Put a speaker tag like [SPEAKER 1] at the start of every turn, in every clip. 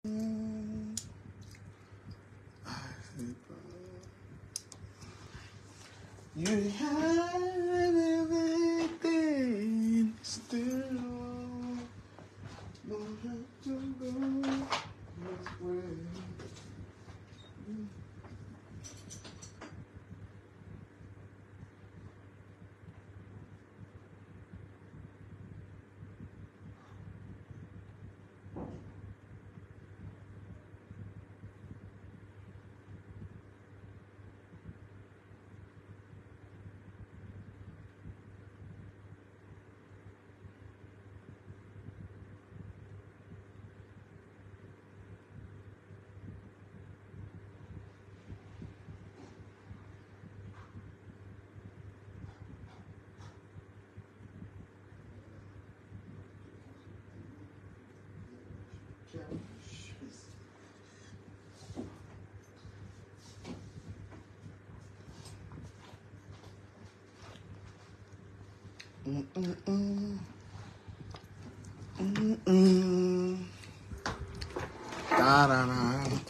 [SPEAKER 1] You have everything still. Don't have to go this way.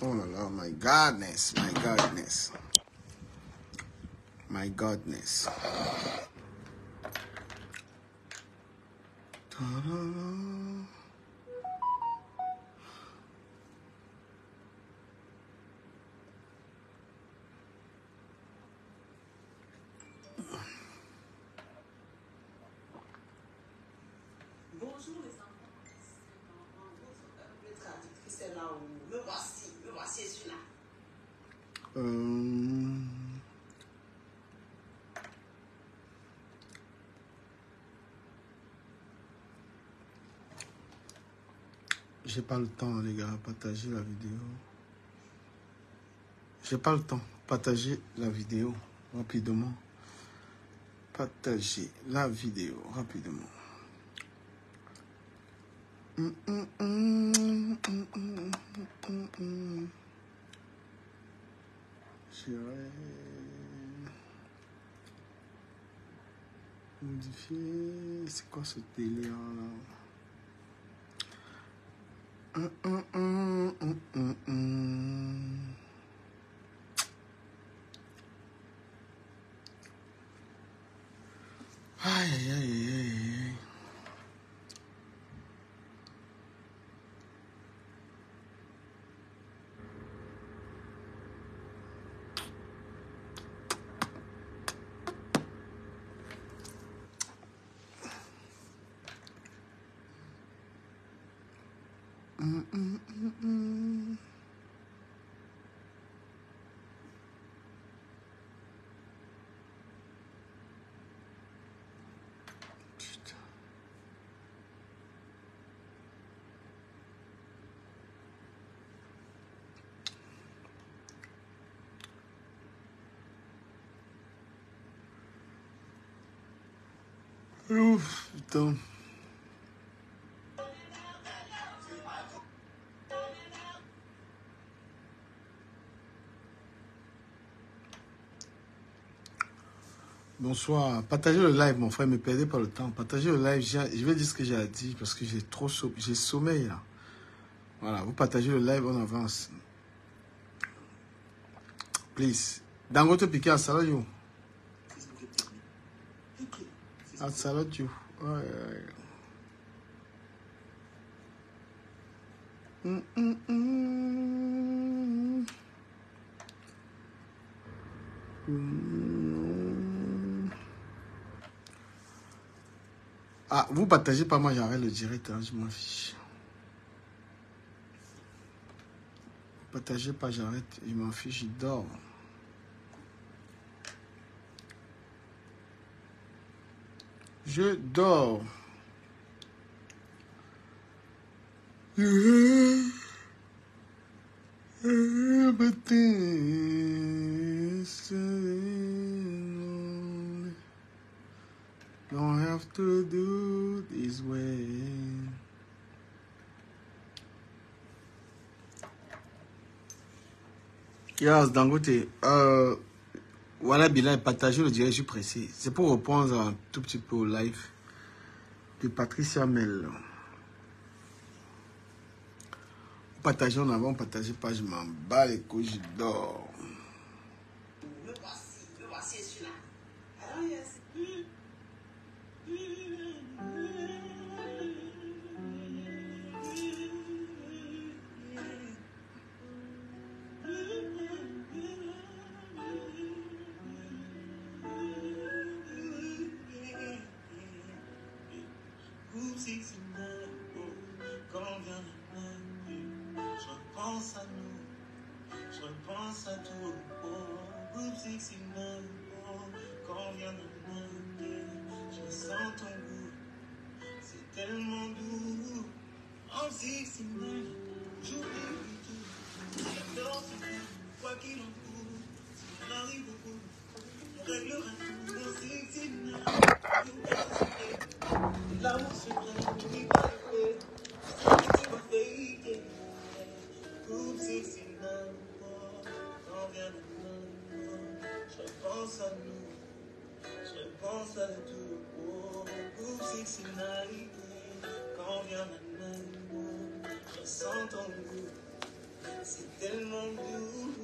[SPEAKER 1] Oh Lord, my godness, my godness, my godness.
[SPEAKER 2] Bonjour les enfants. Le traducteur là-haut. Me voici je suis là.
[SPEAKER 1] J'ai pas le temps, les gars, partager la vidéo. J'ai pas le temps. Partager la vidéo rapidement. Partager la vidéo rapidement. J'irai modifier. C'est quoi ce délire là? Aïe, aïe, aïe, aïe. Putain. Ouf, putain. Bonsoir. Partagez le live, mon frère. Ne me perdez pas le temps. Partagez le live. Je vais dire ce que j'ai à dire parce que j'ai sommeil là. Voilà. Vous partagez le live, on avance. Please. Dangote piqué à salut you. À salut you. Ouais. Ah, vous partagez pas, moi j'arrête le direct, hein, je m'en fiche. Partagez pas, j'arrête, je m'en fiche, je dors. Je dors. Don't have to do this way. Yes, Dangote. Voilà, Bilal, partagez le direct, je suis pressé. C'est pour répondre un tout petit peu au live de Patricia Mel. Partagez en avant, partagez pas, je m'en bats les couilles, je dors.
[SPEAKER 2] Me voici, je suis là. Alors, yes. Quand vient la nuit, je pense à nous, je pense à tout. Groupe 69, quand vient la nuit, je sens ton goût, c'est tellement doux. En 69, j'oublie tout, j'adore ce coup, quoi qu'il en coûte, si on arrive au bout, on réglera tout. En 69, l'amour secret, n'oublie pas le fait. Quand vient le je pense à nous, je pense à tout. Groupe 69, quand vient la je sens ton goût, c'est tellement doux.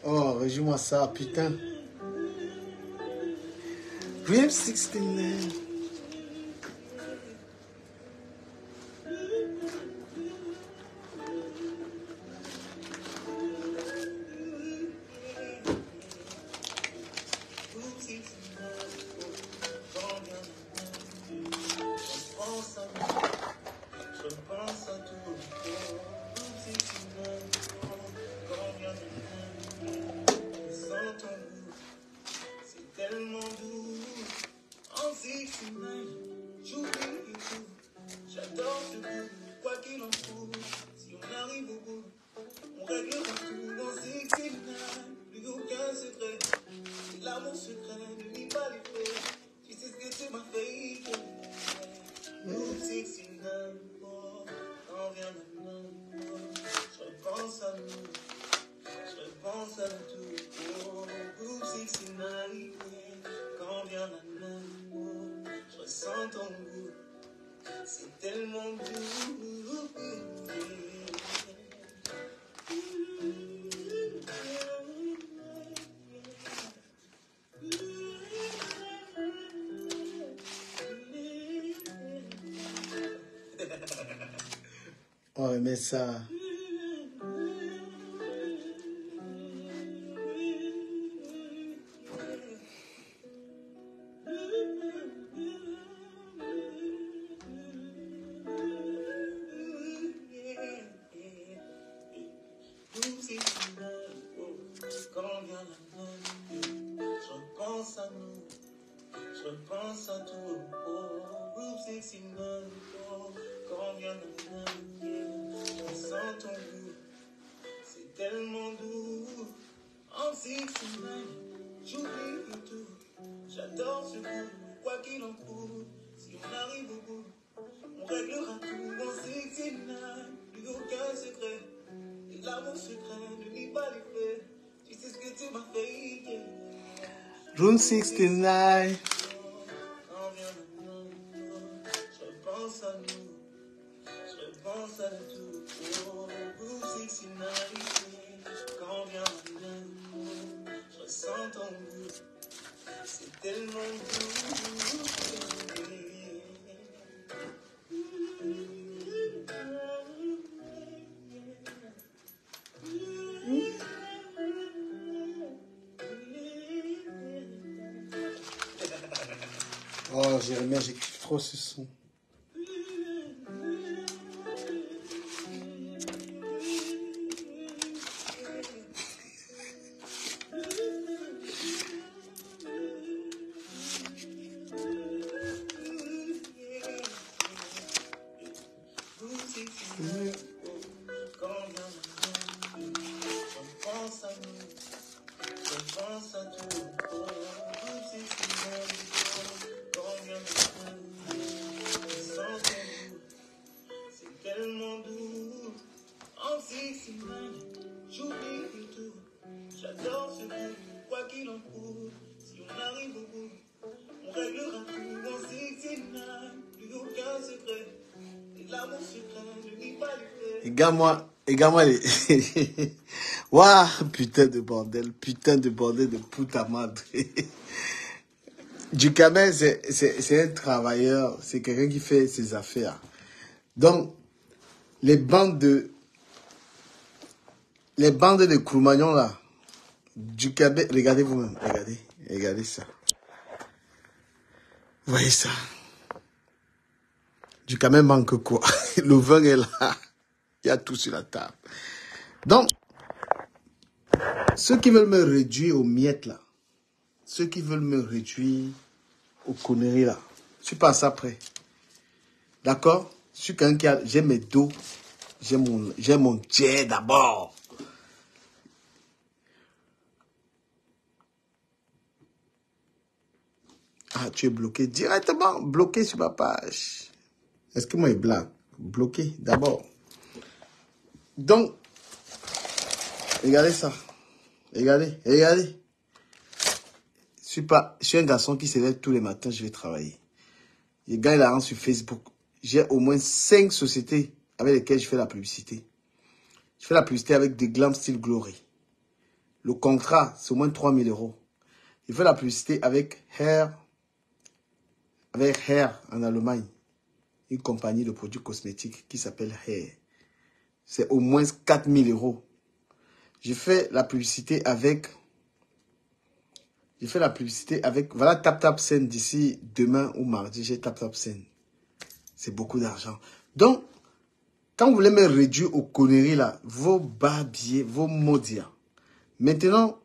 [SPEAKER 1] Oh, réjouis-moi ça, putain. Dream 69.
[SPEAKER 2] J'adore ce goût, quoi qu'il en coûte, si on arrive au bout, on réglera tout dans 69, plus aucun secret, c'est l'amour secret, ne nie pas les faits, tu sais ce que tu m'as fait, nous 69, quand vient maintenant, je pense à nous, je pense à tout, groupe 69, quand vient maintenant, je sens ton goût. C'est tellement doux.
[SPEAKER 1] Oh, mais ça.
[SPEAKER 2] Je pense à tout, Groupe 69, quand vient la nuit, je sens ton goût, c'est tellement doux. En 69, j'oublie tout, j'adore ce goût, quoi qu'il en coûte, si on arrive au bout, on réglera tout. En 69, plus aucun secret, et l'amour secret, ne nie pas les faits, tu sais ce que tu m'as fait,
[SPEAKER 1] Room 69.
[SPEAKER 2] Je pense à nous, je pense à tout. Groupe 69, quand vient l'amour, je sens ton goût, c'est tellement doux.
[SPEAKER 1] Oh, Jérémie, j'ai kiffé trop ce son.
[SPEAKER 2] 69, j'oublie le tout. J'adore ce goût, quoi qu'il en coûte. Si on arrive au bout, on réglera tout dans 69. Plus aucun secret. Et l'amour secret, ne nie pas les faits.
[SPEAKER 1] Égale-moi les... Waouh, putain de bordel de puta madre. Ducamel, c'est un travailleur, c'est quelqu'un qui fait ses affaires. Donc, les bandes de Cro-Magnon là, Ducamel, regardez vous-même, regardez ça. Vous voyez ça? Ducamel manque quoi? Le vin est là, il y a tout sur la table. Donc, ceux qui veulent me réduire aux miettes là, ceux qui veulent me réduire aux conneries là, je suis pas à ça près. D'accord? Je suis quelqu'un qui a, j'ai mes dos, j'ai mon jet d'abord. Ah, tu es bloqué directement, bloqué sur ma page. Est-ce que moi il blague? Bloqué d'abord. Donc, regardez ça. Regardez. Je suis un garçon qui se lève tous les matins, je vais travailler. Les gars, il a rendu sur Facebook. J'ai au moins 5 sociétés avec lesquelles je fais la publicité. Je fais la publicité avec des Glam Style Glory. Le contrat, c'est au moins 3 000 €. Je fais la publicité avec Hair en Allemagne. Une compagnie de produits cosmétiques qui s'appelle Hair. C'est au moins 4 000 €. Je fais la publicité avec... Voilà, TapTapSend d'ici demain ou mardi, j'ai TapTapSend. C'est beaucoup d'argent. Donc, quand vous voulez me réduire aux conneries là, vos barbiers, vos maudits. Maintenant,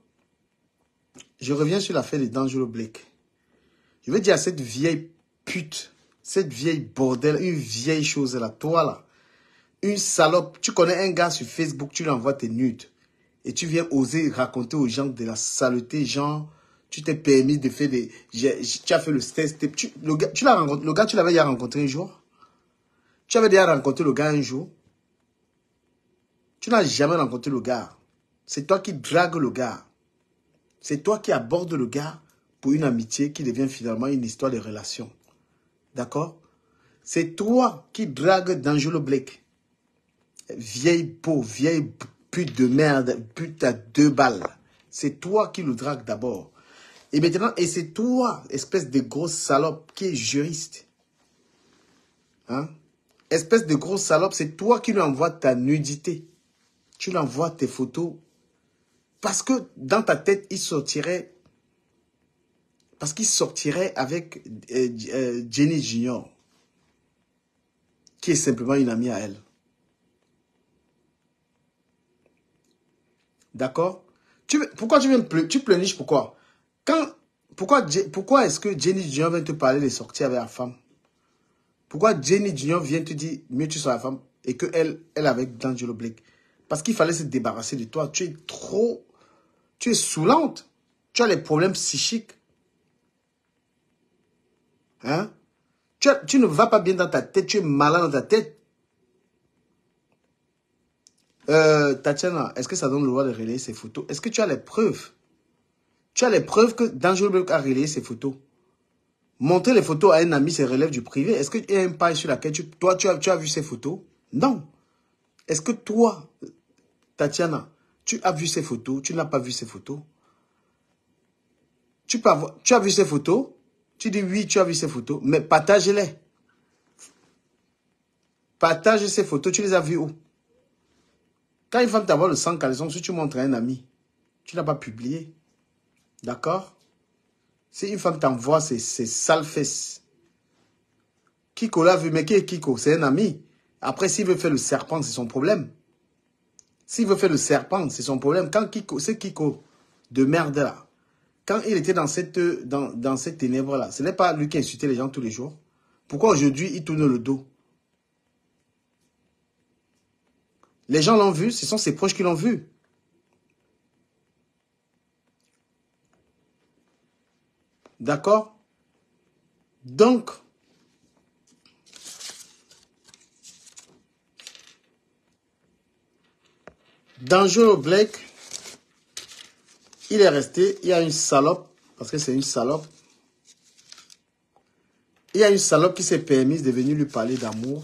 [SPEAKER 1] je reviens sur l'affaire de D'Angelo Blake. Je veux dire à cette vieille pute, cette vieille bordel, une vieille chose là, toi là, une salope. Tu connais un gars sur Facebook, tu lui envoies tes nudes. Et tu viens oser raconter aux gens de la saleté, genre, tu t'es permis de faire des... Tu as fait le test. Le gars, tu l'avais déjà rencontré un jour? Tu avais déjà rencontré le gars un jour? Tu n'as jamais rencontré le gars. C'est toi qui dragues le gars. C'est toi qui abordes le gars pour une amitié qui devient finalement une histoire de relation. D'accord? C'est toi qui dragues D'Angelo Blake. Vieille peau, vieille pute de merde, pute à 2 balles. C'est toi qui le dragues d'abord. Et maintenant, et c'est toi, espèce de grosse salope qui est juriste. Hein? Espèce de grosse salope, c'est toi qui lui envoies ta nudité. Tu lui envoies tes photos. Parce que dans ta tête, il sortirait... Parce qu'il sortirait avec Jenny Junior, qui est simplement une amie à elle. D'accord? Pourquoi tu pleurniches? Pourquoi? Pourquoi est-ce que Jenny Junior vient te parler de sortir avec la femme? Pourquoi Jenny Junior vient te dire mieux tu sois la femme et qu'elle avec D'Angelo Blake? Parce qu'il fallait se débarrasser de toi. Tu es saoulante. Tu as les problèmes psychiques. Hein? Tu ne vas pas bien dans ta tête. Tu es malade dans ta tête. Tatiana, est-ce que ça donne le droit de relayer ces photos? Est-ce que tu as les preuves? Tu as les preuves que D'Angelo Blake a relayé ces photos? Montrer les photos à un ami, c'est relève du privé. Est-ce qu'il y a une page sur laquelle tu as vu ces photos? Non. Est-ce que toi, Tatiana, tu as vu ces photos? Tu n'as pas vu ces photos? Tu as vu ces photos? Tu dis oui, tu as vu ces photos, mais partage-les. Partage ces photos, tu les as vues où? Quand une femme t'envoie le sang caleçon, si tu montres à un ami, tu n'as pas publié. D'accord? Si une femme t'envoie ces sales fesses, Kiko l'a vu, mais qui est Kiko? C'est un ami. Après, s'il veut faire le serpent, c'est son problème. S'il veut faire le serpent, c'est son problème. Quand Kiko, c'est Kiko de merde là, quand il était dans cette ténèbre là, ce n'est pas lui qui insultait les gens tous les jours. Pourquoi aujourd'hui il tourne le dos? Les gens l'ont vu, ce sont ses proches qui l'ont vu. D'accord? Donc, Dangereux Black, il est resté, il y a une salope, parce que c'est une salope. Il y a une salope qui s'est permise de venir lui parler d'amour.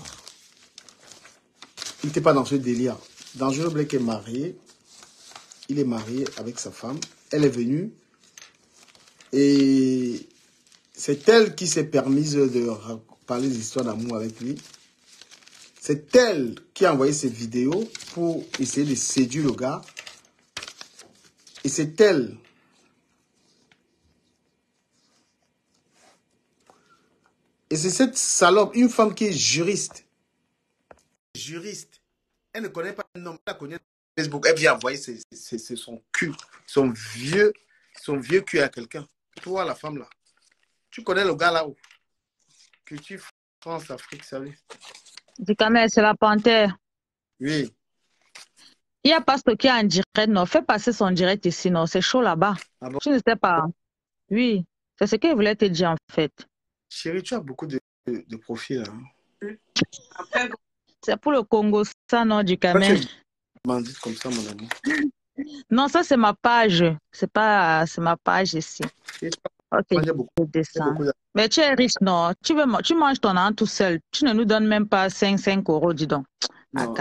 [SPEAKER 1] Il n'était pas dans ce délire. Dangereux Black est marié. Il est marié avec sa femme. Elle est venue. Et c'est elle qui s'est permise de parler des histoires d'amour avec lui. C'est elle qui a envoyé ces vidéos pour essayer de séduire le gars. Et c'est elle. Et c'est cette salope, une femme qui est juriste. Juriste. Elle ne connaît pas un homme. Elle la connaît sur Facebook. Elle vient envoyer son cul, son vieux cul à quelqu'un. Toi, la femme là. Tu connais le gars là-haut. Culture France, Afrique, salut.
[SPEAKER 3] Dicamel, c'est la panthère.
[SPEAKER 1] Oui.
[SPEAKER 3] Il y a pas ce qui est en direct, non. Fais passer son direct ici, non. C'est chaud là-bas.
[SPEAKER 1] Ah bon?
[SPEAKER 3] Je ne sais pas. Oui. C'est ce qu'il voulait te dire, en fait.
[SPEAKER 1] Chérie, tu as beaucoup de profils. Hein?
[SPEAKER 3] C'est pour le Congo, ça, non, Dicamel.
[SPEAKER 1] Tu es bandite comme ça, mon ami.
[SPEAKER 3] Non, ça, c'est ma page. C'est ma page ici. Ok, je descends. Mais tu es riche, non. Tu manges ton argent tout seul. Tu ne nous donnes même pas 5 €, dis donc.
[SPEAKER 1] Non,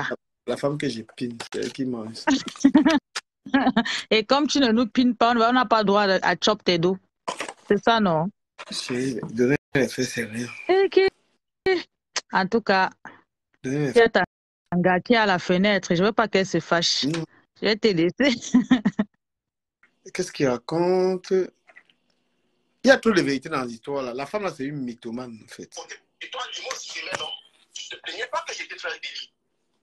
[SPEAKER 1] la femme que j'épine, c'est elle qui mange.
[SPEAKER 3] Et comme tu ne nous pines pas, on n'a pas droit à chop tes dos. C'est ça, non?
[SPEAKER 1] Chérie, donner les faits, c'est rien.
[SPEAKER 3] Okay. En tout cas, il y a ta gars qui est à la fenêtre. Je ne veux pas qu'elle se fâche.
[SPEAKER 1] Mmh.
[SPEAKER 3] Je vais te laisser.
[SPEAKER 1] Qu'est-ce qu'il raconte? Il y a trop de vérité dans l'histoire là. La femme là, c'est une mythomane en fait.
[SPEAKER 2] Et toi, dis-moi si j'aimais, non? Tu ne te plaignais pas que j'étais fait un délit.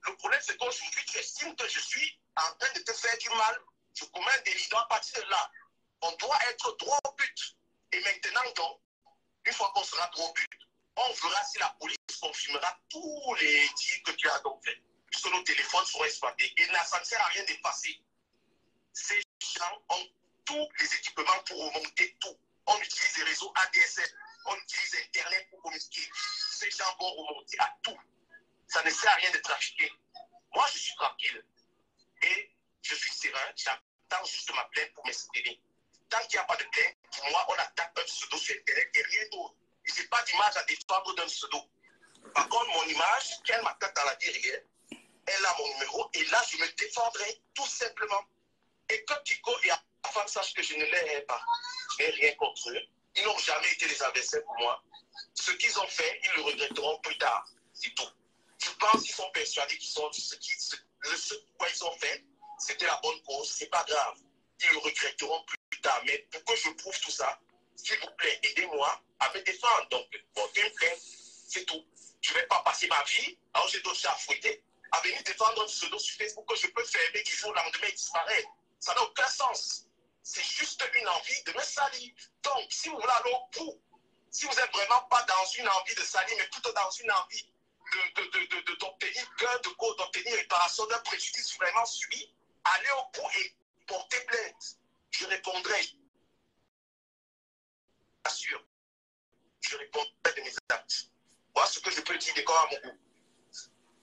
[SPEAKER 2] Le problème, c'est qu'aujourd'hui, tu estimes que je suis en train de te faire du mal. Je commets un délit. Donc, à partir de là, on doit être droit au but. Et maintenant, donc, une fois qu'on sera droit au but, on verra si la police confirmera tous les dires que tu as donc fait. Puisque nos téléphones seront exploités. Et là, ça ne sert à rien d'effacer. Ces gens ont tous les équipements pour remonter tout. On utilise les réseaux ADSL, on utilise Internet pour communiquer. Ces gens vont remonter à tout. Ça ne sert à rien de trafiquer. Moi, je suis tranquille. Et je suis serein. J'attends juste ma plainte pour m'exprimer. Tant qu'il n'y a pas de plainte, pour moi, on attaque un pseudo sur Internet et rien d'autre. Et je n'ai pas d'image à défendre d'un pseudo. Par contre, mon image, qu'elle m'attaque dans la derrière, elle a mon numéro. Et là, je me défendrai tout simplement. Et que Tico et la femme sachent que je ne les hais pas. Je n'ai rien contre eux. Ils n'ont jamais été des adversaires pour moi. Ce qu'ils ont fait, ils le regretteront plus tard. C'est tout. Je pense qu'ils sont persuadés qu'ils sont ce quoi ils ont fait, c'était la bonne cause. C'est pas grave. Ils le regretteront plus tard. Mais pour que je prouve tout ça, s'il vous plaît, aidez-moi à me défendre. Donc, portez une plainte, c'est tout. Je ne vais pas passer ma vie, alors j'ai d'autres chats à fouetter, à venir défendre un pseudo sur Facebook que je peux fermer du jour au lendemain et disparaître. Ça n'a aucun sens. C'est juste une envie de me salir. Donc, si vous voulez aller au bout, si vous n'êtes vraiment pas dans une envie de salir, mais plutôt dans une envie d'obtenir gain de cause, d'obtenir réparation d'un préjudice vraiment subi, allez au bout et portez plainte. Je répondrai. Bien sûr. Je répondrai de mes actes. Voilà ce que je peux dire encore à mon goût.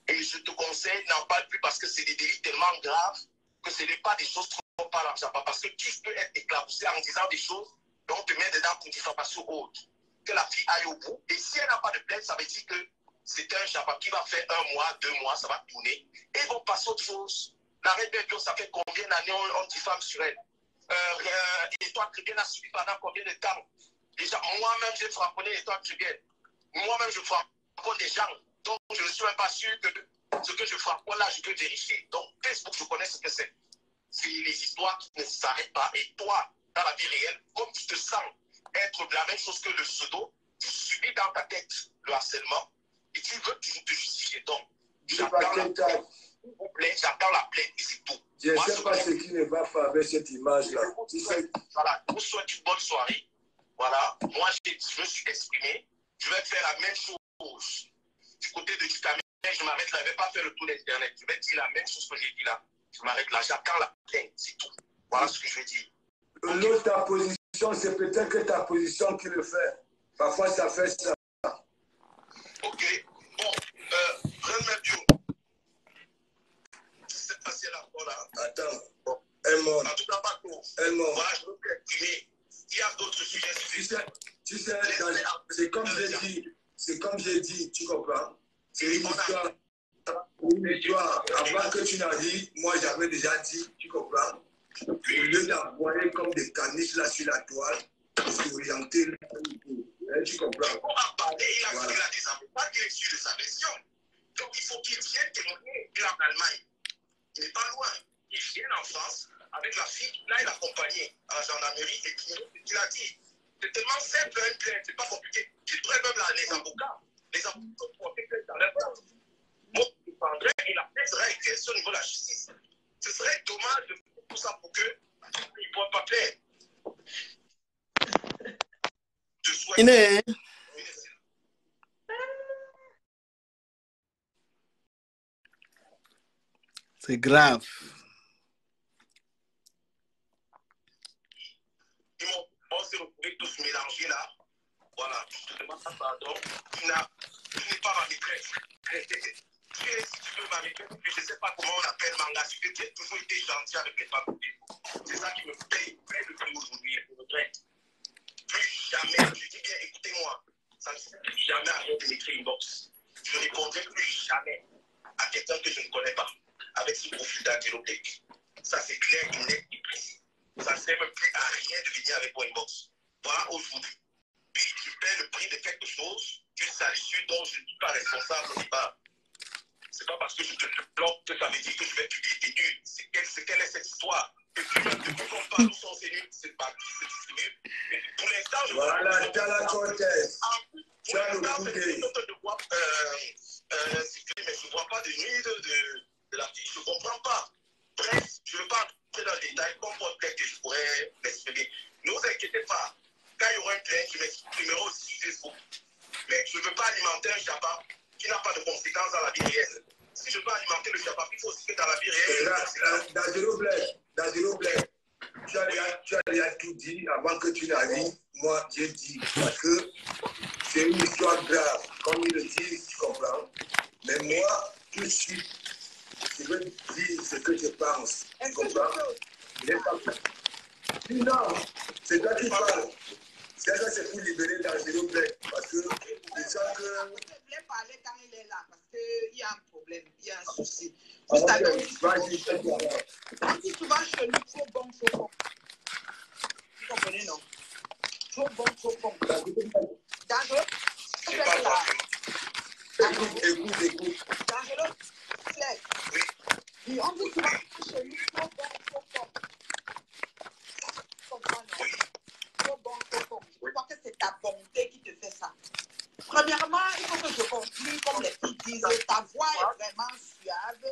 [SPEAKER 2] Et je te conseille, n'en parle plus parce que c'est des délits tellement graves que ce n'est pas des choses qu'on parle en Japa. Parce que tu peux être éclaboussé en disant des choses dont on te met dedans pour diffamation haute. Que la fille aille au bout. Et si elle n'a pas de plainte, ça veut dire que c'est un Japa qui va faire 1 mois, 2 mois, ça va tourner. Et ils vont passer autre chose. La reine Bébio, ça fait combien d'années on diffame sur elle? L'Étoile Tribune a subi pendant combien de temps? Déjà, moi-même, j'ai frapponné l'Étoile Tribune. Moi-même, je frapponne des gens. Donc, je ne suis même pas sûr que ce que je frapponne là, je peux vérifier. Donc, Facebook, je connais ce que c'est. C'est les histoires qui ne s'arrêtent pas. Et toi, dans la vie réelle, comme tu te sens être la même chose que le pseudo, tu subis dans ta tête le harcèlement et tu veux toujours te justifier. Donc, j'attends la plainte. S'il vous plaît, j'attends la plainte et c'est tout.
[SPEAKER 4] Je ne sais pas ce qui ne va pas avec cette image-là.
[SPEAKER 2] Voilà, je vous souhaite une bonne soirée. Voilà, moi, je me suis exprimé. Je vais faire la même chose du côté de Dicamel. Je m'arrête là, je ne vais pas faire le tour d'Internet. Je vais dire la même chose que j'ai dit là. Je m'arrête là, j'attends la plainte, c'est tout. Voilà ce que je veux dire.
[SPEAKER 4] L'autre, ta position, c'est peut-être que ta position qui le fait. Parfois, ça fait ça.
[SPEAKER 2] Ok, bon, Reine Bio. Je sais pas si elle est encore là.
[SPEAKER 4] Attends. Elle monte.
[SPEAKER 2] En tout cas, pas trop.
[SPEAKER 4] Elle monte.
[SPEAKER 2] Voilà, je veux exprimer. Il y a d'autres sujets.
[SPEAKER 4] Tu sais, c'est comme j'ai dit, tu comprends? C'est une histoire. Avant que tu n'as dit, moi j'avais déjà dit, tu comprends? Au lieu d'envoyer comme des caniches là sur la toile, s'orienter là. Tu comprends?
[SPEAKER 2] On va parler, il a fait la désavouement, pas qu'il est sûr de sa version. Donc il faut qu'il vienne témoigner. Il est en Allemagne. Il n'est pas loin. Il vient en France avec la fille. Là, il accompagné à la gendarmerie et il a dit. C'est tellement simple, une plainte, c'est pas compliqué. Il pourrait même là, les avocats peuvent porter plainte dans leur place. Moi, je prendrais et la plainte serait exercée au niveau de la justice. Ce serait dommage de faire tout ça pour qu'ils ne pourraient pas plaire. Je souhaite.
[SPEAKER 1] C'est grave.
[SPEAKER 2] On s'est retrouvés tous mélangés là. Voilà, je te demande pardon. Tu n'es pas ma maîtresse. Si tu veux ma maîtresse, je ne sais pas comment on appelle manga. Tu as toujours été gentil avec les femmes. C'est ça qui me paye le plus aujourd'hui. Je regrette. Plus jamais, je dis bien, écoutez-moi, ça ne sert jamais à rien de m'écrire une box. Je ne répondrai plus jamais à quelqu'un que je ne connais pas avec ce profil d'Angelo Blake. Ça, c'est clair, net et précis. Ça ne sert même plus à rien de venir avec moi une box. Voilà aujourd'hui. Puis tu paies le prix de quelque chose, une salissure dont je ne suis pas responsable au départ. C'est pas parce que je te bloque que ça veut dire que je vais publier tes nuls. C'est quelle est cette histoire? Depuis qu'on parle, où sont ces nuls? C'est pas qui se distribue. Pour l'instant, je vois.
[SPEAKER 4] Voilà, tu as la conteste. Tu as le
[SPEAKER 2] mais
[SPEAKER 4] bouquet.
[SPEAKER 2] je ne vois pas de nuls de la fille. Je ne comprends pas. Bref, je ne veux pas entrer dans le détail, comme peut-être que je pourrais m'exprimer. Ne vous inquiétez pas. Quand il y aura un plainte, je m'exprimerai aussi Facebook. Mais je ne veux pas alimenter un chapat qui n'a pas de conséquences dans la vie réelle. Si je veux alimenter le chapat, il faut aussi que dans la vie réelle.
[SPEAKER 4] Dans Zéro Black, tu as déjà tout dit avant que tu n'arrives. Moi, j'ai dit parce que c'est une histoire grave. Comme ils le disent, tu comprends. Mais moi, tout de suite, je veux dire ce que je pense. Tu comprends? Non, c'est toi qui parles. Ça, c'est pour libérer dans Zéro Black. Parce que je sens que.
[SPEAKER 5] Je vais parler quand il est là, parce qu'il y a un problème, il y a un souci. Vous savez, on dit souvent chez nous, trop bon, trop bon. Vous comprenez, non? Trop bon, trop bon. Dangereux?
[SPEAKER 4] Écoute.
[SPEAKER 5] Dangereux? Claire. Et on dit souvent chez nous, trop bon, trop bon. Vous comprenez, non? Trop bon, trop bon. Je crois que c'est ta bonté qui te fait ça. Premièrement, il faut que je conclue, comme les filles disent, ta voix est vraiment suave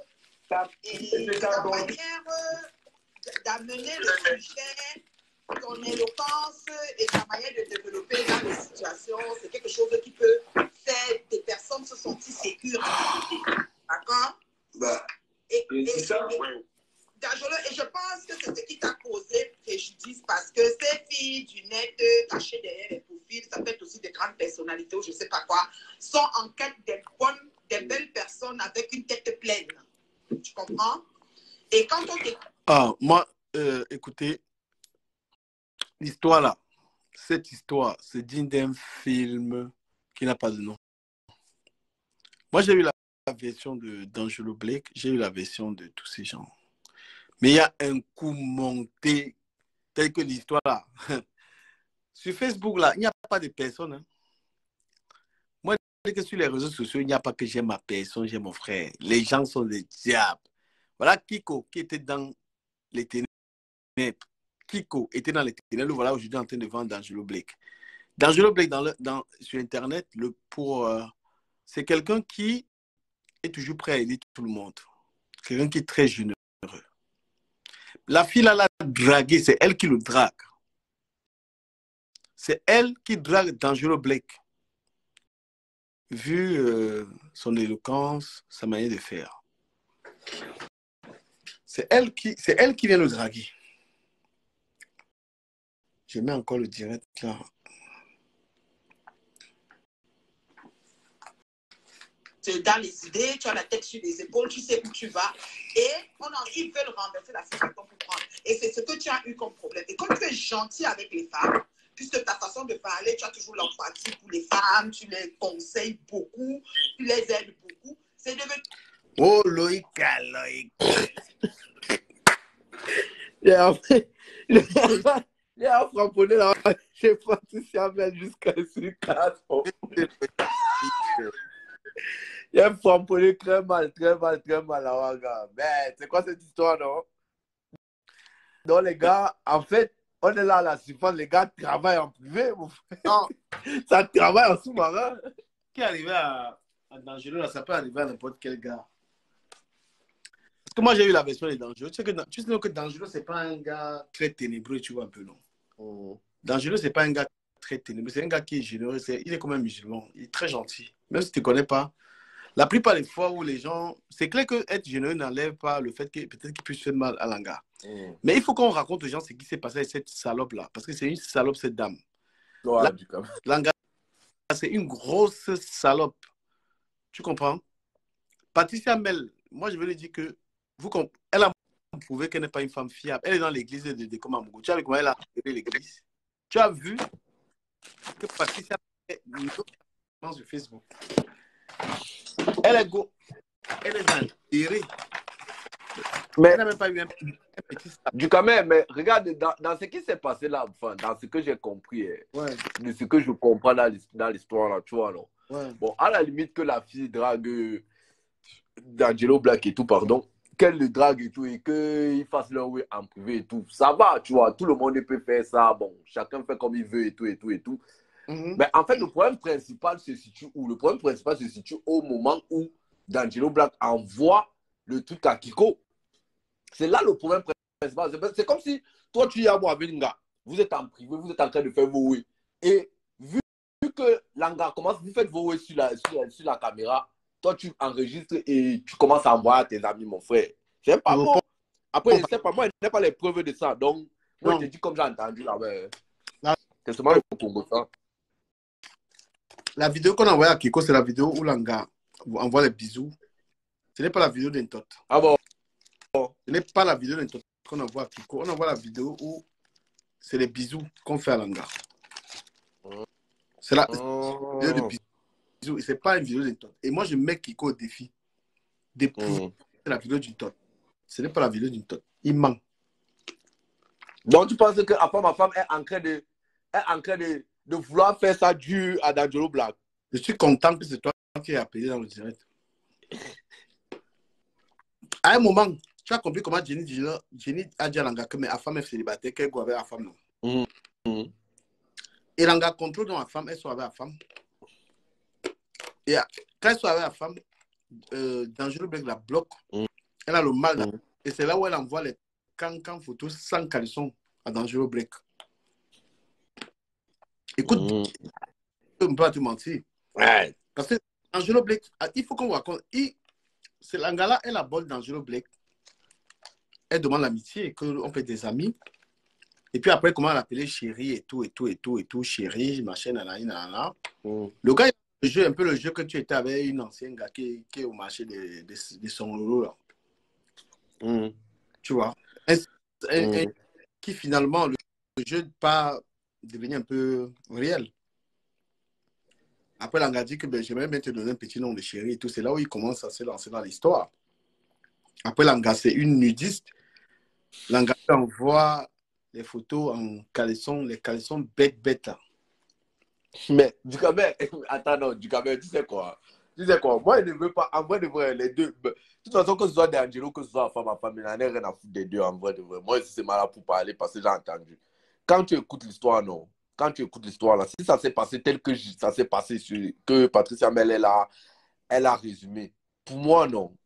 [SPEAKER 5] et ta manière d'amener le sujet, ton éloquence et ta manière de développer dans les situations, c'est quelque chose qui peut faire des personnes se sentir sécures. D'accord?
[SPEAKER 4] C'est ça,
[SPEAKER 5] Dangereux, et je pense que c'est ce qui t'a causé préjudice parce que ces filles du net cachées derrière les profils, ça peut être aussi des grandes personnalités ou je ne sais pas quoi, sont en quête des belles personnes avec une tête pleine. Tu comprends? Et quand on t'écoute.
[SPEAKER 1] Ah, moi, écoutez, l'histoire là, cette histoire, c'est digne d'un film qui n'a pas de nom. Moi, j'ai eu la version d'Angelo Blake, j'ai eu la version de tous ces gens. Mais il y a un coup monté tel que l'histoire là. Sur Facebook là, il n'y a pas de personne. Hein. Moi, dès que sur les réseaux sociaux, il n'y a pas que j'aime ma personne, j'aime mon frère. Les gens sont des diables. Voilà Kiko qui était dans les ténèbres. Kiko était dans les ténèbres. Voilà aujourd'hui en train de vendre D'Angelo Blake. D'Angelo Blake sur Internet, c'est quelqu'un qui est toujours prêt à aider tout le monde. Quelqu'un qui est très généreux. La fille là l'a dragué, c'est elle qui le drague. C'est elle qui drague D'Angelo Blake. Vu son éloquence, sa manière de faire. C'est elle qui vient le draguer. Je mets encore le direct là.
[SPEAKER 5] dans les idées, tu as la tête sur les épaules, tu sais où tu vas. Et ils veulent renverser la situation pour prendre. Et c'est ce que tu as eu comme problème. Et comme tu es gentil avec les femmes, puisque ta façon de parler, tu as toujours l'empathie pour les femmes, tu les conseilles beaucoup, tu les aides beaucoup. C'est devenu...
[SPEAKER 1] Oh, Loïc.
[SPEAKER 6] Et après, il y a un framponné là, j'ai Patricia Mel jusqu'à sur 4. Il y a un framponné très mal là, gars. Mais c'est quoi cette histoire, non? Donc, les gars, en fait, on est là à la surface, les gars travaillent en privé, mon frère.
[SPEAKER 1] Non.
[SPEAKER 6] Ça travaille en sous-marin.
[SPEAKER 1] Qui est arrivé à Dangereux, là, ça peut arriver à n'importe quel gars. Parce que moi, j'ai eu la version des Dangereux. Tu sais que Dangereux, c'est pas un gars très ténébreux, tu vois un peu, non? Dangereux, c'est pas un gars très ténébreux. C'est un gars qui est généreux. Il est comme un musulman. Il est très gentil. Même si tu ne connais pas. La plupart des fois où les gens... C'est clair que être généreux n'enlève pas le fait que peut-être qu'il puisse faire mal à Langa. Mais il faut qu'on raconte aux gens ce qui s'est passé avec cette salope-là. Parce que c'est une salope, cette dame.
[SPEAKER 6] Ouais,
[SPEAKER 1] Langa, c'est une grosse salope. Tu comprends? Patricia Mel, moi, je veux lui dire que elle a prouvé qu'elle n'est pas une femme fiable. Elle est dans l'église de Komamogo. Tu as vu comment elle a créé l'église? Tu as vu que Patricia est sur Facebook. Elle est enterrée.
[SPEAKER 6] Mais
[SPEAKER 1] elle n'a même pas eu un petit stade.
[SPEAKER 6] Du quand même, mais regarde, dans ce qui s'est passé là, enfin, dans ce que j'ai compris, de ce que je comprends dans l'histoire là, tu vois, non?
[SPEAKER 1] Ouais.
[SPEAKER 6] Bon, à la limite que la fille drague d'Angelo Black et tout, pardon, qu'elle le drague et tout, et qu'il fasse leur way en privé et tout, ça va, tu vois, tout le monde peut faire ça, bon, chacun fait comme il veut et tout, et tout, et tout. Mais en fait, le problème principal se situe où? Le problème principal se situe au moment où D'Angelo Black envoie le truc à Kiko. C'est là le problème principal. C'est comme si toi, tu y as moi avec Nga, vous êtes en privé, vous êtes en train de faire vos way. Et vu que Langa commence, vous faites vos way sur la caméra, toi, tu enregistres et tu commences à envoyer à tes amis, mon frère. C'est pas bon. Après, c'est pas moi, je n'ai pas les preuves de ça. Donc, moi, je te dis comme j'ai entendu là, mais c'est seulement le Congo, ça.
[SPEAKER 1] La vidéo qu'on a envoyée à Kiko, c'est la vidéo où Langa envoie les bisous. Ce n'est pas la vidéo d'Intot.
[SPEAKER 6] Ah bon?
[SPEAKER 1] Ce n'est pas la vidéo d'Intot qu'on envoie à Kiko. On envoie la vidéo où c'est les bisous qu'on fait à Langa. C'est la vidéo de bisous. Et ce n'est pas une vidéo d'Intot. Et moi, je mets Kiko au défi d'éprouver la vidéo d'Intot. Ce n'est pas la vidéo d'Intot. Il ment.
[SPEAKER 6] Donc, tu penses que ma femme est en train de vouloir faire ça dû à D'Angelo Black?
[SPEAKER 1] Je suis content que c'est toi qui es appelé dans le direct. À un moment, tu as compris comment Jenny a dit à Langa que ma femme est célibataire, qu'elle go avec la femme. Non? Et Langa contrôle dans la femme, elle soit avec la femme. Et quand elle soit avec la femme, D'Angelo Black la bloque. Elle a le mal. Et c'est là où elle envoie les cancans photos sans caleçon à D'Angelo Black. Écoute, je ne peux pas te mentir.
[SPEAKER 6] Ouais.
[SPEAKER 1] Parce que D'Angelo Black, il faut qu'on raconte. C'est Langa-là, elle aborde D'Angelo Black. Elle demande l'amitié, qu'on fait des amis. Et puis après, comment l'appeler chérie et tout, chérie, machin, nanana. Le gars, il joue un peu le jeu que tu étais avec une ancienne gars qui est au marché de son euro, là. Tu vois. Qui finalement, le jeu pas devenu un peu réel. Après, Langa dit que j'aimerais bien te donner un petit nom de chérie et tout. C'est là où il commence à se lancer dans l'histoire. Après, Langa, c'est une nudiste. Langa envoie les photos en caleçon, les caleçons bêtes là.
[SPEAKER 6] Mais, Ducabel, attends, non, Ducabel, tu sais quoi? Moi, je ne veux pas, en vrai de vrai, les deux. De toute façon, que ce soit D'Angelo, que ce soit femme à femme, il n'en a rien à foutre des deux, en vrai de vrai. Moi, c'est malade pour parler parce que j'ai entendu. Quand tu écoutes l'histoire, non. Quand tu écoutes l'histoire, là, si ça s'est passé tel que ça s'est passé, que Patricia Mel, elle a résumé. Pour moi, non.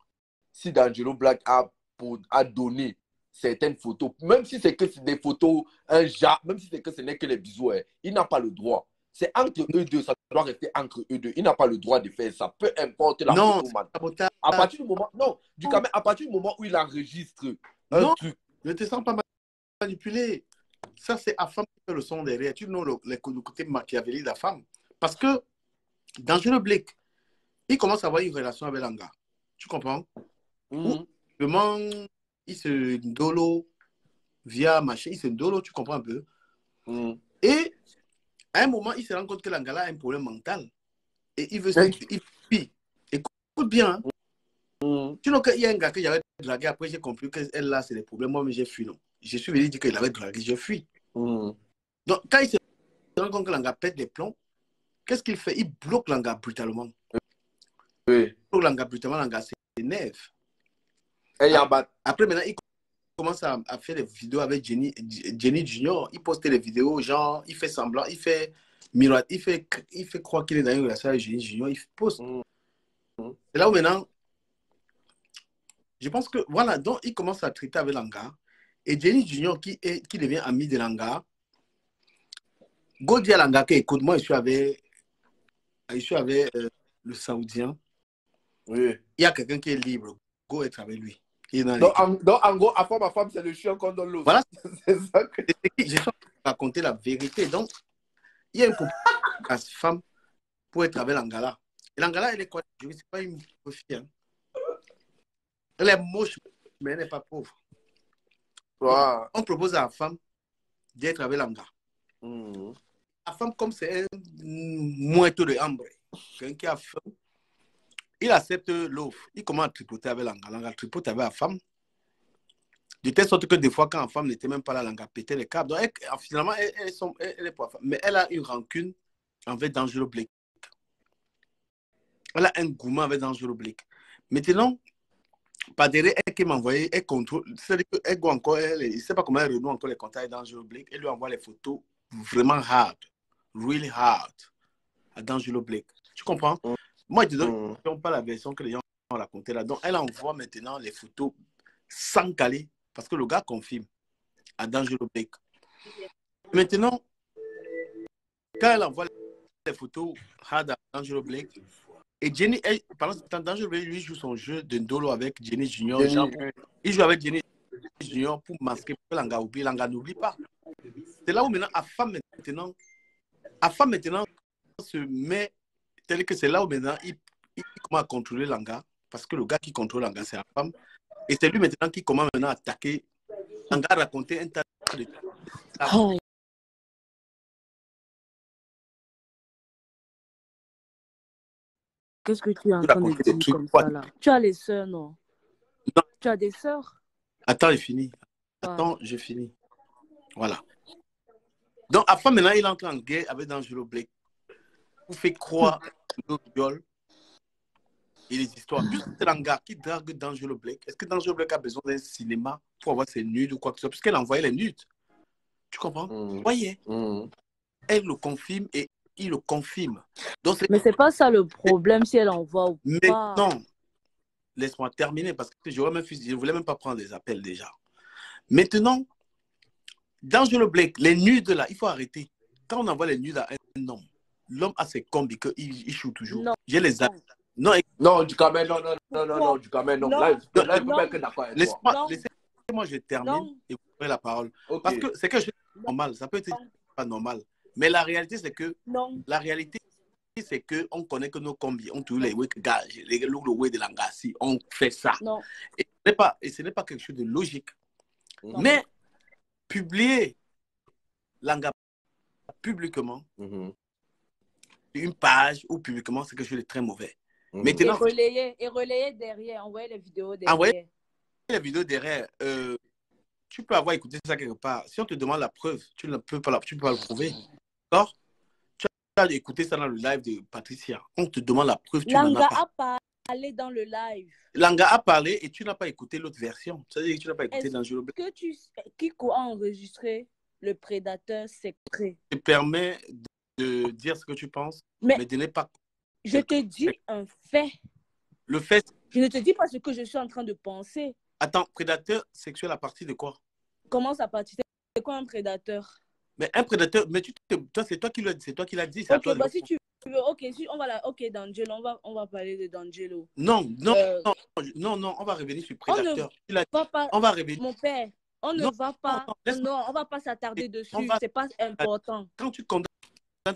[SPEAKER 6] Si D'Angelo Black a donné certaines photos, même si c'est que des photos, même si c'est que ce n'est que les bisous, il n'a pas le droit. C'est entre eux deux, ça doit rester entre eux deux. Il n'a pas le droit de faire ça, peu importe la photo. À partir du moment, à partir du moment où il enregistre un truc.
[SPEAKER 1] Ne te sens pas manipulé. Ça, c'est la femme qui fait le son derrière. Tu know le côté machiavélique de la femme. Parce que D'Angelo Black, il commence à avoir une relation avec Langa. Tu comprends? Ou vraiment, il se dolo via machin, il se dolo, tu comprends un peu? Et à un moment, il se rend compte que Langa a un problème mental. Et il veut fuir. Écoute bien. Tu sais qu'il y a un gars que j'avais dragué, après j'ai compris qu'elle là, c'est des problèmes. Moi, mais j'ai fui, non. Je suis venu dire qu'il avait dragué, j'ai fui. Donc, quand il se rend compte que Langa pète les plombs, qu'est-ce qu'il fait? Il bloque Langa brutalement.
[SPEAKER 6] Oui.
[SPEAKER 1] Il bloque Langa brutalement, Langa s'énerve. Après, maintenant, il commence à faire des vidéos avec Jenny Junior. Il poste des vidéos, genre, il fait semblant, il fait miroir, il fait croire qu'il est dans une relation avec Jenny Junior. Il poste. Et là où maintenant, je pense que, voilà, donc il commence à traiter avec Langa. Et Jenny Junior, qui devient ami de Langa, go dit à Langa que, écoute, moi, je suis avec le Saoudien.
[SPEAKER 6] Oui.
[SPEAKER 1] Il y a quelqu'un qui est libre. Go être avec lui.
[SPEAKER 6] Donc, en gros, à ma femme, c'est le chien qu'on donne l'eau.
[SPEAKER 1] Voilà.
[SPEAKER 6] C'est ça que...
[SPEAKER 1] J'ai raconté la vérité. Donc, il y a une à cette femme pour être avec Langa. Et Langa, elle est quoi? Je ne sais pas une fille. Hein. Elle est moche, mais elle n'est pas pauvre.
[SPEAKER 6] Wow.
[SPEAKER 1] On propose à la femme d'être avec Langa. La femme, comme c'est un moito de hambre, quelqu'un qui a faim, il accepte l'offre. Il commence à tripoter avec Langa. Langa tripote avec la femme. De telle sorte que des fois, quand la femme n'était même pas là, Langa pétait les câbles. Donc, finalement, elle est pour la femme. Mais elle a une rancune envers D'Angelo Blake. Elle a un gourmand avec D'Angelo Blake. Maintenant, par derrière, elle qui m'a envoyé, elle contrôle. C'est-à-dire qu'elle go encore, elle ne sait pas comment elle renoue encore les contacts d'Angelo Blake. Elle lui envoie les photos vraiment hard, really hard à D'Angelo Blake. Tu comprends? Moi, je te donne pas la version que les gens ont racontée là. Donc, elle envoie maintenant les photos sans caler parce que le gars confirme à D'Angelo Blake. Maintenant, quand elle envoie les photos hard à D'Angelo Blake, et Jenny, pendant ce temps, D'Angelo Blake, lui, joue son jeu de Ndolo avec Jenny Junior. Il joue avec Jenny Junior pour masquer pour que Langa oublie. Langa n'oublie pas. C'est là où maintenant, Afam maintenant se met, tel que c'est là où maintenant, il commence à contrôler Langa, parce que le gars qui contrôle Langa, c'est Afam. Et c'est lui maintenant qui commence maintenant à attaquer. Langa a raconté un tas de...
[SPEAKER 7] Qu'est-ce que tu es en train de dire comme ça là? Tu as les sœurs, non?
[SPEAKER 1] Non.
[SPEAKER 7] Tu as des sœurs?
[SPEAKER 1] Attends, j'ai fini. Attends, j'ai fini. Voilà. Donc, Afam maintenant, il entre en guerre avec D'Angelo Blake. Vous fait croire au viol et les histoires. Puisque c'est Langa qui drague D'Angelo Blake, est-ce que D'Angelo Blake a besoin d'un cinéma pour avoir ses nudes ou quoi que ce soit? Puisqu'elle envoyait les nudes. Tu comprends? Voyez. Elle le confirme et il le confirme. Donc,
[SPEAKER 7] mais c'est pas ça le problème si elle envoie ou pas.
[SPEAKER 1] Non. Laisse-moi terminer parce que je ne voulais même pas prendre les appels déjà. Maintenant, D'Angelo Blake, les nudes là, il faut arrêter. Quand on envoie les nudes à un homme, l'homme a ses combis qu'il choue toujours.
[SPEAKER 7] Non.
[SPEAKER 1] J'ai les
[SPEAKER 6] non, du Cameroun, non, du Cameroun, non. Là, il ne peut pas être d'accord avec toi.
[SPEAKER 1] Laissez-moi, je termine et vous prenez la parole. Okay. Parce que c'est quelque chose de normal. Ça peut être pas normal. Mais la réalité, c'est que on connaît que nos combis, on trouve les gars, les de Langassi, on fait ça.
[SPEAKER 7] Non.
[SPEAKER 1] Et ce n'est pas quelque chose de logique. Non. Mais publier Langa publiquement, une page ou publiquement, c'est quelque chose de très mauvais.
[SPEAKER 7] Maintenant, et relayer derrière, envoyer les vidéos derrière.
[SPEAKER 1] Envoyer les vidéos derrière. Tu peux avoir écouté ça quelque part. Si on te demande la preuve, tu ne peux pas le prouver. D'accord? Tu as écouté ça dans le live de Patricia. On te demande la preuve, tu n'en as pas.
[SPEAKER 7] Langa a parlé dans le live.
[SPEAKER 1] Langa a parlé et tu n'as pas écouté l'autre version. C'est-à-dire que tu n'as pas écouté D'Angelo Blake.
[SPEAKER 7] Qui a enregistré le prédateur secret?
[SPEAKER 1] Je te permets de dire ce que tu penses, mais de ne pas...
[SPEAKER 7] Je te dis un fait.
[SPEAKER 1] Le fait...
[SPEAKER 7] Je ne te dis pas ce que je suis en train de penser.
[SPEAKER 1] Attends, prédateur sexuel à partir de quoi?
[SPEAKER 7] Comment ça partit? C'est quoi un prédateur?
[SPEAKER 1] Mais un prédateur, mais c'est toi qui l'as dit.
[SPEAKER 7] Ok, bah si tu veux, ok, D'Angelo, on va parler de D'Angelo.
[SPEAKER 1] Non, on va revenir sur prédateur.
[SPEAKER 7] On va revenir. Mon père, on ne va pas s'attarder dessus, c'est pas important.
[SPEAKER 1] Quand tu condamnes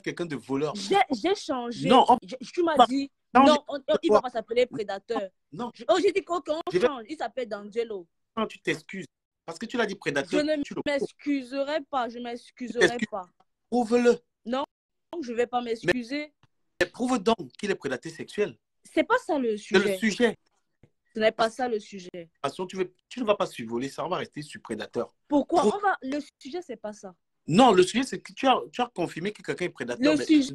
[SPEAKER 1] quelqu'un de voleur.
[SPEAKER 7] J'ai changé.
[SPEAKER 1] Non,
[SPEAKER 7] tu m'as dit, Non, il ne va pas s'appeler prédateur.
[SPEAKER 8] Non.
[SPEAKER 7] Oh, j'ai dit qu'on change. Il s'appelle D'Angelo.
[SPEAKER 8] Non, tu t'excuses. Parce que tu l'as dit
[SPEAKER 7] Je
[SPEAKER 8] prédateur.
[SPEAKER 7] ne m'excuserai pas. Je ne m'excuserai pas.
[SPEAKER 8] Prouve-le.
[SPEAKER 7] Non, je ne vais pas m'excuser.
[SPEAKER 8] Mais prouve donc qu'il est prédateur sexuel.
[SPEAKER 7] C'est pas ça le sujet.
[SPEAKER 8] C'est le sujet.
[SPEAKER 7] Ce n'est pas ça le sujet.
[SPEAKER 8] De toute façon, tu ne vas pas survoler ça. On va rester sur prédateur.
[SPEAKER 7] Pourquoi? Le sujet, c'est pas ça.
[SPEAKER 8] Non, le sujet, c'est que tu as confirmé que quelqu'un est prédateur.
[SPEAKER 7] Le sujet,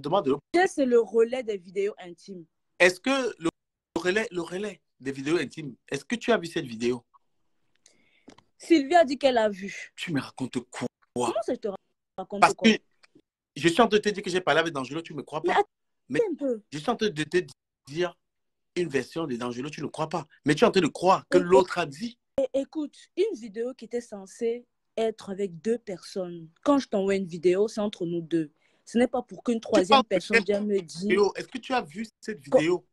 [SPEAKER 8] mais
[SPEAKER 7] c'est le relais des vidéos intimes.
[SPEAKER 8] Est-ce que le relais des vidéos intimes, est-ce que tu as vu cette vidéo?
[SPEAKER 7] Sylvie a dit qu'elle a vu.
[SPEAKER 8] Tu me racontes quoi?
[SPEAKER 7] Comment ça, je te raconte
[SPEAKER 8] Parce
[SPEAKER 7] quoi?
[SPEAKER 8] que je suis en train de te dire que j'ai parlé avec D'Angelo, tu ne me crois pas.
[SPEAKER 7] Mais un peu.
[SPEAKER 8] Je suis en train de te dire une version de D'Angelo, tu ne crois pas. Mais tu es en train de croire que l'autre a dit.
[SPEAKER 7] Écoute, une vidéo qui était censée être avec 2 personnes. Quand je t'envoie une vidéo, c'est entre nous 2. Ce n'est pas pour qu'une 3e personne vienne me dire.
[SPEAKER 8] Est-ce que tu as vu cette vidéo?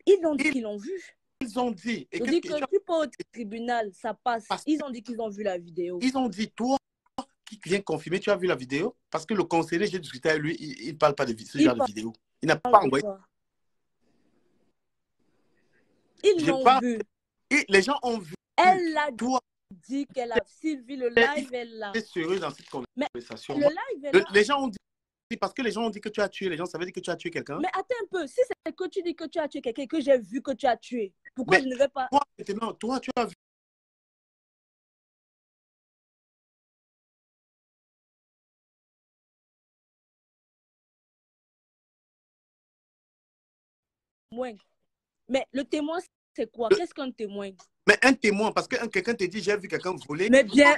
[SPEAKER 7] Ils ont dit qu'ils l'ont vu.
[SPEAKER 8] Ils ont dit.
[SPEAKER 7] Ils ont dit que tu peux au tribunal, ça passe. Ils ont dit qu'ils ont vu la vidéo.
[SPEAKER 8] Ils ont dit, toi, qui viens confirmer, tu as vu la vidéo? Parce que le conseiller, j'ai discuté avec lui, il ne parle pas de ce genre de vidéo. Il n'a pas envoyé.
[SPEAKER 7] Ils l'ont vu.
[SPEAKER 8] Et les gens ont vu.
[SPEAKER 7] Elle a dit qu'elle a Sylvie, le live est là.
[SPEAKER 8] Je suis sérieux dans cette conversation.
[SPEAKER 7] Mais le live est là.
[SPEAKER 8] Les gens ont dit, parce que les gens ont dit que tu as tué les gens, ça veut dire que tu as tué quelqu'un.
[SPEAKER 7] Mais attends un peu, si c'est que tu dis que tu as tué quelqu'un et que j'ai vu que tu as tué, pourquoi je ne vais pas...
[SPEAKER 8] Toi, tu as vu.
[SPEAKER 7] Mais le témoin, c'est quoi? Qu'est-ce qu'un témoin?
[SPEAKER 8] Mais un témoin, parce que quelqu'un te dit, j'ai vu quelqu'un voler.
[SPEAKER 7] Mais bien,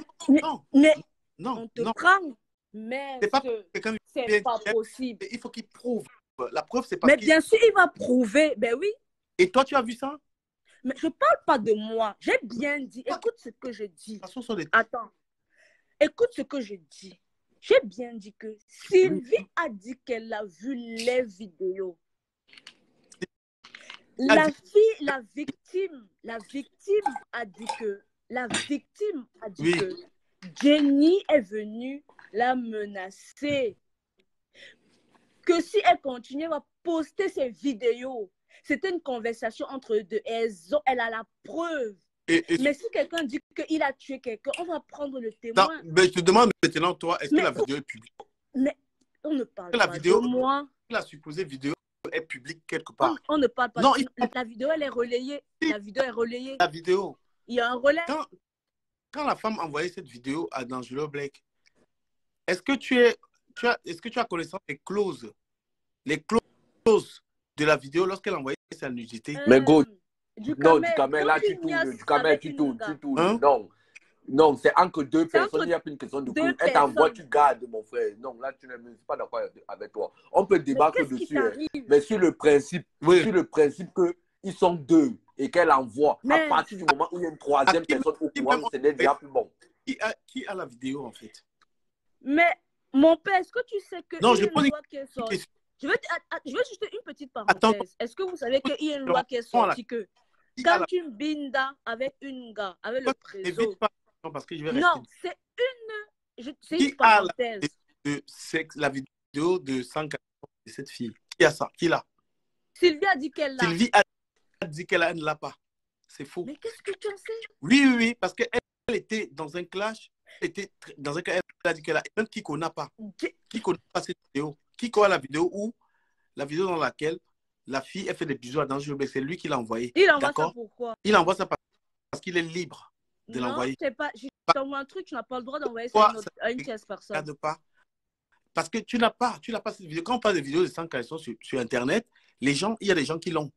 [SPEAKER 8] non,
[SPEAKER 7] on te prend. Mais
[SPEAKER 8] c'est pas
[SPEAKER 7] possible.
[SPEAKER 8] Il faut qu'il prouve. La preuve, c'est parce
[SPEAKER 7] Mais bien sûr, il va prouver. Ben oui.
[SPEAKER 8] Et toi, tu as vu ça?
[SPEAKER 7] Mais je ne parle pas de moi. J'ai bien dit. Écoute ce que je dis. Attends. Écoute ce que je dis. J'ai bien dit que Sylvie a dit qu'elle a vu les vidéos. La victime a dit que Jenny est venue la menacer. Que si elle continue, elle va poster ses vidéos. C'était une conversation entre eux deux. Elle a la preuve. Mais si quelqu'un dit qu'il a tué quelqu'un, on va prendre le témoin.
[SPEAKER 8] Non, mais je te demande maintenant, toi, est-ce que la vidéo est publique?
[SPEAKER 7] Mais on ne parle pas de moi.
[SPEAKER 8] La supposée vidéo est publique quelque part.
[SPEAKER 7] On ne parle pas
[SPEAKER 8] non,
[SPEAKER 7] la vidéo, elle est relayée. La vidéo est relayée.
[SPEAKER 8] La vidéo.
[SPEAKER 7] Il y a un relais.
[SPEAKER 8] Quand la femme a envoyé cette vidéo à D'Angelo Blake, est-ce que tu as connaissance des clauses? Les clauses de la vidéo lorsqu'elle a envoyé sa nudité.
[SPEAKER 6] Mais go.
[SPEAKER 7] Du
[SPEAKER 6] Camer, là, tu tournes. Hein? Non, c'est entre 2 personnes, il n'y a plus une question de couple. Elle t'envoie, tu gardes, mon frère. Non, là, tu ne suis pas d'accord avec toi. On peut débattre dessus, mais sur le principe, qu'ils sont 2 et qu'elle envoie, à partir du moment où il y a une 3e personne au courant, c'est déjà plus bon.
[SPEAKER 8] Qui a la vidéo, en fait?
[SPEAKER 7] Mais, mon père, est-ce que tu sais que...
[SPEAKER 8] Non,
[SPEAKER 7] je veux juste une petite parenthèse. Est-ce que vous savez qu'il y a une loi qui est sortie que quand tu bindas avec une gars, avec le préso...
[SPEAKER 8] Parce que je vais
[SPEAKER 7] non, c'est une parenthèse.
[SPEAKER 8] La vidéo de 140 de cette fille. Qui a ça? Qui l'a?
[SPEAKER 7] Sylvie a dit qu'elle l'a.
[SPEAKER 8] Sylvie a dit qu'elle ne l'a pas. C'est faux.
[SPEAKER 7] Mais qu'est-ce que tu en sais?
[SPEAKER 8] Oui, parce qu'elle était dans un clash. Elle a dit qu'elle a. Même qui ne connaît pas. Qui ne connaît pas cette vidéo? Qui connaît la vidéo dans laquelle la fille elle fait des bisous à D'Angelo Blake? C'est lui qui l'a envoyé.
[SPEAKER 7] Il envoie ça pourquoi?
[SPEAKER 8] Il envoie ça parce qu'il est libre de l'envoyer.
[SPEAKER 7] Non, c'est pas. Je t'envoie un truc, tu n'as pas le droit d'envoyer ça à une tierce personne.
[SPEAKER 8] Regarde pas. Parce que tu n'as pas cette vidéo. Quand on parle de vidéos de 100 sur Internet, il y a des gens qui l'ont.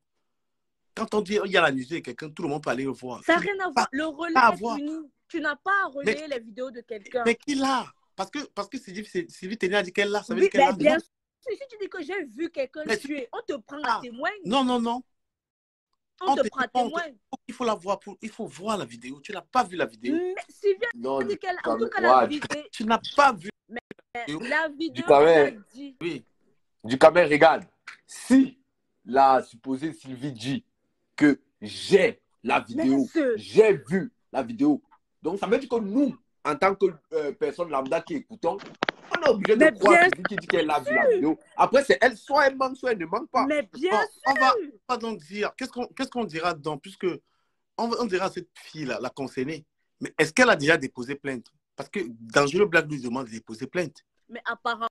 [SPEAKER 8] Quand on dit il y a la nudité de quelqu'un, tout le monde peut aller le voir.
[SPEAKER 7] Ça n'a rien à voir. Le relais est fini. Tu n'as pas à relayer les vidéos de quelqu'un.
[SPEAKER 8] Mais qui l'a? Parce que Sylvie Ténia a dit qu'elle l'a. Ça veut dire qu'elle l'a.
[SPEAKER 7] Bien sûr. Si tu dis que j'ai vu quelqu'un tuer, on te prend à témoin.
[SPEAKER 8] Non.
[SPEAKER 7] On te prend à témoin.
[SPEAKER 8] Il faut la voir. Il faut voir la vidéo. Tu n'as pas vu la vidéo.
[SPEAKER 7] Mais Sylvie dit qu'elle en tout cas la vidéo.
[SPEAKER 8] Tu n'as pas vu.
[SPEAKER 7] Mais la vidéo.
[SPEAKER 6] Du Camer.
[SPEAKER 8] Oui.
[SPEAKER 6] Du Camer, regarde. Si la supposée Sylvie dit que j'ai la vidéo, j'ai vu la vidéo. Donc ça veut dire que nous, en tant que personne lambda qui écoutons, on est obligé de
[SPEAKER 7] Mais
[SPEAKER 6] croire
[SPEAKER 7] bien
[SPEAKER 6] celui qui dit qu'elle a vu la vidéo. Après, c'est elle, soit elle manque, soit elle ne manque pas.
[SPEAKER 7] Mais bien
[SPEAKER 8] Bon, on
[SPEAKER 7] sûr.
[SPEAKER 8] va donc dire, qu'est-ce qu'on dira dedans, puisque on dira à cette fille-là, la concernée, mais est-ce qu'elle a déjà déposé plainte? Parce que Dangereux Black lui demande de déposer plainte.
[SPEAKER 7] Mais apparemment,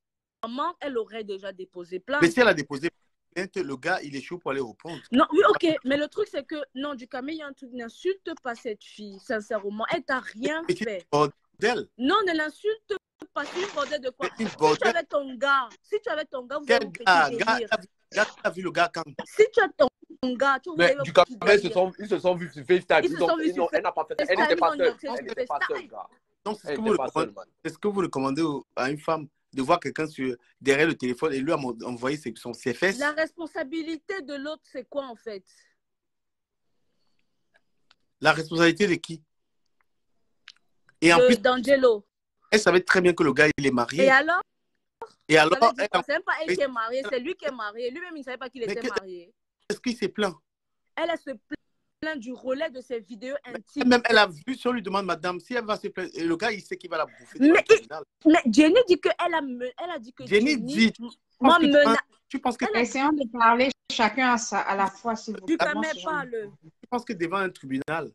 [SPEAKER 7] elle aurait déjà déposé plainte.
[SPEAKER 8] Mais si elle a déposé plainte, le gars, il est chaud pour aller reprendre.
[SPEAKER 7] Non, oui, ok, mais le truc, c'est que, non, du Camé, il y a un truc, n'insulte pas cette fille, sincèrement. Elle t'a rien
[SPEAKER 8] Mais c'est
[SPEAKER 7] fait.
[SPEAKER 8] un bordel.
[SPEAKER 7] Non, ne l'insulte pas. C'est une bordel de quoi?
[SPEAKER 8] C'est une
[SPEAKER 7] Si tu
[SPEAKER 8] bordel.
[SPEAKER 7] avais ton gars, vous
[SPEAKER 8] Quel
[SPEAKER 7] avez un petit
[SPEAKER 8] gars?
[SPEAKER 7] délire.
[SPEAKER 8] T'as vu le gars quand?
[SPEAKER 7] Si tu as ton gars, tu
[SPEAKER 6] Mais
[SPEAKER 7] avez
[SPEAKER 6] du
[SPEAKER 7] un
[SPEAKER 6] coup,
[SPEAKER 7] petit
[SPEAKER 6] ils
[SPEAKER 7] délire.
[SPEAKER 6] se sont vus sur FaceTime.
[SPEAKER 7] Ils se sont vus sur
[SPEAKER 6] Elle n'a pas fait ça. Elle
[SPEAKER 7] FaceTime,
[SPEAKER 6] n'était pas
[SPEAKER 7] ils ont
[SPEAKER 6] seule.
[SPEAKER 7] dansé
[SPEAKER 6] Elle
[SPEAKER 7] sur
[SPEAKER 6] n'était pas seule,
[SPEAKER 7] FaceTime.
[SPEAKER 6] gars.
[SPEAKER 8] Donc,
[SPEAKER 6] Elle n'était pas seule, man.
[SPEAKER 8] est-ce que vous recommandez à une femme de voir quelqu'un derrière le téléphone et lui envoyer son CFS?
[SPEAKER 7] La responsabilité de l'autre, c'est quoi en fait?
[SPEAKER 8] La responsabilité de qui? Et en plus,
[SPEAKER 7] D'Angelo.
[SPEAKER 8] elle savait très bien que le gars, il est marié.
[SPEAKER 7] Et alors?
[SPEAKER 8] Et alors,
[SPEAKER 7] C'est même pas elle qui est mariée, c'est lui qui est marié. Lui-même, il ne savait pas qu'il était marié.
[SPEAKER 8] est-ce qu'il s'est plaint?
[SPEAKER 7] Elle se plaint du relais de ses vidéos intimes.
[SPEAKER 8] Même elle a vu, si on lui demande, madame, si elle va se plaindre, et le gars, il sait qu'il va la bouffer.
[SPEAKER 7] Mais Jenny dit qu'elle a dit que
[SPEAKER 8] Jenny dit,
[SPEAKER 7] moi,
[SPEAKER 8] tu penses que
[SPEAKER 9] Essayons de parler chacun à la fois, s'il vous plaît.
[SPEAKER 8] Tu penses que devant un tribunal,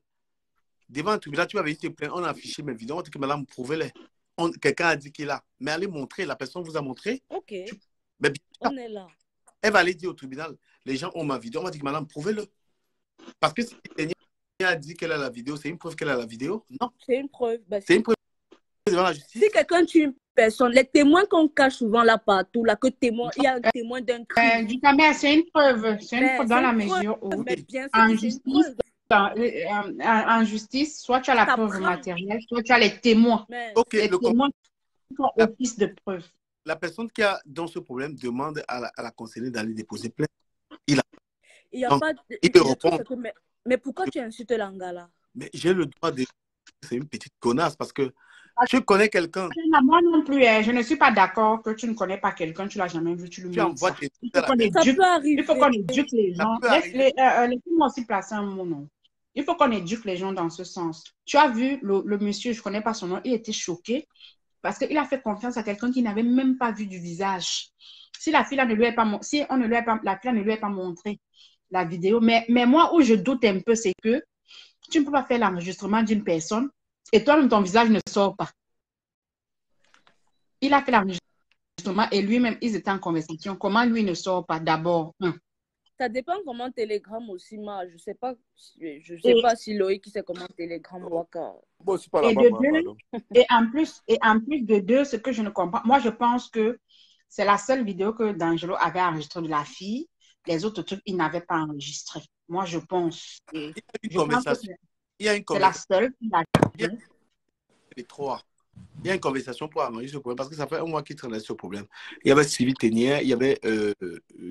[SPEAKER 8] tu vas venir te plaindre, on a affiché mes vidéos, on dit que madame, prouvez-les. Quelqu'un a dit qu'il a. Mais allez montrer, la personne vous a montré.
[SPEAKER 7] Ok.
[SPEAKER 8] Mais
[SPEAKER 7] on est là.
[SPEAKER 8] Elle va aller dire au tribunal, les gens ont ma vidéo, on va dire que madame, prouvez-le. Parce que si elle a dit qu'elle a la vidéo, c'est une preuve qu'elle a la vidéo? Non.
[SPEAKER 7] C'est une preuve.
[SPEAKER 8] C'est une preuve devant la justice.
[SPEAKER 7] Si quelqu'un tue une personne, les témoins qu'on cache souvent là partout, là, que témoin, il y a un témoin d'un crime.
[SPEAKER 9] Du Cameroun, c'est une preuve. C'est une preuve dans la mesure où, en justice, soit tu as la preuve matérielle, soit tu as les témoins.
[SPEAKER 8] Ok,
[SPEAKER 9] les témoins sont office de preuve.
[SPEAKER 8] La personne qui a dans ce problème demande à la concernée d'aller déposer plainte. Il
[SPEAKER 7] y a pas mais pourquoi tu insultes l'Angala?
[SPEAKER 8] Mais j'ai le droit de... C'est une petite connasse parce que je connais quelqu'un.
[SPEAKER 9] Moi non plus, je ne suis pas d'accord que tu ne connais pas quelqu'un, tu ne l'as jamais vu, tu lui montres ça. Il faut qu'on éduque les gens. Laisse-moi aussi placer un mot, non. Il faut qu'on éduque les gens dans ce sens. Tu as vu le monsieur, je ne connais pas son nom, il était choqué parce qu'il a fait confiance à quelqu'un qui n'avait même pas vu du visage. Si la fille ne lui a pas montré la vidéo, mais moi où je doute un peu, c'est que tu ne peux pas faire l'enregistrement d'une personne et toi-même ton visage ne sort pas. Il a fait l'enregistrement et lui-même, ils étaient en conversation. Comment lui ne sort pas d'abord?
[SPEAKER 7] Ça dépend comment Telegram aussi marche. Je ne sais pas si Loïc sait comment Telegram Waka.
[SPEAKER 6] Bon, c'est pas la
[SPEAKER 9] et en plus de deux, ce que je ne comprends, moi je pense que c'est la seule vidéo que D'Angelo avait enregistrée de la fille. Les autres trucs, il n'avait pas enregistré. Moi, je pense.
[SPEAKER 8] Il y a une conversation.
[SPEAKER 9] C'est la seule.
[SPEAKER 8] Il y a une conversation pour arranger ce problème parce que ça fait un mois qu'il travaille sur ce problème. Il y avait Sylvie Ténière, il y avait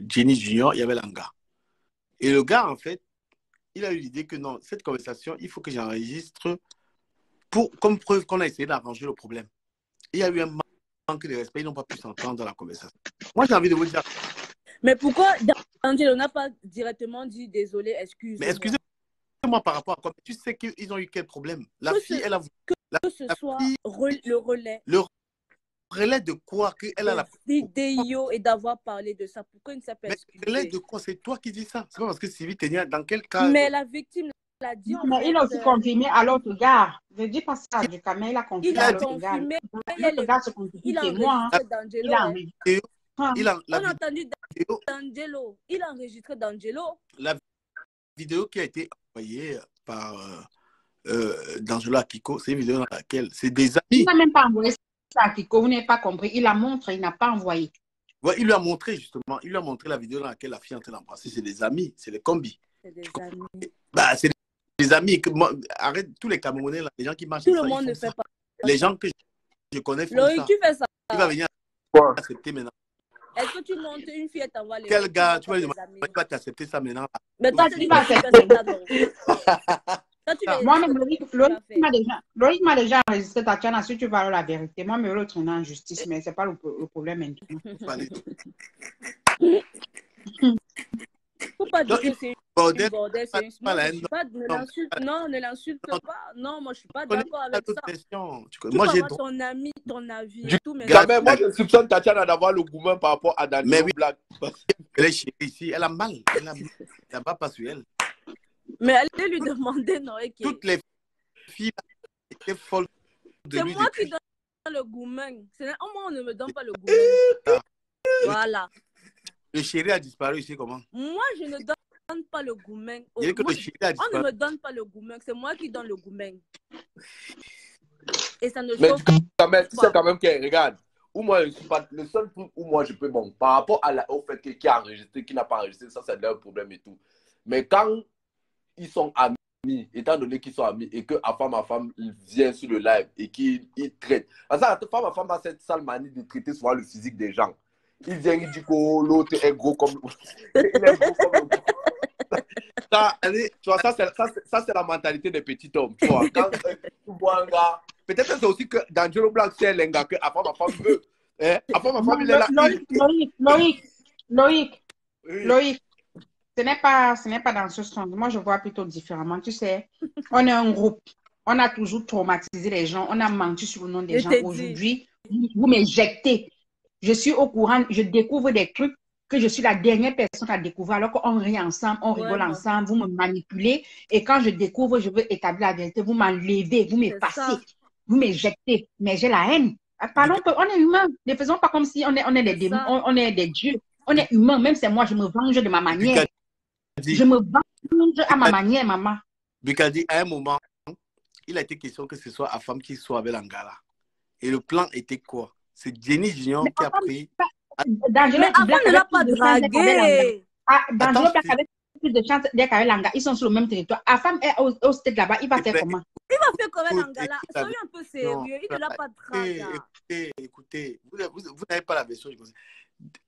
[SPEAKER 8] Jenny Junior, il y avait Langa. Et le gars, en fait, il a eu l'idée que non, cette conversation, il faut que j'enregistre comme preuve qu'on a essayé d'arranger le problème. Il y a eu un manque de respect, ils n'ont pas pu s'entendre dans la conversation. Moi, j'ai envie de vous dire.
[SPEAKER 7] Mais pourquoi Angelo n'a pas directement dit désolé, excuse-moi?
[SPEAKER 8] Mais excusez-moi par rapport à quoi? Tu sais qu'ils ont eu quel problème? La fille, elle a voulu.
[SPEAKER 7] Que ce soit le relais.
[SPEAKER 8] Le relais de quoi? Elle a la
[SPEAKER 7] vidéo et d'avoir parlé de ça. Pourquoi il ne s'appelle pas excusé?
[SPEAKER 8] Le relais de quoi? C'est toi qui dis ça. C'est pas parce que Sylvie Ténière, dans quel cas?
[SPEAKER 7] Mais la victime l'a dit.
[SPEAKER 9] Mais il a aussi confirmé à l'autre gars. Je dis pas ça du Cameroun, il a confirmé à l'autre gars. L'autre gars se confirme témoin.
[SPEAKER 7] On a entendu D'Angelo. Il a enregistré D'Angelo.
[SPEAKER 8] La vidéo qui a été envoyée par D'Angelo à Kiko, c'est une vidéo dans laquelle c'est des amis.
[SPEAKER 9] Il n'a même pas envoyé ça à Kiko, vous n'avez pas compris. Il a montré, il n'a pas envoyé.
[SPEAKER 8] Ouais, il lui a montré justement, il lui a montré la vidéo dans laquelle la fille est en train d'embrasser. C'est des amis, c'est les combis.
[SPEAKER 7] C'est des amis.
[SPEAKER 8] Bah, c'est des amis. Arrête tous les Camerounais, là, les gens qui marchent.
[SPEAKER 7] Tout le monde ne fait pas.
[SPEAKER 8] Les gens que je connais font
[SPEAKER 7] Loïc,
[SPEAKER 8] ça.
[SPEAKER 7] tu fais ça.
[SPEAKER 8] Il va venir accepter maintenant.
[SPEAKER 7] Est-ce que tu montes une fille et t'envoies les...
[SPEAKER 8] Quel gars, tu vas lui demander, il va t'accepter ça maintenant.
[SPEAKER 7] Mais toi, tu vas accepter ça.
[SPEAKER 9] Moi-même, Loïc m'a déjà enregistré Tatiana, si tu parles la vérité. Moi, mais l'autre, on est en justice, mais ce n'est pas le problème maintenant.
[SPEAKER 7] Faut pas dire que c'est Bordel, c'est une... Moi, je suis pas... Non, ne l'insulte pas. Non, moi, je suis pas d'accord avec ça. Tu peux avoir ton ami, ton avis et tout, mais...
[SPEAKER 6] Quand même, moi, je soupçonne Tatiana d'avoir le gourmand par rapport à Daniel Black.
[SPEAKER 8] Elle est chérie ici, elle a mal. Elle n'a pas sur elle.
[SPEAKER 7] Mais allez lui demander, non, okay.
[SPEAKER 8] Toutes les filles étaient folles de lui.
[SPEAKER 7] C'est moi qui donne le gourmand. Moi, on ne me donne pas le gourmand. Voilà.
[SPEAKER 8] Le chéri a disparu ici, comment?
[SPEAKER 7] Moi, je ne donne pas le gourmand. On ne me donne pas le gourmand. C'est moi qui donne le gourmand. Et ça ne chauffe
[SPEAKER 6] pas. Tu sais quand même que, regarde, moi, je suis pas, le seul truc où moi je peux, bon, par rapport au fait qui a enregistré, qui n'a pas enregistré, ça c'est leur problème et tout. Mais quand ils sont amis, étant donné qu'ils sont amis et que ma femme vient sur le live et qu'ils traitent. Parce que femme a cette sale manie de traiter souvent le physique des gens. Il vient, il dit que l'autre est gros comme il est gros comme ça, tu vois, ça c'est la mentalité des petits hommes. Tu vois, quand tu vois un gars, peut-être que c'est aussi que dans Angelo Black, c'est un gars que ma femme veut. Ma femme, il est là.
[SPEAKER 9] Loïc. Ce n'est pas dans ce sens. Moi, je vois plutôt différemment. Tu sais, on est un groupe. On a toujours traumatisé les gens. On a menti sur le nom des gens. Aujourd'hui, vous m'éjectez. Je suis au courant. Je découvre des trucs que je suis la dernière personne à découvrir. Alors qu'on rit ensemble, on rigole ensemble. Vous me manipulez. Et quand je découvre, je veux établir la vérité. Vous m'enlevez, vous m'effacez, vous m'éjectez. Mais j'ai la haine. Parlons qu'on est humain. Ne faisons pas comme si on est des démons, on est des dieux. On est humain. Même c'est moi, je me venge de ma manière. Je me venge à ma manière, maman.
[SPEAKER 8] Bukadi, à un moment, il a été question que ce soit la femme qui soit avec l'Angala. Et le plan était quoi? C'est Jenny Junior qui a pris...
[SPEAKER 7] Mais avant, ne l'a pas dragué.
[SPEAKER 9] D'Angelo Black avait plus de chance d'être avec l'Angala. Ils sont sur le même territoire. La femme est au stade là-bas. Il va faire comment?
[SPEAKER 7] Il va faire comment l'Angala? Soyez un peu sérieux. Il ne l'a pas dragué.
[SPEAKER 8] Écoutez, vous n'avez pas la version.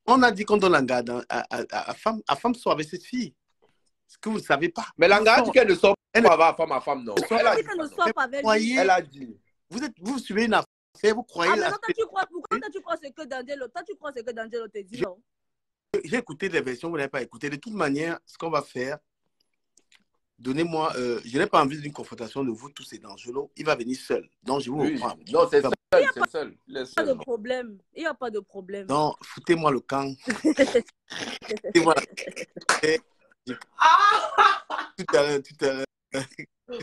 [SPEAKER 8] On a dit qu'on donne l'Angala à femme soit avec cette fille. Ce que vous ne savez pas.
[SPEAKER 6] Mais l'Angala dit qu'elle ne sort pas avec ma femme, non.
[SPEAKER 7] Elle a dit qu'elle ne sort pas avec lui.
[SPEAKER 6] Elle a dit.
[SPEAKER 8] Vous suivez une affaire, vous croyez...
[SPEAKER 7] mais pourquoi tu crois ce que D'Angelo te dit, non?
[SPEAKER 8] J'ai écouté les versions, vous n'avez pas écouté. De toute manière, ce qu'on va faire, donnez-moi... je n'ai pas envie d'une confrontation de vous tous et d'Angelo. Il va venir seul. Donc, je vous reprends.
[SPEAKER 6] Non, c'est seul. C'est seul.
[SPEAKER 7] Il n'y a pas de problème. Il n'y a pas de problème.
[SPEAKER 8] Non, foutez-moi le camp. Foutez-moi la... Tout à l'heure.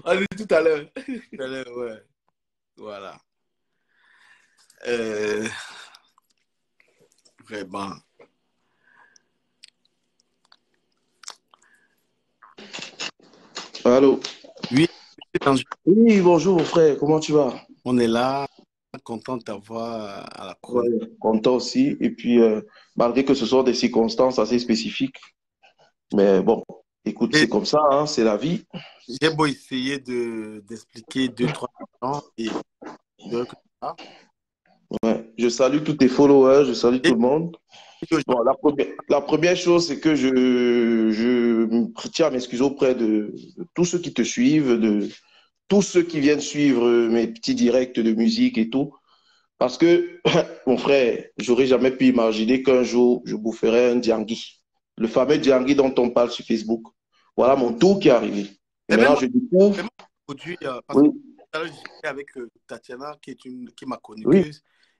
[SPEAKER 6] Allez, tout à l'heure.
[SPEAKER 8] Ouais. Voilà. Vraiment.
[SPEAKER 10] Allô?
[SPEAKER 8] Oui.
[SPEAKER 10] Oui, bonjour frère, comment tu vas?
[SPEAKER 8] On est là, content de t'avoir à la cour.
[SPEAKER 10] Ouais, content aussi. Et puis, malgré que ce soit des circonstances assez spécifiques, mais bon, écoute, c'est comme ça, hein, c'est la vie.
[SPEAKER 8] J'ai beau essayer d'expliquer 2-3 ans et
[SPEAKER 10] ouais, je salue tous tes followers, je salue tout le monde. Bon, la première chose, c'est que je tiens à m'excuser auprès de tous ceux qui te suivent, de tous ceux qui viennent suivre mes petits directs de musique et tout. Parce que, mon frère, j'aurais jamais pu imaginer qu'un jour, je boufferais un Diangui. Le fameux Diangui dont on parle sur Facebook. Voilà mon tour qui est arrivé. Et maintenant, je découvre...
[SPEAKER 8] Aujourd'hui, parce que tout à l'heure, j'étais avec Tatiana, qui m'a connu.
[SPEAKER 10] Oui,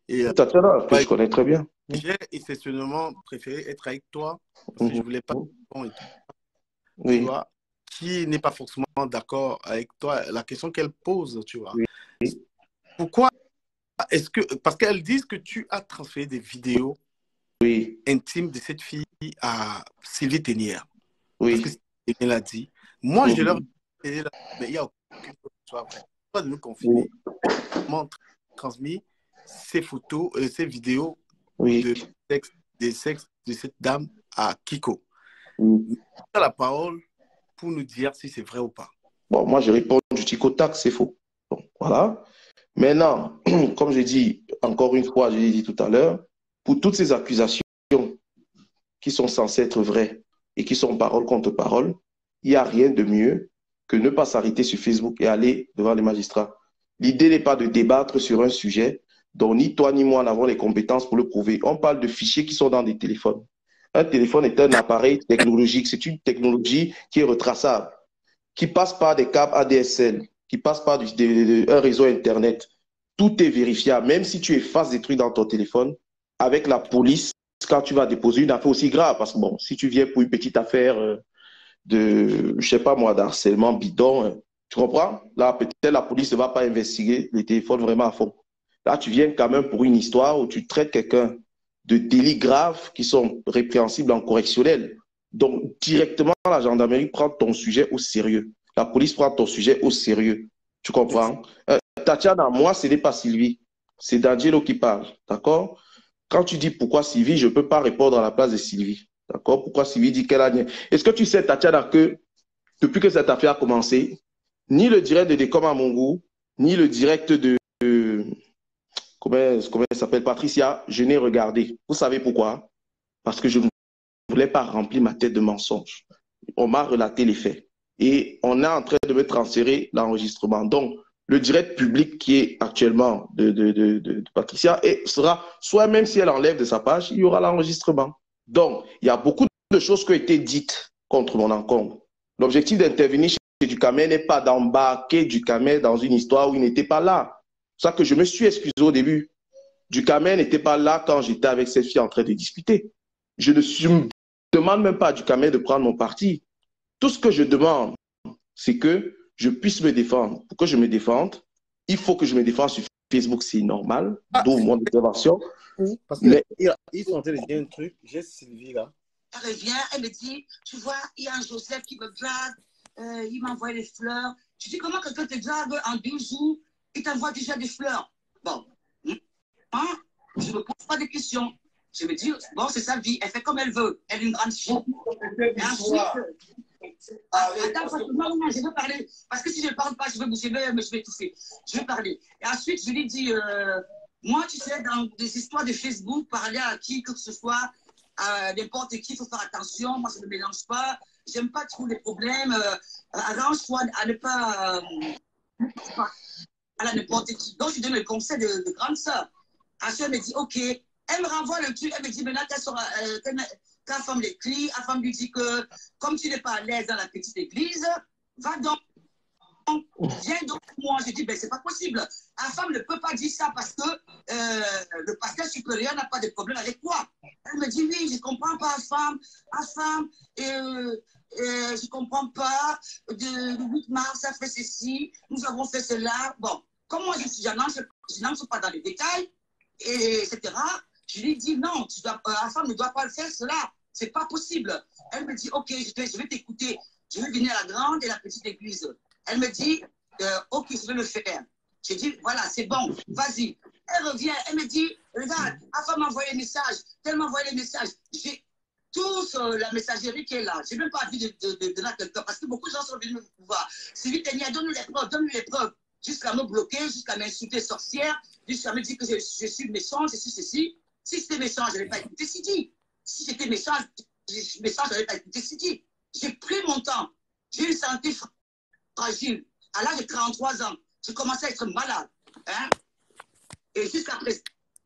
[SPEAKER 10] et, Tatiana, que je connais très bien.
[SPEAKER 8] J'ai exceptionnellement préféré être avec toi, parce que je ne voulais pas...
[SPEAKER 10] Oui.
[SPEAKER 8] Tu vois, qui n'est pas forcément d'accord avec toi, la question qu'elle pose, tu vois.
[SPEAKER 10] Oui.
[SPEAKER 8] Pourquoi est-ce que... Parce qu'elles disent que tu as transféré des vidéos intimes de cette fille à Sylvie Ténière.
[SPEAKER 10] Oui.
[SPEAKER 8] Parce que elle l'a dit. Moi, je leur ai dit, mais il n'y a aucune chose qui soit vraie. Pas de nous confier. Comment transmis ces photos, ces vidéos des sexes de cette dame à Kiko. Tu as la parole pour nous dire si c'est vrai ou pas.
[SPEAKER 10] Bon, moi, je réponds du tic au tac, c'est faux. Bon, voilà. Maintenant, comme je dis, encore une fois, je l'ai dit tout à l'heure, pour toutes ces accusations qui sont censées être vraies et qui sont parole contre parole, il n'y a rien de mieux que ne pas s'arrêter sur Facebook et aller devant les magistrats. L'idée n'est pas de débattre sur un sujet dont ni toi ni moi n'avons les compétences pour le prouver. On parle de fichiers qui sont dans des téléphones. Un téléphone est un appareil technologique. C'est une technologie qui est retraçable, qui passe par des câbles ADSL, qui passe par un réseau Internet. Tout est vérifiable. Même si tu effaces des trucs dans ton téléphone, avec la police, quand tu vas déposer une affaire aussi grave, parce que bon, si tu viens pour une petite affaire de, je sais pas moi, d'harcèlement bidon, tu comprends? Là, peut-être la police ne va pas investiguer les téléphones vraiment à fond. Là, tu viens quand même pour une histoire où tu traites quelqu'un de délits graves qui sont répréhensibles en correctionnel. Donc, directement, la gendarmerie prend ton sujet au sérieux. La police prend ton sujet au sérieux. Tu comprends? Tatiana, moi, ce n'est pas Sylvie. C'est D'Angelo qui parle. D'accord? Quand tu dis pourquoi Sylvie, je ne peux pas répondre à la place de Sylvie. D'accord? Pourquoi Sylvie dit qu'elle a... Est-ce que tu sais, Tatiana, que depuis que cette affaire a commencé, ni le direct de Décom à Mongou, ni le direct de... comment elle s'appelle, Patricia, je n'ai regardé. Vous savez pourquoi? Parce que je ne voulais pas remplir ma tête de mensonges. On m'a relaté les faits. Et on est en train de me transférer l'enregistrement. Donc, le direct public qui est actuellement de Patricia sera, soit même si elle enlève de sa page, il y aura l'enregistrement. Donc, il y a beaucoup de choses qui ont été dites contre mon encontre. L'objectif d'intervenir chez Ducamel n'est pas d'embarquer Ducamel dans une histoire où il n'était pas là. C'est ça que je me suis excusé au début. Ducamel n'était pas là quand j'étais avec cette fille en train de discuter. Je ne demande même pas à Ducamel de prendre mon parti. Tout ce que je demande, c'est que je puisse me défendre. Pour que je me défende, il faut que je me défende sur Facebook, c'est normal, d'où mon intervention.
[SPEAKER 8] Parce qu'ils sont en train de dire un truc, j'ai Sylvie là.
[SPEAKER 5] Elle revient, elle me dit, tu vois, il y a un Joseph qui me drague, il m'envoie des fleurs. Tu dis, comment quelqu'un te drague en 2 jours, il t'envoie déjà des fleurs? Bon, hein? Je ne me pose pas de questions. Je me dis, bon, c'est sa vie, elle fait comme elle veut, elle est une grande fille. Et ensuite, attends, je veux parler, parce que si je ne parle pas, je vais étouffer. Je vais parler. Et ensuite, je lui dis, moi, tu sais, dans des histoires de Facebook, parler à qui que ce soit, à n'importe qui, il faut faire attention. Moi, je ne me mélange pas. J'aime pas trop les problèmes. Arrange-toi à ne pas à n'importe qui. Donc, je donne le conseil de grande sœur. Ensuite, elle me dit, OK. Elle me renvoie le truc. Elle me dit, maintenant, quand femme l'écrit, la femme lui dit que, comme tu n'es pas à l'aise dans la petite église, va donc. Viens donc moi. Je dis, ben, c'est pas possible. La femme ne peut pas dire ça parce que le pasteur supérieur n'a pas de problème avec toi. Elle me dit, oui, je ne comprends pas, la femme, je ne comprends pas, le 8 mars, ça fait ceci, nous avons fait cela. Bon, comme moi, je n'entre pas dans les détails, etc. Je lui dis, non, la femme ne doit pas le faire, cela. C'est pas possible. Elle me dit, OK, je vais t'écouter. Je vais venir à la grande et la petite église. Elle me dit, OK, je vais le faire. J'ai dit, voilà, c'est bon, vas-y. Elle revient, elle me dit, regarde, la femme m'a envoyé un message, elle m'a envoyé un message. J'ai tout sur la messagerie qui est là. Je n'ai même pas envie de donner à quelqu'un parce que beaucoup de gens sont venus me voir. Sylvie Ténia, donne-nous les preuves. Jusqu'à me bloquer, jusqu'à m'insulter sorcière, jusqu'à me dire que je suis méchant, je suis ceci. Si c'était méchant, je n'avais pas écouté Sidi. Si j'étais méchant, je n'avais pas écouté Sidi. J'ai pris mon temps. J'ai une santé fragile. À l'âge de 33 ans, j'ai commencé à être malade. Hein? Et jusqu'à présent,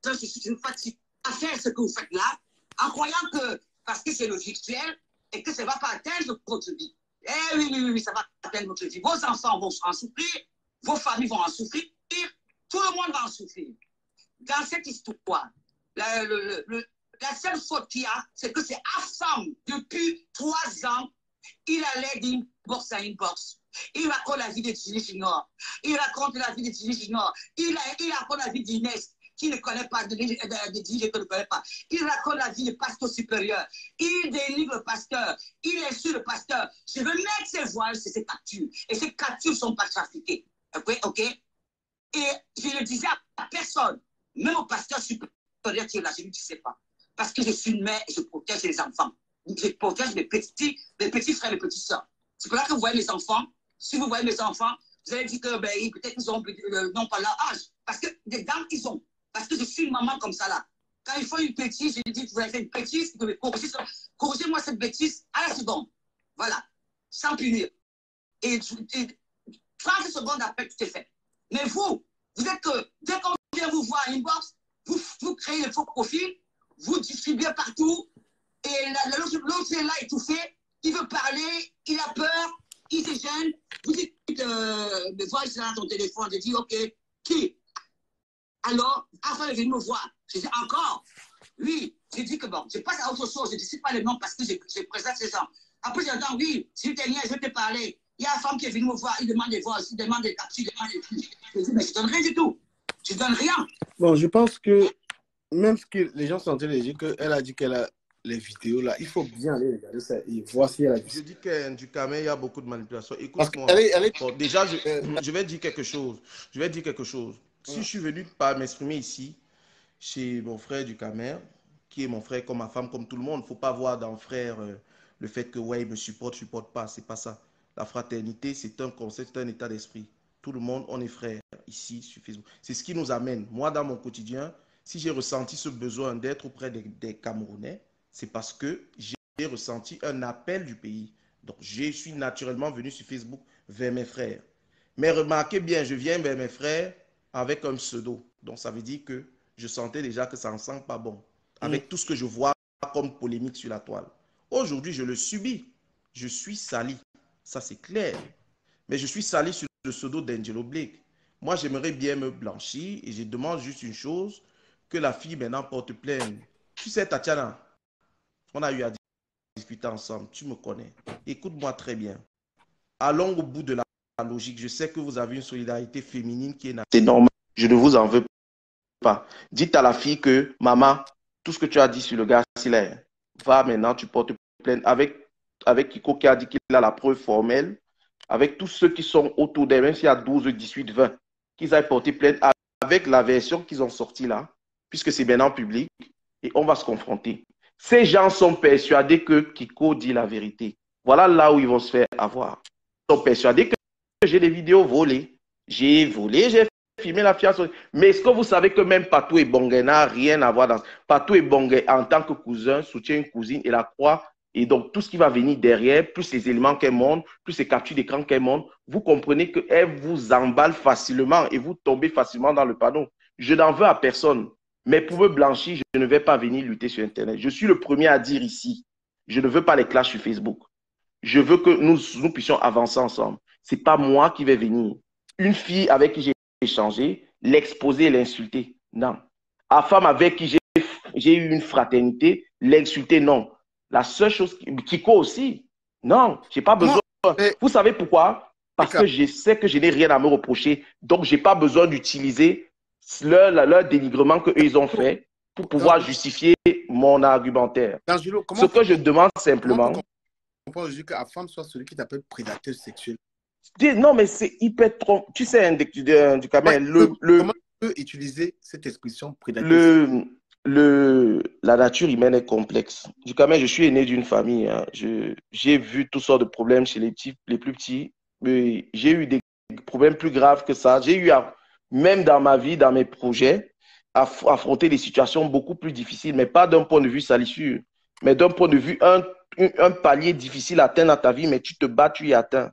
[SPEAKER 5] je suis une fatigue à faire ce que vous faites là, en croyant que, parce que c'est le virtuel, et que ça ne va pas atteindre votre vie. Eh oui, ça va atteindre votre vie. Vos enfants vont en souffrir, vos familles vont en souffrir, tout le monde va en souffrir. Dans cette histoire, la seule faute qu'il y a, c'est que c'est Affam, depuis 3 ans, il allait d'inbox à inbox. Il raconte la vie de Ginny Junior. Il raconte la vie de Ginny Junior. Il raconte la vie d'Inès, qui ne connaît pas, de Ginny, que ne connaît pas. Il raconte la vie du pasteur supérieur. Il délivre le pasteur. Il insulte le pasteur. Je veux mettre ces voiles, c'est ces captures. Et ces captures ne sont pas trafiquées. OK? Et je ne disais à personne, même au pasteur supérieur qui est là, je ne disais pas. Parce que je suis une mère et je protège les enfants. Je protège mes petits frères et mes petites soeurs. C'est pour ça que vous voyez mes enfants. Si vous voyez mes enfants, vous allez dire que peut-être qu'ils n'ont pas leur âge. Parce que des dents, ils ont. Parce que je suis une maman comme ça là. Quand ils font une bêtise, je dis, vous avez fait une bêtise, vous devez corriger-moi cette bêtise à la seconde. Voilà. Sans punir. Et 30 secondes après, tout est fait. Mais vous êtes que, dès qu'on vient vous voir inbox, vous créez le faux profil, vous distribuez partout,
[SPEAKER 11] Et l'autre est là étouffé, il veut parler, il a peur, il se gêne. Vous dites de voir sur ton téléphone, je dis, ok, qui? Alors, afin de venir me voir, je dis encore, oui, j'ai dit que bon, je passe à autre chose, je ne dis pas le nom parce que je présente ces gens. Après, j'entends, oui, s'il te vient, je vais te parler. Il y a une femme qui est venue me voir, il demande des voix, il demande des captures, il demande des trucs. Je dis, mais je ne donne rien du tout. Je ne donne rien.
[SPEAKER 1] Bon, je pense que même ce que les gens sont en train de dire, qu'elle a dit qu'elle a les vidéos là, il faut bien aller regarder ça et voir si elle a vu.
[SPEAKER 10] Je dis du Camer, il y a beaucoup de manipulation. Écoute-moi. Bon, déjà, je vais dire quelque chose. Si je suis venu pas m'exprimer ici, chez mon frère du Camer, qui est mon frère comme ma femme, comme tout le monde, il ne faut pas voir dans le frère le fait que ouais, il me supporte pas, c'est pas ça. La fraternité, c'est un concept, c'est un état d'esprit. Tout le monde, on est frères ici sur Facebook. C'est ce qui nous amène. Moi, dans mon quotidien, si j'ai ressenti ce besoin d'être auprès des Camerounais, c'est parce que j'ai ressenti un appel du pays. Donc, je suis naturellement venu sur Facebook vers mes frères. Mais remarquez bien, je viens vers mes frères avec un pseudo. Donc, ça veut dire que je sentais déjà que ça ne sent pas bon. Avec tout ce que je vois comme polémique sur la toile. Aujourd'hui, je le subis. Je suis sali. Ça, c'est clair. Mais je suis sali sur le pseudo d'Angelo Blake. Moi, j'aimerais bien me blanchir et je demande juste une chose, que la fille maintenant porte plainte. Tu sais, Tatiana, on a eu à discuter ensemble. Tu me connais. Écoute-moi très bien. Allons au bout de la logique. Je sais que vous avez une solidarité féminine qui est naturelle. C'est normal. Je ne vous en veux pas. Dites à la fille que, maman, tout ce que tu as dit sur le gars, s'il est, va maintenant, tu portes plainte avec Kiko qui a dit qu'il a la preuve formelle, avec tous ceux qui sont autour d'elle, même s'il y a 12, 18, 20, qu'ils aient porté plainte avec la version qu'ils ont sortie là, puisque c'est maintenant public, et on va se confronter. Ces gens sont persuadés que Kiko dit la vérité. Voilà là où ils vont se faire avoir. Ils sont persuadés que j'ai des vidéos volées. J'ai volé, j'ai filmé la fiancée. Mais est-ce que vous savez que même Patou et Bongué n'a rien à voir dans... Patou et Bongué, en tant que cousin, soutient une cousine et la croix. Et donc, tout ce qui va venir derrière, plus les éléments qu'elle montre, plus les captures d'écran qu'elle montre, vous comprenez qu'elle vous emballe facilement et vous tombez facilement dans le panneau. Je n'en veux à personne. Mais pour me blanchir, je ne vais pas venir lutter sur Internet. Je suis le premier à dire ici, je ne veux pas les clashs sur Facebook. Je veux que nous puissions avancer ensemble. Ce n'est pas moi qui vais venir. Une fille avec qui j'ai échangé, l'exposer et l'insulter. Non. La femme avec qui j'ai eu une fraternité, l'insulter, non. La seule chose, Kiko aussi, non, je n'ai pas besoin. Vous savez pourquoi? Parce que je sais que je n'ai rien à me reprocher. Donc, je n'ai pas besoin d'utiliser leur dénigrement qu'eux ont fait pour pouvoir justifier mon argumentaire.
[SPEAKER 1] Angelo,
[SPEAKER 10] ce que je demande simplement...
[SPEAKER 1] Comment que la femme soit celui qui t'appelle prédateur sexuel?
[SPEAKER 10] Non, mais c'est hyper trop... Tu sais, du Camer,
[SPEAKER 1] comment tu peux utiliser cette expression prédateur sexuel?
[SPEAKER 10] La nature humaine est complexe. Du Camer, je suis né d'une famille. Hein. J'ai vu toutes sortes de problèmes chez les plus petits. J'ai eu des problèmes plus graves que ça. J'ai eu, même dans ma vie, dans mes projets, affronter des situations beaucoup plus difficiles, mais pas d'un point de vue salissure, mais d'un point de vue, un palier difficile à atteindre dans ta vie, mais tu te bats, tu y atteins.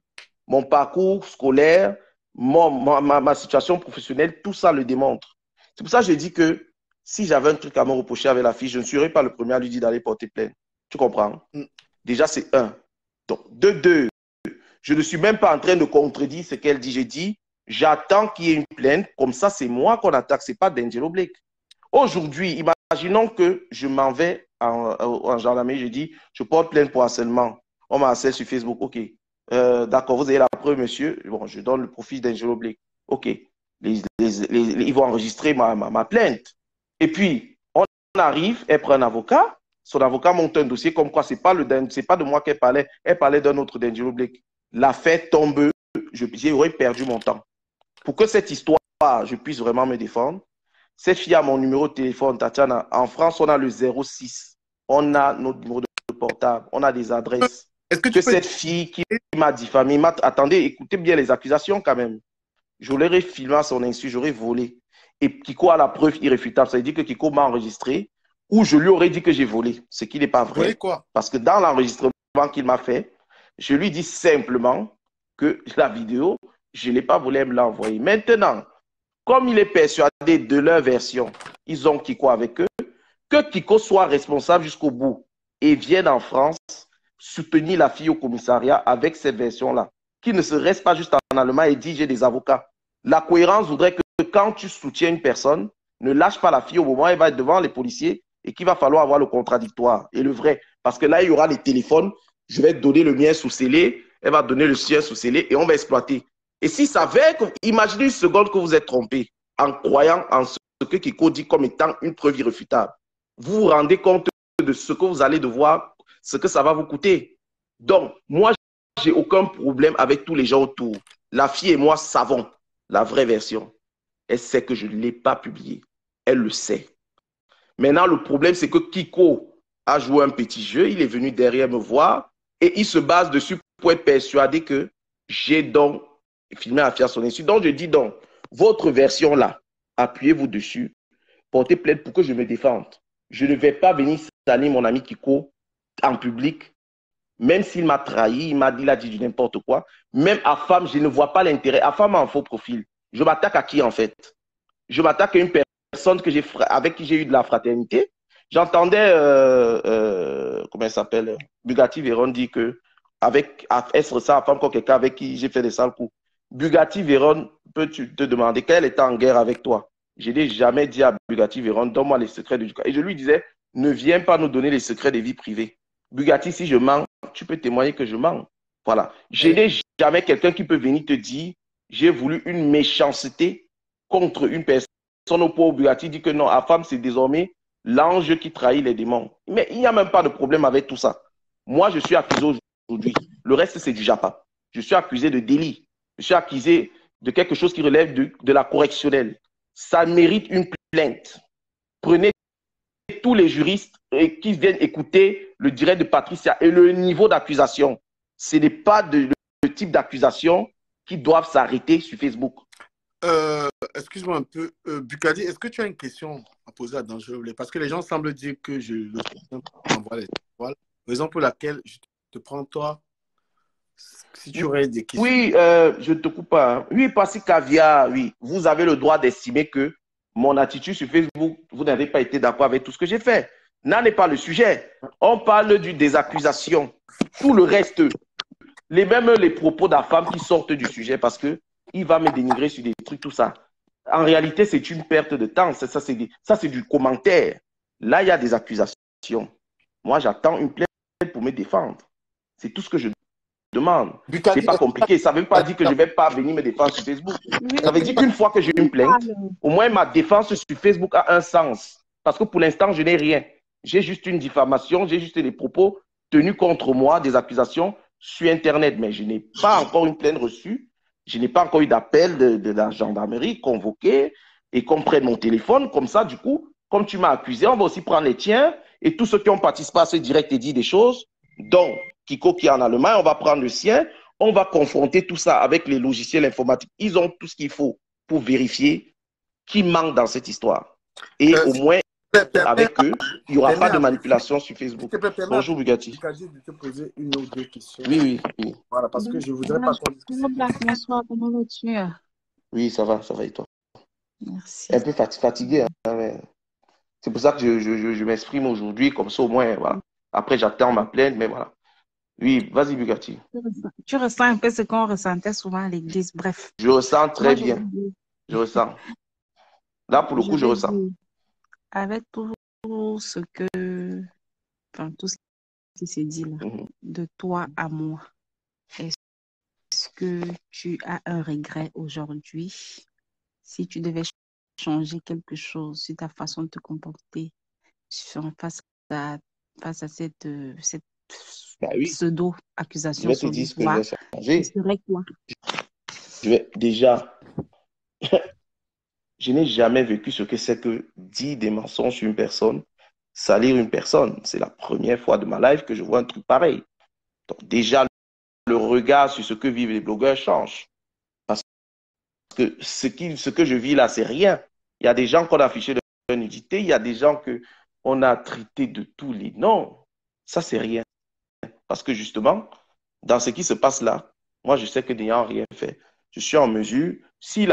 [SPEAKER 10] Mon parcours scolaire, ma situation professionnelle, tout ça le démontre. C'est pour ça que je dis que si j'avais un truc à me reprocher avec la fille, je ne serais pas le premier à lui dire d'aller porter plainte. Tu comprends? Déjà, c'est un. Donc, de deux, je ne suis même pas en train de contredire ce qu'elle dit. J'ai dit, j'attends qu'il y ait une plainte. Comme ça, c'est moi qu'on attaque, ce n'est pas d'Angelo Blake. Aujourd'hui, imaginons que je m'en vais en gendarmerie, je dis, je porte plainte pour harcèlement. On m'a harcelé sur Facebook. OK. D'accord, vous avez la preuve, monsieur. Bon, je donne le profil d'Angelo Blake. OK. Ils vont enregistrer ma plainte. Et puis, on arrive, elle prend un avocat. Son avocat monte un dossier comme quoi c'est pas de moi qu'elle parlait d'un autre d'Angelo Blake. L'affaire tombe, j'aurais perdu mon temps. Pour que cette histoire, je puisse vraiment me défendre, cette fille a mon numéro de téléphone, Tatiana. En France, on a le 06. On a notre numéro de portable. On a des adresses. Est-ce que cette fille qui m'a diffamé, attendez, écoutez bien les accusations quand même. Je l'aurais filmé à son insu, j'aurais volé. Et Kiko a la preuve irréfutable. Ça veut dire que Kiko m'a enregistré ou je lui aurais dit que j'ai volé. Ce qui n'est pas vrai. Parce que dans l'enregistrement qu'il m'a fait, je lui dis simplement que la vidéo, je ne l'ai pas volé, elle me l'a envoyée. Maintenant, comme il est persuadé de leur version, ils ont Kiko avec eux, que Kiko soit responsable jusqu'au bout. et vienne en France soutenir la fille au commissariat avec cette version-là. Qu'il ne se reste pas juste en Allemagne et dit j'ai des avocats. La cohérence voudrait que quand tu soutiens une personne, ne lâche pas la fille au moment où elle va être devant les policiers et qu'il va falloir avoir le contradictoire et le vrai. Parce que là, il y aura les téléphones. Je vais donner le mien sous scellé, elle va donner le sien sous scellé et on va exploiter. Et si ça avait, imaginez une seconde que vous êtes trompé en croyant en ce que Kiko dit comme étant une preuve irréfutable. Vous vous rendez compte de ce que vous allez devoir, ce que ça va vous coûter. Donc, moi, j'ai aucun problème avec tous les gens autour. La fille et moi savons la vraie version. Elle sait que je ne l'ai pas publiée. Elle le sait. Maintenant, le problème, c'est que Kiko a joué un petit jeu. Il est venu derrière me voir et il se base dessus pour être persuadé que j'ai donc filmé l'affaire à son insu. Donc, je dis donc, votre version-là, appuyez-vous dessus, portez plainte pour que je me défende. Je ne vais pas venir salir mon ami Kiko en public, même s'il m'a trahi, il a dit du n'importe quoi. Même à femme, je ne vois pas l'intérêt. À femme, a un faux profil. Je m'attaque à qui, en fait? Je m'attaque à une personne avec qui j'ai eu de la fraternité. J'entendais, comment elle s'appelle, Bugatti Véron dit que, est-ce ça, à femme, comme quelqu'un avec qui j'ai fait des sales coups. Bugatti Véron, peux-tu te demander qu'elle était en guerre avec toi? Je n'ai jamais dit à Bugatti Véron, donne-moi les secrets du cas. Et je lui disais, ne viens pas nous donner les secrets des vies privées. Bugatti, si je mens, tu peux témoigner que je mens. Voilà. Je n'ai jamais quelqu'un qui peut venir te dire, j'ai voulu une méchanceté contre une personne. Au pauvre Bugatti dit que non, à femme, c'est désormais l'ange qui trahit les démons. Mais il n'y a même pas de problème avec tout ça. Moi, je suis accusé aujourd'hui. Le reste, c'est du japa. Je suis accusé de délit. Je suis accusé de quelque chose qui relève de la correctionnelle. Ça mérite une plainte. Prenez tous les juristes qui viennent écouter le direct de Patricia et le niveau d'accusation. Ce n'est pas le type d'accusation qui doivent s'arrêter sur Facebook.
[SPEAKER 8] Excuse-moi un peu. Bukadi, est-ce que tu as une question à poser à Dangereux? Parce que les gens semblent dire que je envoie les étoiles. Raison pour laquelle je te prends toi. Si tu aurais des questions.
[SPEAKER 10] Oui, je ne te coupe pas. Hein. Oui, parce que Caviar, oui, vous avez le droit d'estimer que mon attitude sur Facebook, vous n'avez pas été d'accord avec tout ce que j'ai fait. Là n'est pas le sujet. On parle des accusations. Tout le reste, même les propos de la femme qui sortent du sujet parce qu'il va me dénigrer sur des trucs, tout ça. En réalité, c'est une perte de temps. Ça, c'est du commentaire. Là, il y a des accusations. Moi, j'attends une plainte pour me défendre. C'est tout ce que je demande. C'est pas compliqué. Ça ne veut pas dire que je ne vais pas venir me défendre sur Facebook. Ça veut dire qu'une fois que j'ai une plainte, au moins ma défense sur Facebook a un sens. Parce que pour l'instant, je n'ai rien. J'ai juste une diffamation, j'ai juste des propos tenus contre moi, des accusations sur Internet. Mais je n'ai pas encore une plainte reçue. Je n'ai pas encore eu d'appel de la gendarmerie convoqué et qu'on prenne mon téléphone. Comme ça, du coup, comme tu m'as accusé, on va aussi prendre les tiens et tous ceux qui ont participé à ce direct et dit des choses. Donc, Kiko qui est en Allemagne, on va prendre le sien, on va confronter tout ça avec les logiciels informatiques. Ils ont tout ce qu'il faut pour vérifier qui manque dans cette histoire. Et au moins, avec eux, il n'y aura pas de manipulation sur Facebook. Bonjour Bugatti.
[SPEAKER 8] Je vais te poser une ou deux questions.
[SPEAKER 10] Oui.
[SPEAKER 8] Voilà, parce que je ne voudrais pas qu'on discute.
[SPEAKER 3] Bonsoir, comment vas-tu?
[SPEAKER 10] Oui, ça va et toi?
[SPEAKER 3] Merci.
[SPEAKER 10] Un peu fatigué. Hein, c'est pour ça que je m'exprime aujourd'hui, comme ça au moins, voilà. Après, j'attends ma plainte, mais voilà. Oui, vas-y, Bugatti.
[SPEAKER 3] Tu ressens un peu ce qu'on ressentait souvent à l'église, bref.
[SPEAKER 10] Je ressens très bien. Je ressens. Là, pour le coup, je ressens.
[SPEAKER 3] Avec tout ce qui s'est dit là, de toi à moi, est-ce que tu as un regret aujourd'hui? Si tu devais changer quelque chose sur ta façon de te comporter face à cette pseudo-accusation
[SPEAKER 10] sur toi, ce
[SPEAKER 3] serait quoi?
[SPEAKER 10] Déjà, je n'ai jamais vécu ce que c'est que dire des mensonges sur une personne, salir une personne. C'est la première fois de ma life que je vois un truc pareil. Donc déjà, le regard sur ce que vivent les blogueurs change. Parce que ce que je vis là, c'est rien. Il y a des gens qu'on a affiché de leur nudité, il y a des gens qu'on a traités de tous les noms. Ça, c'est rien. Parce que justement, dans ce qui se passe là, moi, je sais que n'ayant rien fait, je suis en mesure, si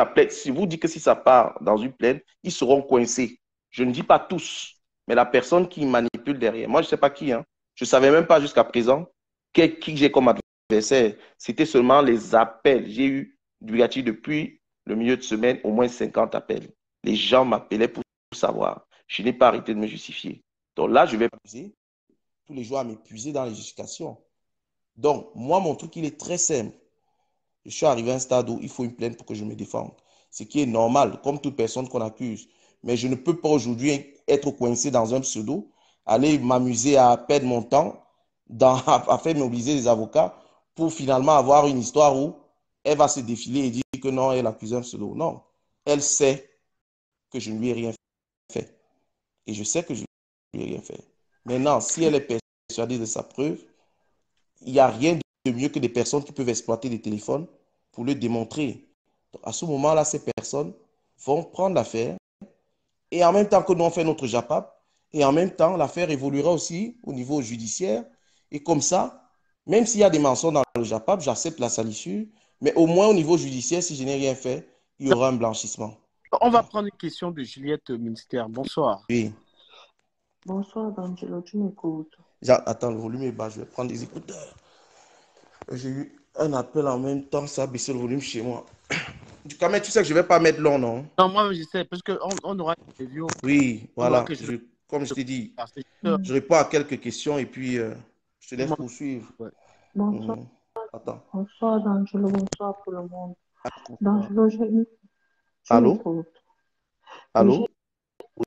[SPEAKER 10] vous dites que si ça part dans une plainte, ils seront coincés. Je ne dis pas tous, mais la personne qui manipule derrière. Moi, je ne sais pas qui, hein. Je ne savais même pas jusqu'à présent qui j'ai comme adversaire. C'était seulement les appels. J'ai eu Bugatti depuis le milieu de semaine, au moins 50 appels. Les gens m'appelaient pour savoir. Je n'ai pas arrêté de me justifier. Donc là, je vais m'amuser tous les jours à m'épuiser dans les justifications. Donc, moi, mon truc, il est très simple. Je suis arrivé à un stade où il faut une plainte pour que je me défende. Ce qui est normal, comme toute personne qu'on accuse. Mais je ne peux pas aujourd'hui être coincé dans un pseudo, aller m'amuser à perdre mon temps, à faire mobiliser les avocats pour finalement avoir une histoire où elle va se défiler et dire que non, elle accuse un pseudo. Non, elle sait que je ne lui ai rien fait. Et je sais que je ne lui ai rien fait. Maintenant, si elle est persuadée de sa preuve, il n'y a rien de mieux que des personnes qui peuvent exploiter des téléphones pour le démontrer. Donc, à ce moment-là, ces personnes vont prendre l'affaire et en même temps que nous, on fait notre JAPAP, et en même temps, l'affaire évoluera aussi au niveau judiciaire. Et comme ça, même s'il y a des mensonges dans le JAPAP, j'accepte la salissure, mais au moins au niveau judiciaire, si je n'ai rien fait, il y aura un blanchissement.
[SPEAKER 8] On va prendre une question de Juliette Ministère. Bonsoir.
[SPEAKER 10] Oui.
[SPEAKER 12] Bonsoir, D'Angelo, tu m'écoutes?
[SPEAKER 10] Attends, le volume est bas, je vais prendre des écouteurs. J'ai eu un appel en même temps, ça a baissé le volume chez moi. Quand même, tu sais que je ne vais pas mettre long, non?
[SPEAKER 8] Non, moi, je sais, parce qu'on aura des reviews.
[SPEAKER 10] Oui, voilà. Comme je t'ai dit, je réponds à quelques questions et puis je te laisse poursuivre.
[SPEAKER 12] Ouais. Bonsoir.
[SPEAKER 10] Attends.
[SPEAKER 12] Bonsoir, D'Angelo. Bonsoir tout le monde. D'Angelo,
[SPEAKER 10] Allô? Allô?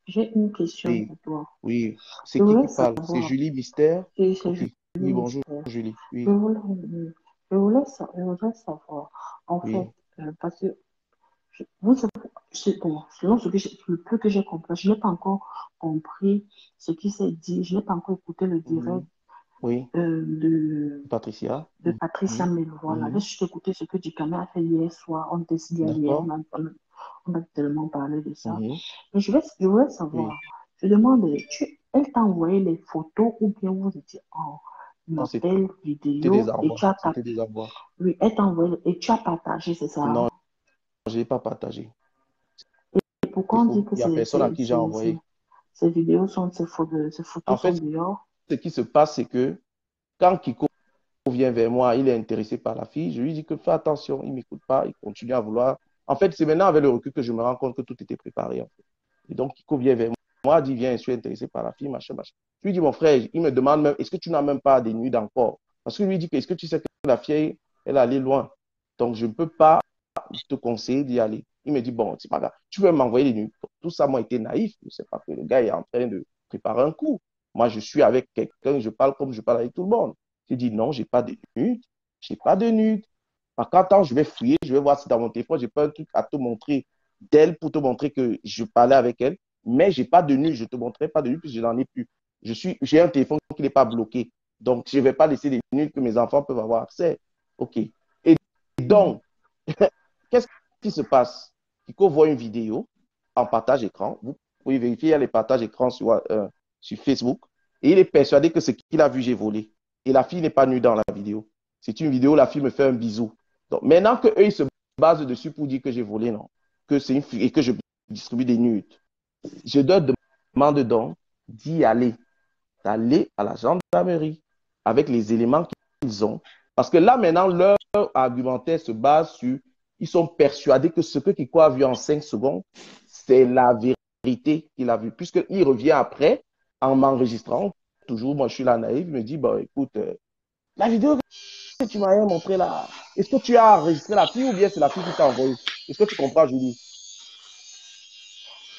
[SPEAKER 12] J'ai une question pour toi.
[SPEAKER 10] Oui. C'est qui parle? C'est Julie Mystère?
[SPEAKER 12] Oui, c'est Julie.
[SPEAKER 10] Oui, bonjour, Julie. Oui.
[SPEAKER 12] Je voudrais savoir, en fait, parce que selon le peu que j'ai compris, je n'ai pas encore compris ce qui s'est dit, je n'ai pas encore écouté le direct de
[SPEAKER 10] Patricia.
[SPEAKER 12] Mais voilà, laisse juste écouter ce que Dikame a fait hier soir, on décide hier, on a tellement parlé de ça. Mais je voulais savoir, je demande, elle t'a envoyé les photos ou bien vous étiez en appel vidéo et tu as oui, elle t'a envoyé et tu as partagé, c'est ça?
[SPEAKER 10] Non, je n'ai pas partagé.
[SPEAKER 12] Et pourquoi on dit que
[SPEAKER 10] il y a personne à qui j'ai envoyé.
[SPEAKER 12] Ces vidéos sont, ces photos
[SPEAKER 10] en fait,
[SPEAKER 12] sont dehors?
[SPEAKER 10] Ce qui se passe, c'est que quand Kiko vient vers moi, il est intéressé par la fille, je lui dis que fais attention, il ne m'écoute pas, il continue à vouloir. En fait, c'est maintenant avec le recul que je me rends compte que tout était préparé. En fait. Et donc, Kiko vient vers moi, dit, viens, je suis intéressé par la fille, machin, machin. Je lui dis, mon frère, il me demande même, est-ce que tu n'as même pas des nudes encore? Parce que lui dit, est-ce que tu sais que la fille, elle est allée loin? Donc, je ne peux pas te conseiller d'y aller. Il me dit, bon, c'est pas grave, tu veux m'envoyer des nudes. Tout ça, moi, été naïf. Je ne sais pas que le gars est en train de préparer un coup. Moi, je suis avec quelqu'un, je parle comme je parle avec tout le monde. J'ai dit, non, je n'ai pas de nudes. Je n'ai pas de nudes. Par contre, je vais fouiller, je vais voir si dans mon téléphone, je n'ai pas un truc à te montrer d'elle pour te montrer que je parlais avec elle. Mais je n'ai pas de nudes. Je ne te montrerai pas de nudes puisque je n'en ai plus. J'ai un téléphone qui n'est pas bloqué. Donc, je ne vais pas laisser des nudes que mes enfants peuvent avoir accès. OK. Et donc, qu'est-ce qui se passe? Kiko voit une vidéo en partage écran. Vous pouvez vérifier, il y a les partages écran sur Facebook. Et il est persuadé que ce qu'il a vu, j'ai volé. Et la fille n'est pas nue dans la vidéo. C'est une vidéo, la fille me fait un bisou. Donc, maintenant qu'eux, ils se basent dessus pour dire que j'ai volé, non. Que c'est une fille et que je distribue des nudes. Je demande donc d'y aller. D'aller à la gendarmerie avec les éléments qu'ils ont. Parce que là, maintenant, leur argumentaire se base sur... Ils sont persuadés que ce que Kiko a vu en 5 secondes, c'est la vérité qu'il a vu. Puisqu'il revient après, en m'enregistrant, toujours, moi je suis là naïf, il me dit, bon, écoute, la vidéo que tu m'as montrée là, est-ce que tu as enregistré la fille ou bien c'est la fille qui t'a envoyé? Est-ce que tu comprends, Julie?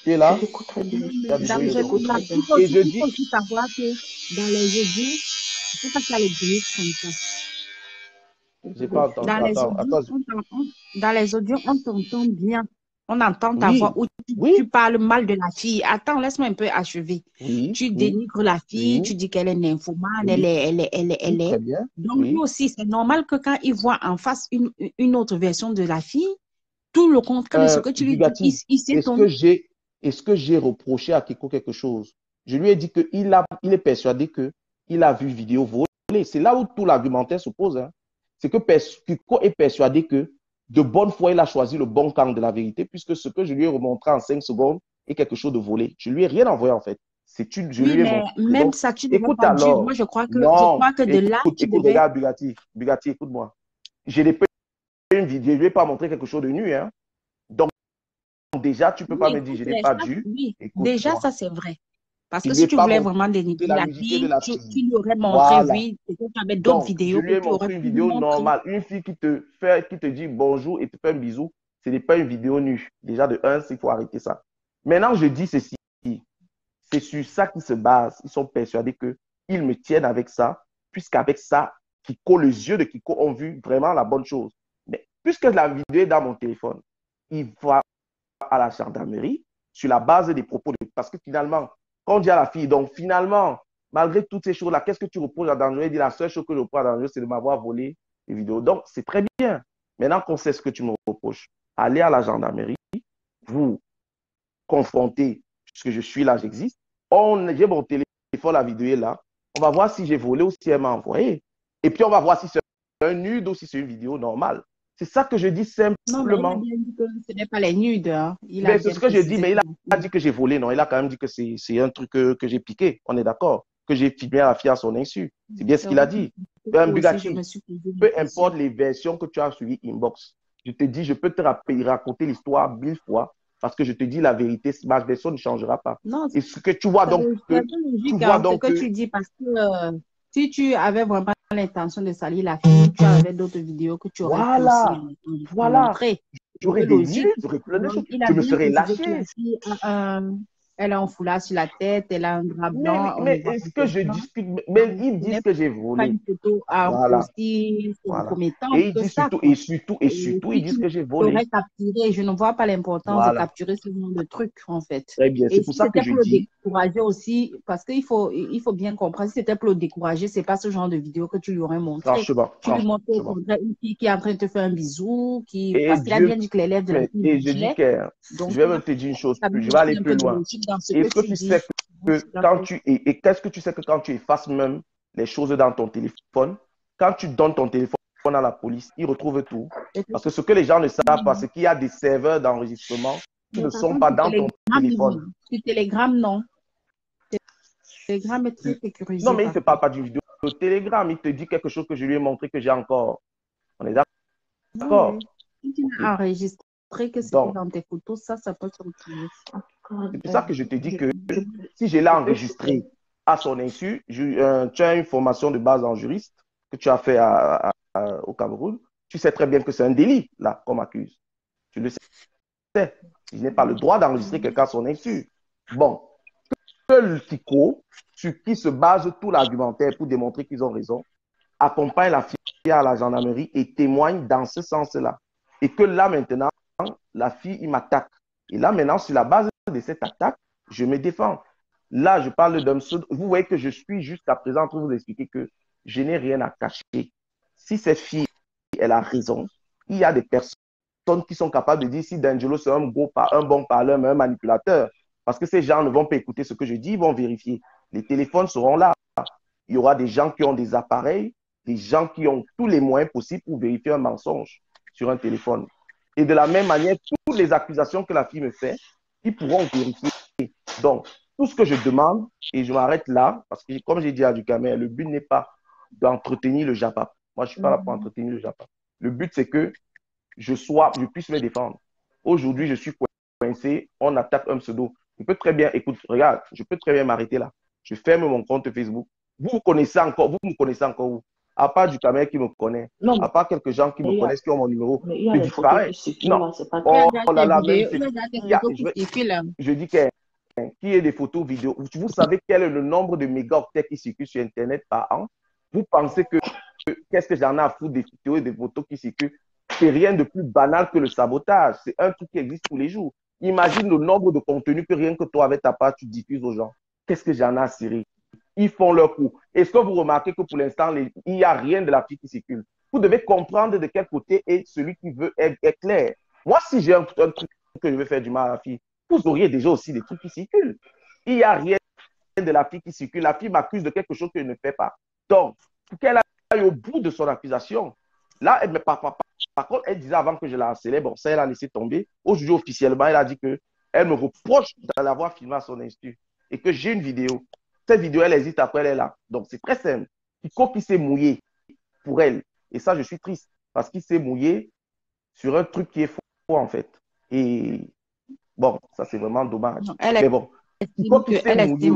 [SPEAKER 10] Tu es là?
[SPEAKER 12] J'écoute très bien.
[SPEAKER 10] Et je dis...
[SPEAKER 9] Il faut savoir que dans les audios, je ne sais pas qu'il y a les bruits comme ça.
[SPEAKER 10] J'ai pas entendu.
[SPEAKER 9] Dans les audios, on t'entend bien. On entend ta voix où tu parles mal de la fille. Attends, laisse-moi un peu achever. Tu dénigres la fille, tu dis qu'elle est nymphomane, elle est.
[SPEAKER 10] Très bien.
[SPEAKER 9] Donc, lui aussi, c'est normal que quand il voit en face une autre version de la fille, tout le contraire de ce que tu lui dis, il s'étonne.
[SPEAKER 10] Est-ce que j'ai reproché à Kiko quelque chose? Je lui ai dit qu'il est persuadé qu'il a vu vidéo volée. C'est là où tout l'argumentaire se pose. Hein. C'est que Kiko est persuadé que de bonne foi, il a choisi le bon camp de la vérité, puisque ce que je lui ai remontré en 5 secondes est quelque chose de volé. Je lui ai rien envoyé, en fait. Je lui ai montré.
[SPEAKER 9] Même
[SPEAKER 10] Donc,
[SPEAKER 9] ça, tu ne
[SPEAKER 10] écoute
[SPEAKER 9] pas dire.
[SPEAKER 10] alors.
[SPEAKER 9] Moi, je crois que de là, tu devais...
[SPEAKER 10] regarde, Bugatti, écoute-moi. Je n'ai pas une vidéo, je ne vais pas montrer quelque chose de nu. Hein. Donc, déjà, tu ne peux pas me dire, je n'ai pas dû.
[SPEAKER 9] Oui,
[SPEAKER 10] écoute,
[SPEAKER 9] déjà, ça, c'est vrai. Parce que si tu voulais vraiment dénigrer la fille, tu lui aurais montré, oui, et que tu avais d'autres vidéos.
[SPEAKER 10] Je lui ai montré une vidéo normale. Une fille qui te dit bonjour et te fait un bisou, ce n'est pas une vidéo nue. Déjà, de un, il faut arrêter ça. Maintenant, je dis ceci. C'est sur ça qu'ils se basent. Ils sont persuadés qu'ils me tiennent avec ça, puisqu'avec ça, Kiko, les yeux de Kiko ont vu vraiment la bonne chose. Mais puisque la vidéo est dans mon téléphone, il va à la gendarmerie sur la base des propos. Parce que finalement, quand on dit à la fille, donc finalement, malgré toutes ces choses-là, qu'est-ce que tu reproches à Dangereux? Il dit la seule chose que je reproche à Dangereux, c'est de m'avoir volé les vidéos. Donc, c'est très bien. Maintenant qu'on sait ce que tu me reproches, allez à la gendarmerie, vous confrontez, puisque je suis là, j'existe. J'ai mon téléphone, la vidéo est là. On va voir si j'ai volé ou si elle m'a envoyé. Et puis, on va voir si c'est un nude ou si c'est une vidéo normale. C'est ça que je dis simplement.
[SPEAKER 9] Non, mais il a bien dit que ce n'est pas les nudes. Hein.
[SPEAKER 10] C'est ce que je dis, mais il a dit que j'ai volé. Non, il a quand même dit que c'est un truc que j'ai piqué. On est d'accord. Que j'ai filmé à la fille à son insu. C'est bien ce qu'il a dit. Bugatti, peu importe les versions que tu as suivies inbox, je te dis, je peux te raconter l'histoire 1000 fois parce que je te dis la vérité, ma version ne changera pas.
[SPEAKER 9] Non,
[SPEAKER 10] et ce que tu vois donc,
[SPEAKER 9] tu dis parce que si tu avais vraiment l'intention de salir la fille, tu avais d'autres vidéos que tu aurais pu aussi montrer.
[SPEAKER 10] J'aurais des news, j'aurais plein de choses. Je me serais lâché.
[SPEAKER 9] Elle a un foulard sur la tête, elle a un drap blanc.
[SPEAKER 10] Mais est-ce que je discute? Mais ils disent que j'ai volé.
[SPEAKER 9] Pas une photo à poster
[SPEAKER 10] Et surtout, ils disent que j'ai volé.
[SPEAKER 9] Capturé. Je ne vois pas l'importance de capturer ce genre de trucs, en fait.
[SPEAKER 10] Très bien, c'est pour ça que je dis.
[SPEAKER 9] Décourager aussi, parce qu'il faut bien comprendre, si c'était pour le décourager, c'est pas ce genre de vidéo que tu lui aurais montré.
[SPEAKER 10] Franchement.
[SPEAKER 9] Tu lui montres une fille qui est en train de te faire un bisou, parce qu'il a bien dit que les lèvres de la fille.
[SPEAKER 10] Et je dis que, je vais te dire une chose, je vais aller plus loin. Est-ce que tu sais que quand qu'est-ce que tu sais que quand tu effaces même les choses dans ton téléphone, quand tu donnes ton téléphone à la police, ils retrouvent tout. Parce que ce que les gens ne savent pas, c'est qu'il y a des serveurs d'enregistrement qui ne sont pas dans ton téléphone.
[SPEAKER 9] Sur Telegram, non. Telegram est très sécurisé.
[SPEAKER 10] Non, mais il ne te parle pas d'une vidéo de Telegram. Il te dit quelque chose que je lui ai montré que j'ai encore. On est d'accord?
[SPEAKER 9] Si tu l'as enregistré, que c'était dans tes photos, ça peut se retrouver.
[SPEAKER 10] C'est pour ça que je te dis que si je l'ai enregistré à son insu, tu as une formation de base en juriste que tu as fait au Cameroun, tu sais très bien que c'est un délit, là, qu'on m'accuse. Tu le sais. Je n'ai pas le droit d'enregistrer quelqu'un à son insu. Bon, que le Kiko, sur qui se base tout l'argumentaire pour démontrer qu'ils ont raison, accompagne la fille à la gendarmerie et témoigne dans ce sens-là. Et que là, maintenant, la fille, il m'attaque. Et là, maintenant, sur la base de cette attaque, je me défends. Là, je parle d'un pseudo. Vous voyez que je suis jusqu'à présent en train de vous expliquer que je n'ai rien à cacher. Si cette fille, elle a raison, il y a des personnes qui sont capables de dire si D'Angelo c'est un bon parleur, mais un manipulateur. Parce que ces gens ne vont pas écouter ce que je dis, ils vont vérifier. Les téléphones seront là. Il y aura des gens qui ont des appareils, des gens qui ont tous les moyens possibles pour vérifier un mensonge sur un téléphone. Et de la même manière, toutes les accusations que la fille me fait, ils pourront vérifier. Donc, tout ce que je demande, et je m'arrête là, parce que comme j'ai dit à Ducamer, le but n'est pas d'entretenir le JAPAP. Moi, je ne suis pas là pour entretenir le JAPAP. Le but, c'est que je puisse me défendre. Aujourd'hui, je suis coincé, on attaque un pseudo. Je peux très bien, écoute, regarde, je peux très bien m'arrêter là. Je ferme mon compte Facebook. Vous me connaissez encore où? À part du caméra qui me connaît,
[SPEAKER 12] non,
[SPEAKER 10] à part quelques gens qui me connaissent, qui ont mon numéro.
[SPEAKER 12] Mais il y a les photos qui circulent, là, c'est pas
[SPEAKER 10] je dis qu'il y ait des photos vidéo. Vous savez quel est le nombre de mégaoctets qui circulent sur Internet par an? Vous pensez que qu'est-ce que j'en ai à foutre des vidéos et des photos qui circulent? C'est rien de plus banal que le sabotage. C'est un truc qui existe tous les jours. Imagine le nombre de contenus que rien que toi, avec ta part, tu diffuses aux gens. Qu'est-ce que j'en ai à cirer? Ils font leur coup. Est-ce que vous remarquez que pour l'instant, il n'y a rien de la fille qui circule? Vous devez comprendre de quel côté est celui qui veut être clair. Moi, si j'ai un truc que je veux faire du mal à la fille, vous auriez déjà aussi des trucs qui circulent. Il n'y a rien de la fille qui circule. La fille m'accuse de quelque chose qu'elle ne fait pas. Donc, pour qu'elle aille au bout de son accusation, là, par contre, elle disait avant que je la harcelais, bon, ça, elle a laissé tomber. Aujourd'hui, officiellement, elle a dit qu'elle me reproche de l'avoir filmé à son institut. et que j'ai une vidéo, cette vidéo, elle existe après, elle est là. Donc, c'est très simple. Kiko qui s'est mouillé pour elle. Et ça, je suis triste parce qu'il s'est mouillé sur un truc qui est faux, en fait. Et bon, ça, c'est vraiment dommage. Mais bon, Kiko qui s'est mouillé,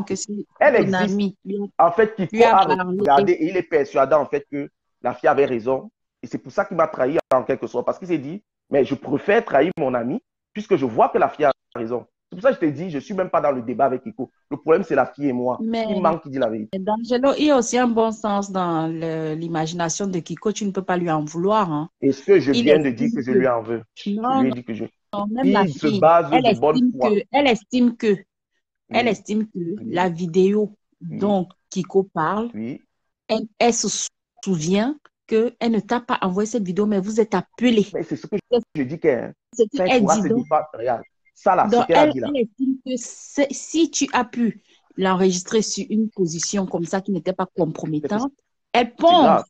[SPEAKER 10] elle existe. En fait, Kiko a regardé et il est persuadé, en fait, que la fille avait raison. Et c'est pour ça qu'il m'a trahi, en quelque sorte. Parce qu'il s'est dit, mais je préfère trahir mon ami puisque je vois que la fille a raison. C'est pour ça que je t'ai dit, je ne suis même pas dans le débat avec Kiko. Le problème, c'est la fille et moi. Il manque qui dit la vérité.
[SPEAKER 9] D'Angelo, il y a aussi un bon sens dans l'imagination de Kiko. Tu ne peux pas lui en vouloir. Hein.
[SPEAKER 10] Est-ce que je viens de dire que je lui en veux?
[SPEAKER 9] Non,
[SPEAKER 10] je lui ai dit que je...
[SPEAKER 9] non, même la fille, elle estime que la vidéo dont Kiko parle, elle se souvient qu'elle ne t'a pas envoyé cette vidéo, mais vous êtes appelé.
[SPEAKER 10] C'est ce que je dis qu'elle pourra se défendre. Regarde. Ça, là,
[SPEAKER 9] donc, elle estime que si tu as pu l'enregistrer sur une position comme ça qui n'était pas compromettante, elle pense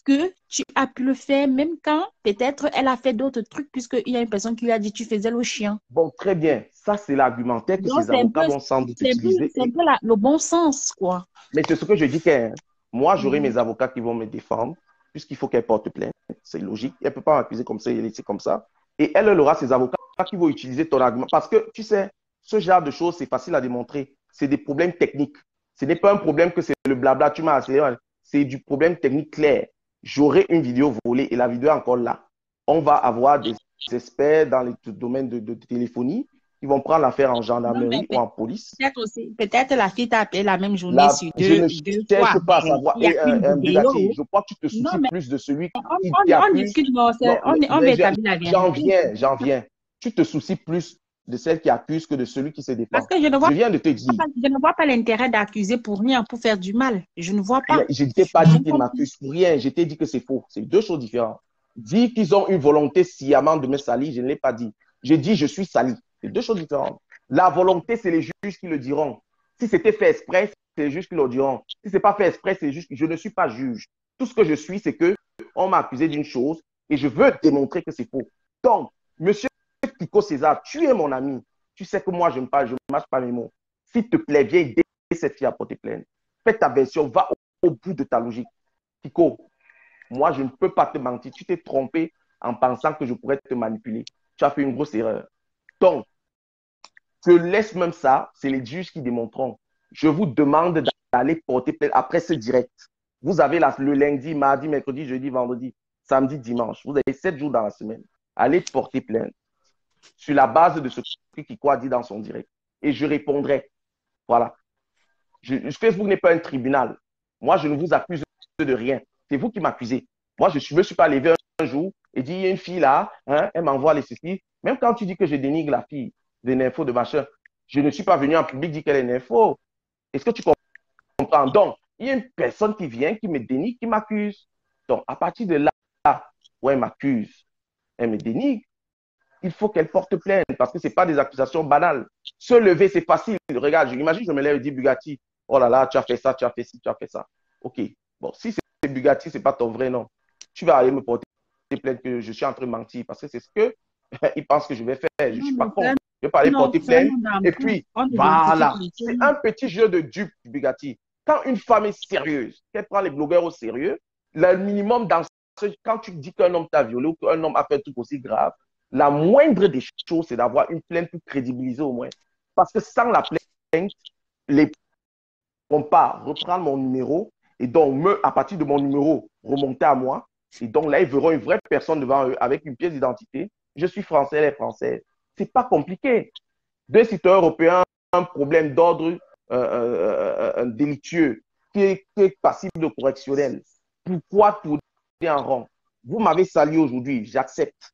[SPEAKER 9] que tu as pu le faire même quand peut-être elle a fait d'autres trucs puisqu'il y a une personne qui lui a dit tu faisais le chien.
[SPEAKER 10] Bon, très bien. Ça, c'est l'argumentaire que ces avocats vont sans doute utiliser.
[SPEAKER 9] C'est un peu le bon sens, quoi.
[SPEAKER 10] Mais c'est ce que je dis que moi, j'aurai mes avocats qui vont me défendre puisqu'il faut qu'elle porte plainte. C'est logique. Elle ne peut pas m'accuser comme ça et laisser comme ça. Et elle aura ses avocats qui vont utiliser ton argument. Parce que, tu sais, ce genre de choses, c'est facile à démontrer. C'est des problèmes techniques. Ce n'est pas un problème que c'est le blabla, tu m'as accéléré. C'est du problème technique clair. J'aurai une vidéo volée et la vidéo est encore là. On va avoir des experts dans le domaine de téléphonie qui vont prendre l'affaire en gendarmerie ou en police.
[SPEAKER 9] Peut-être la fille t'a appelé la même journée sur deux
[SPEAKER 10] fois. Je ne cherche pas à savoir. Je crois que tu te soucies plus de celui qui
[SPEAKER 9] on discute, on établit la vérité.
[SPEAKER 10] J'en viens. Tu te soucies plus de celle qui accuse que de celui qui se défend.
[SPEAKER 9] Parce que je
[SPEAKER 10] viens de te dire.
[SPEAKER 9] Je ne vois pas l'intérêt d'accuser pour rien, pour faire du mal. Je ne vois pas.
[SPEAKER 10] Je ne t'ai pas dit qu'ils m'accusent pour rien. Je t'ai dit que c'est faux. C'est deux choses différentes. Dire qu'ils ont une volonté sciemment de me salir, je ne l'ai pas dit. J'ai dit je suis sali. C'est deux choses différentes. La volonté, c'est les juges qui le diront. Si c'était fait exprès, c'est les juges qui le diront. Si ce n'est pas fait exprès, c'est juste que je ne suis pas juge. Tout ce que je suis, c'est qu'on m'a accusé d'une chose et je veux démontrer que c'est faux. Donc, monsieur Kiko César, tu es mon ami. Tu sais que moi, je ne marche pas mes mots. S'il te plaît, viens aider cette fille à porter plainte. Fais ta version, va au bout de ta logique. Kiko, moi, je ne peux pas te mentir. Tu t'es trompé en pensant que je pourrais te manipuler. Tu as fait une grosse erreur. Donc, je laisse même ça, c'est les juges qui démontreront. Je vous demande d'aller porter plainte après ce direct. Vous avez le lundi, mardi, mercredi, jeudi, vendredi, samedi, dimanche. Vous avez 7 jours dans la semaine. Allez porter plainte sur la base de ce que Kiko a dit dans son direct. Et je répondrai. Voilà. Facebook n'est pas un tribunal. Moi, je ne vous accuse de rien. C'est vous qui m'accusez. Moi, je ne me suis pas levé un jour et dit, il y a une fille là, hein, elle m'envoie les ceci. Même quand tu dis que je dénigre la fille, des infos de machin, je ne suis pas venu en public dire qu'elle est une info. Est-ce que tu comprends? Donc, il y a une personne qui vient, qui me dénigre, qui m'accuse. Donc, à partir de là où elle m'accuse, elle me dénigre, il faut qu'elle porte plainte parce que ce n'est pas des accusations banales. Se lever, c'est facile. Regarde, j'imagine, je me lève et dis Bugatti, oh là là, tu as fait ça, tu as fait ci, tu as fait ça. OK. Bon, si c'est Bugatti, ce n'est pas ton vrai nom. Tu vas aller me porter plainte que je suis en train de mentir parce que c'est ce qu'ils pensent que je vais faire. Je ne suis pas con. Je vais pas aller porter plainte. Et puis, voilà. C'est un petit jeu de dupe, Bugatti. Quand une femme est sérieuse, qu'elle prend les blogueurs au sérieux, le minimum dans quand tu dis qu'un homme t'a violé ou qu'un homme a fait un truc aussi grave, la moindre des choses, c'est d'avoir une plainte pour crédibiliser au moins. Parce que sans la plainte, les ne vont pas reprendre mon numéro et donc, à partir de mon numéro, remonter à moi. Et donc là, ils verront une vraie personne devant eux avec une pièce d'identité. Je suis français, elle est française. Ce n'est pas compliqué. Deux citoyens européens, un problème d'ordre délictueux qui est passible de correctionnel. Pourquoi tourner en rond? Vous m'avez sali aujourd'hui, j'accepte.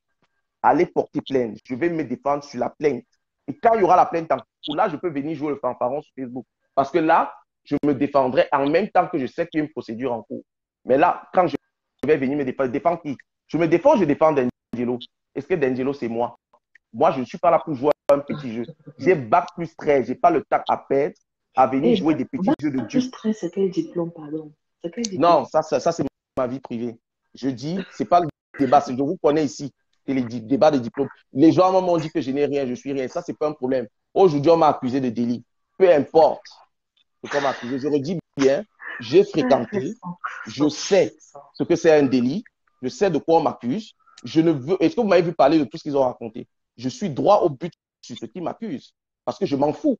[SPEAKER 10] Allez porter plainte. Je vais me défendre sur la plainte. Et quand il y aura la plainte en cours, là, je peux venir jouer le fanfaron sur Facebook. Parce que là, je me défendrai en même temps que je sais qu'il y a une procédure en cours. Mais là, quand je vais venir me défendre qui? Je me défends, je défends D'Angelo. Est-ce que D'Angelo, c'est moi? Moi, je ne suis pas là pour jouer à un petit jeu. J'ai bac plus 13. Je n'ai pas le temps à perdre à venir jouer des petits jeux de Dieu.
[SPEAKER 12] Plus 13, c'est quel diplôme, pardon?
[SPEAKER 10] Non, ça c'est ma vie privée. Je dis, ce n'est pas le débat. Je vous connais ici. C'est les débats de diplôme. Les gens m'ont dit que je n'ai rien, je suis rien. Ça, ce n'est pas un problème. Aujourd'hui, on m'a accusé de délit. peu importe ce qu'on m'a accusé. Je redis bien, j'ai fréquenté, je sais ce que c'est un délit, je sais de quoi on m'accuse. Je ne veux. Est-ce que vous m'avez vu parler de tout ce qu'ils ont raconté? Je suis droit au but sur ce qu'ils m'accusent parce que je m'en fous.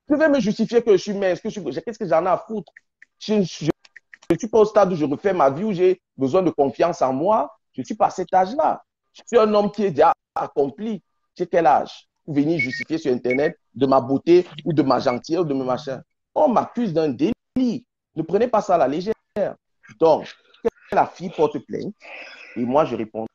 [SPEAKER 10] Je vais me justifier que je suis mince, qu'est-ce que j'en ai à foutre? Je ne suis pas au stade où je refais ma vie, où j'ai besoin de confiance en moi. Je ne suis pas à cet âge-là. Je suis un homme qui est déjà accompli. J'ai quel âge pour venir justifier sur Internet de ma beauté ou de ma gentillesse ou de mes machins? On m'accuse d'un délit. Ne prenez pas ça à la légère. Donc, la fille porte plainte et moi, je répondrai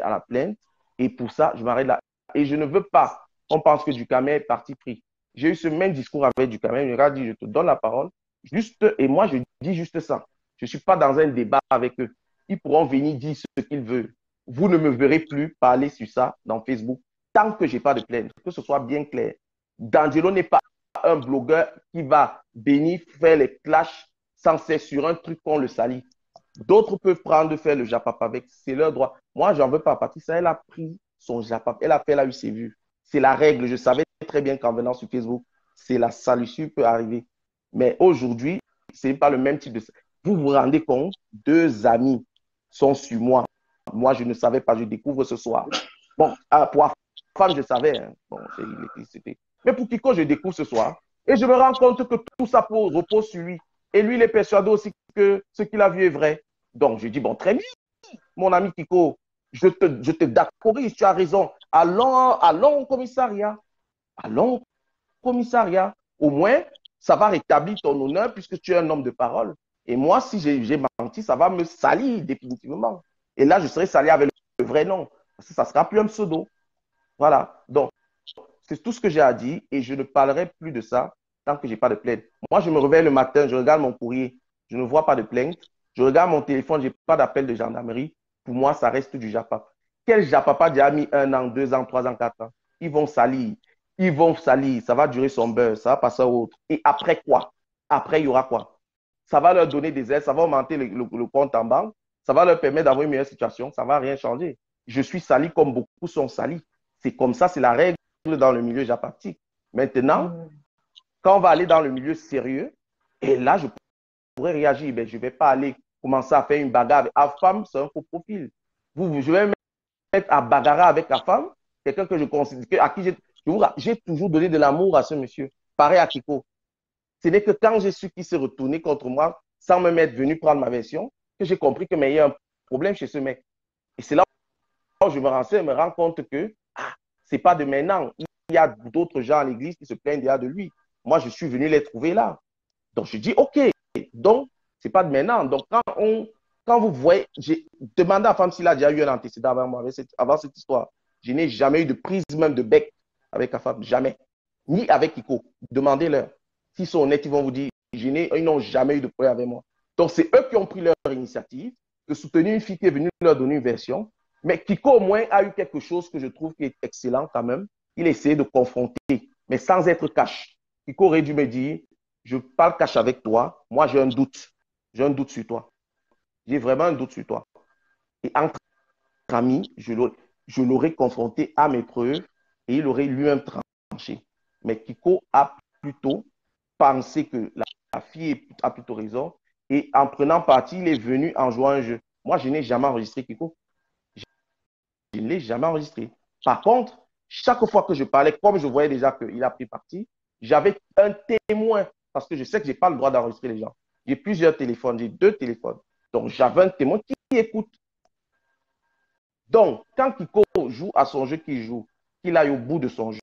[SPEAKER 10] à la plainte. Et pour ça, je m'arrête là. Et je ne veux pas qu'on pense que Ducamel est parti pris. J'ai eu ce même discours avec Ducamel. Il m'a dit, je te donne la parole. Juste, et moi, je dis juste ça. Je ne suis pas dans un débat avec eux. Ils pourront venir dire ce qu'ils veulent. Vous ne me verrez plus parler sur ça dans Facebook tant que je n'ai pas de plainte. Que ce soit bien clair. D'Angelo n'est pas un blogueur qui va venir faire les clashs sans cesse sur un truc qu'on le salit. D'autres peuvent prendre, faire le japap avec. C'est leur droit. Moi, j'en veux pas. Patricia, elle a pris son japap. Elle a eu ses vues. C'est la règle. Je savais très bien qu'en venant sur Facebook, c'est la salissure peut arriver. Mais aujourd'hui, ce n'est pas le même type de... Vous vous rendez compte, 2 amis sont sur moi. Moi, je ne savais pas, je découvre ce soir. Bon, pour la femme, je savais. Hein. Bon, c'est l'électricité. Mais pour Kiko, je découvre ce soir. Et je me rends compte que tout ça repose sur lui. Et lui, il est persuadé aussi que ce qu'il a vu est vrai. Donc, je dis, bon, très bien, mon ami Kiko, je te d'accorise, tu as raison. Allons au commissariat. Allons au commissariat. Au moins, ça va rétablir ton honneur puisque tu es un homme de parole. Et moi, si j'ai menti, ça va me salir définitivement. Et là, je serai sali avec le vrai nom. Parce que ça ne sera plus un pseudo. Voilà. Donc, c'est tout ce que j'ai à dire et je ne parlerai plus de ça tant que je n'ai pas de plainte. Moi, je me réveille le matin, je regarde mon courrier, je ne vois pas de plainte. Je regarde mon téléphone, je n'ai pas d'appel de gendarmerie. Pour moi, ça reste du japap. Quel japap a déjà mis 1 an, 2 ans, 3 ans, 4 ans? Ils vont salir. Ils vont salir. Ça va durer son beurre. Ça va passer à autre. Et après quoi? Après, il y aura quoi? Ça va leur donner des aides. Ça va augmenter le compte en banque. Ça va leur permettre d'avoir une meilleure situation. Ça ne va rien changer. Je suis sali comme beaucoup sont salis. C'est comme ça, c'est la règle dans le milieu japaptique. Maintenant, quand on va aller dans le milieu sérieux, et là, je pourrais réagir. Ben, je ne vais pas aller commencer à faire une bagarre avec la femme, c'est un faux profil. Je vais me mettre à bagarrer avec la femme, quelqu'un que je considère, à qui j'ai toujours donné de l'amour à ce monsieur. Pareil à Kiko. Ce n'est que quand j'ai su qu'il s'est retourné contre moi, sans me mettre venu prendre ma version, que j'ai compris qu'il y a un problème chez ce mec. Et c'est là où je me renseigne, me rends compte que ce n'est pas de maintenant. Il y a d'autres gens à l'église qui se plaignent déjà de lui. Moi, je suis venu les trouver là. Donc, je dis, OK. Donc, ce n'est pas de maintenant. Donc, quand vous voyez, j'ai demandé à la femme s'il a déjà eu un antécédent avant moi, avant cette histoire. Je n'ai jamais eu de prise même de bec avec la femme. Jamais. Ni avec Kiko. Demandez-leur. S'ils sont honnêtes, ils vont vous dire, ils n'ont jamais eu de problème avec moi. Donc, c'est eux qui ont pris leur initiative de soutenir une fille qui est venue leur donner une version. Mais Kiko, au moins, a eu quelque chose que je trouve qui est excellent quand même. Il a essayé de confronter, mais sans être cash. Kiko aurait dû me dire, je parle cash avec toi. Moi, j'ai un doute. J'ai un doute sur toi. J'ai vraiment un doute sur toi. Et entre amis, je l'aurais confronté à mes preuves et il aurait lui-même tranché. Mais Kiko a plutôt pensé que la fille a plutôt raison. Et en prenant parti, il est venu en jouant un jeu. Moi, je n'ai jamais enregistré Kiko. Je ne l'ai jamais enregistré. Par contre, chaque fois que je parlais, comme je voyais déjà qu'il a pris parti, j'avais un témoin parce que je sais que je n'ai pas le droit d'enregistrer les gens. J'ai plusieurs téléphones, j'ai 2 téléphones. Donc, j'avais un témoin qui écoute. Donc, quand Kiko joue à son jeu qu'il joue, qu'il aille au bout de son jeu,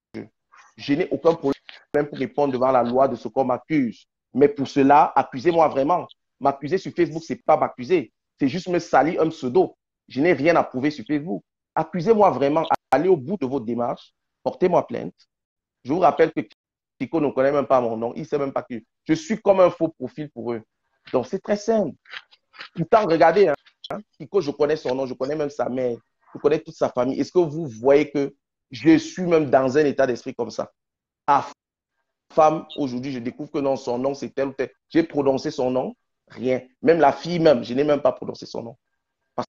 [SPEAKER 10] je n'ai aucun problème pour répondre devant la loi de ce qu'on m'accuse. Mais pour cela, accusez-moi vraiment. M'accuser sur Facebook, ce n'est pas m'accuser. C'est juste me salir un pseudo. Je n'ai rien à prouver sur Facebook. Accusez-moi vraiment. Allez au bout de votre démarche. Portez-moi plainte. Je vous rappelle que Kiko ne connaît même pas mon nom. Il ne sait même pas que je suis comme un faux profil pour eux. Donc, c'est très simple. Pourtant, regardez, Kiko, je connais son nom, je connais même sa mère, je connais toute sa famille. Est-ce que vous voyez que je suis même dans un état d'esprit comme ça? Ah, femme, aujourd'hui, je découvre que non, son nom, c'est tel ou tel. J'ai prononcé son nom, rien. Même la fille, même, je n'ai même pas prononcé son nom. Parce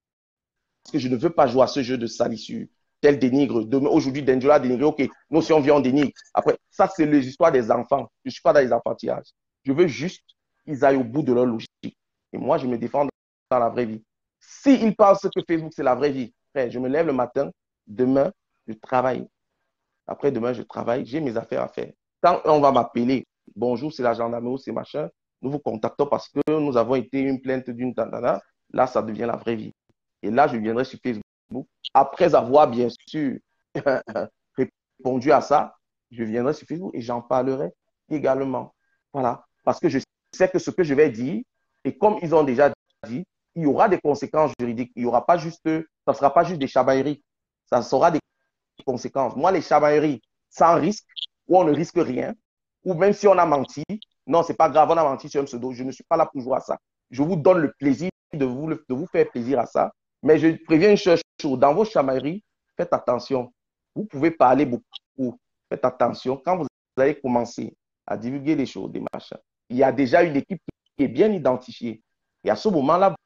[SPEAKER 10] que je ne veux pas jouer à ce jeu de salissure. tel dénigre. Aujourd'hui, D'Angelo a dénigré. OK, nous, si on vient, on dénigre. Après, ça, c'est les histoires des enfants. Je ne suis pas dans les enfantillages. Je veux juste qu'ils aillent au bout de leur logique. Et moi, je me défends dans la vraie vie. S'ils pensent que Facebook, c'est la vraie vie, frère, je me lève le matin, demain, je travaille. Après, demain, je travaille, j'ai mes affaires à faire. Quand on va m'appeler, bonjour, c'est la gendarmerie, c'est machin, nous vous contactons parce que nous avons été une plainte d'une tantana, là, ça devient la vraie vie. Et là, je viendrai sur Facebook. Après avoir, bien sûr, répondu à ça, je viendrai sur Facebook et j'en parlerai également. Voilà. Parce que je sais que ce que je vais dire, et comme ils ont déjà dit, il y aura des conséquences juridiques. Il y aura pas juste, ça ne sera pas juste des chamailleries. Ça sera des conséquences. Moi, les chamailleries sans risque, où on ne risque rien, ou même si on a menti, non, c'est pas grave, on a menti sur un pseudo. Je ne suis pas là pour jouer à ça. Je vous donne le plaisir de vous faire plaisir à ça. Mais je préviens une chose, dans vos chamailleries, faites attention. Vous pouvez parler beaucoup. Faites attention. Quand vous allez commencer à divulguer les choses, des machins, il y a déjà une équipe qui est bien identifiée. Et à ce moment-là,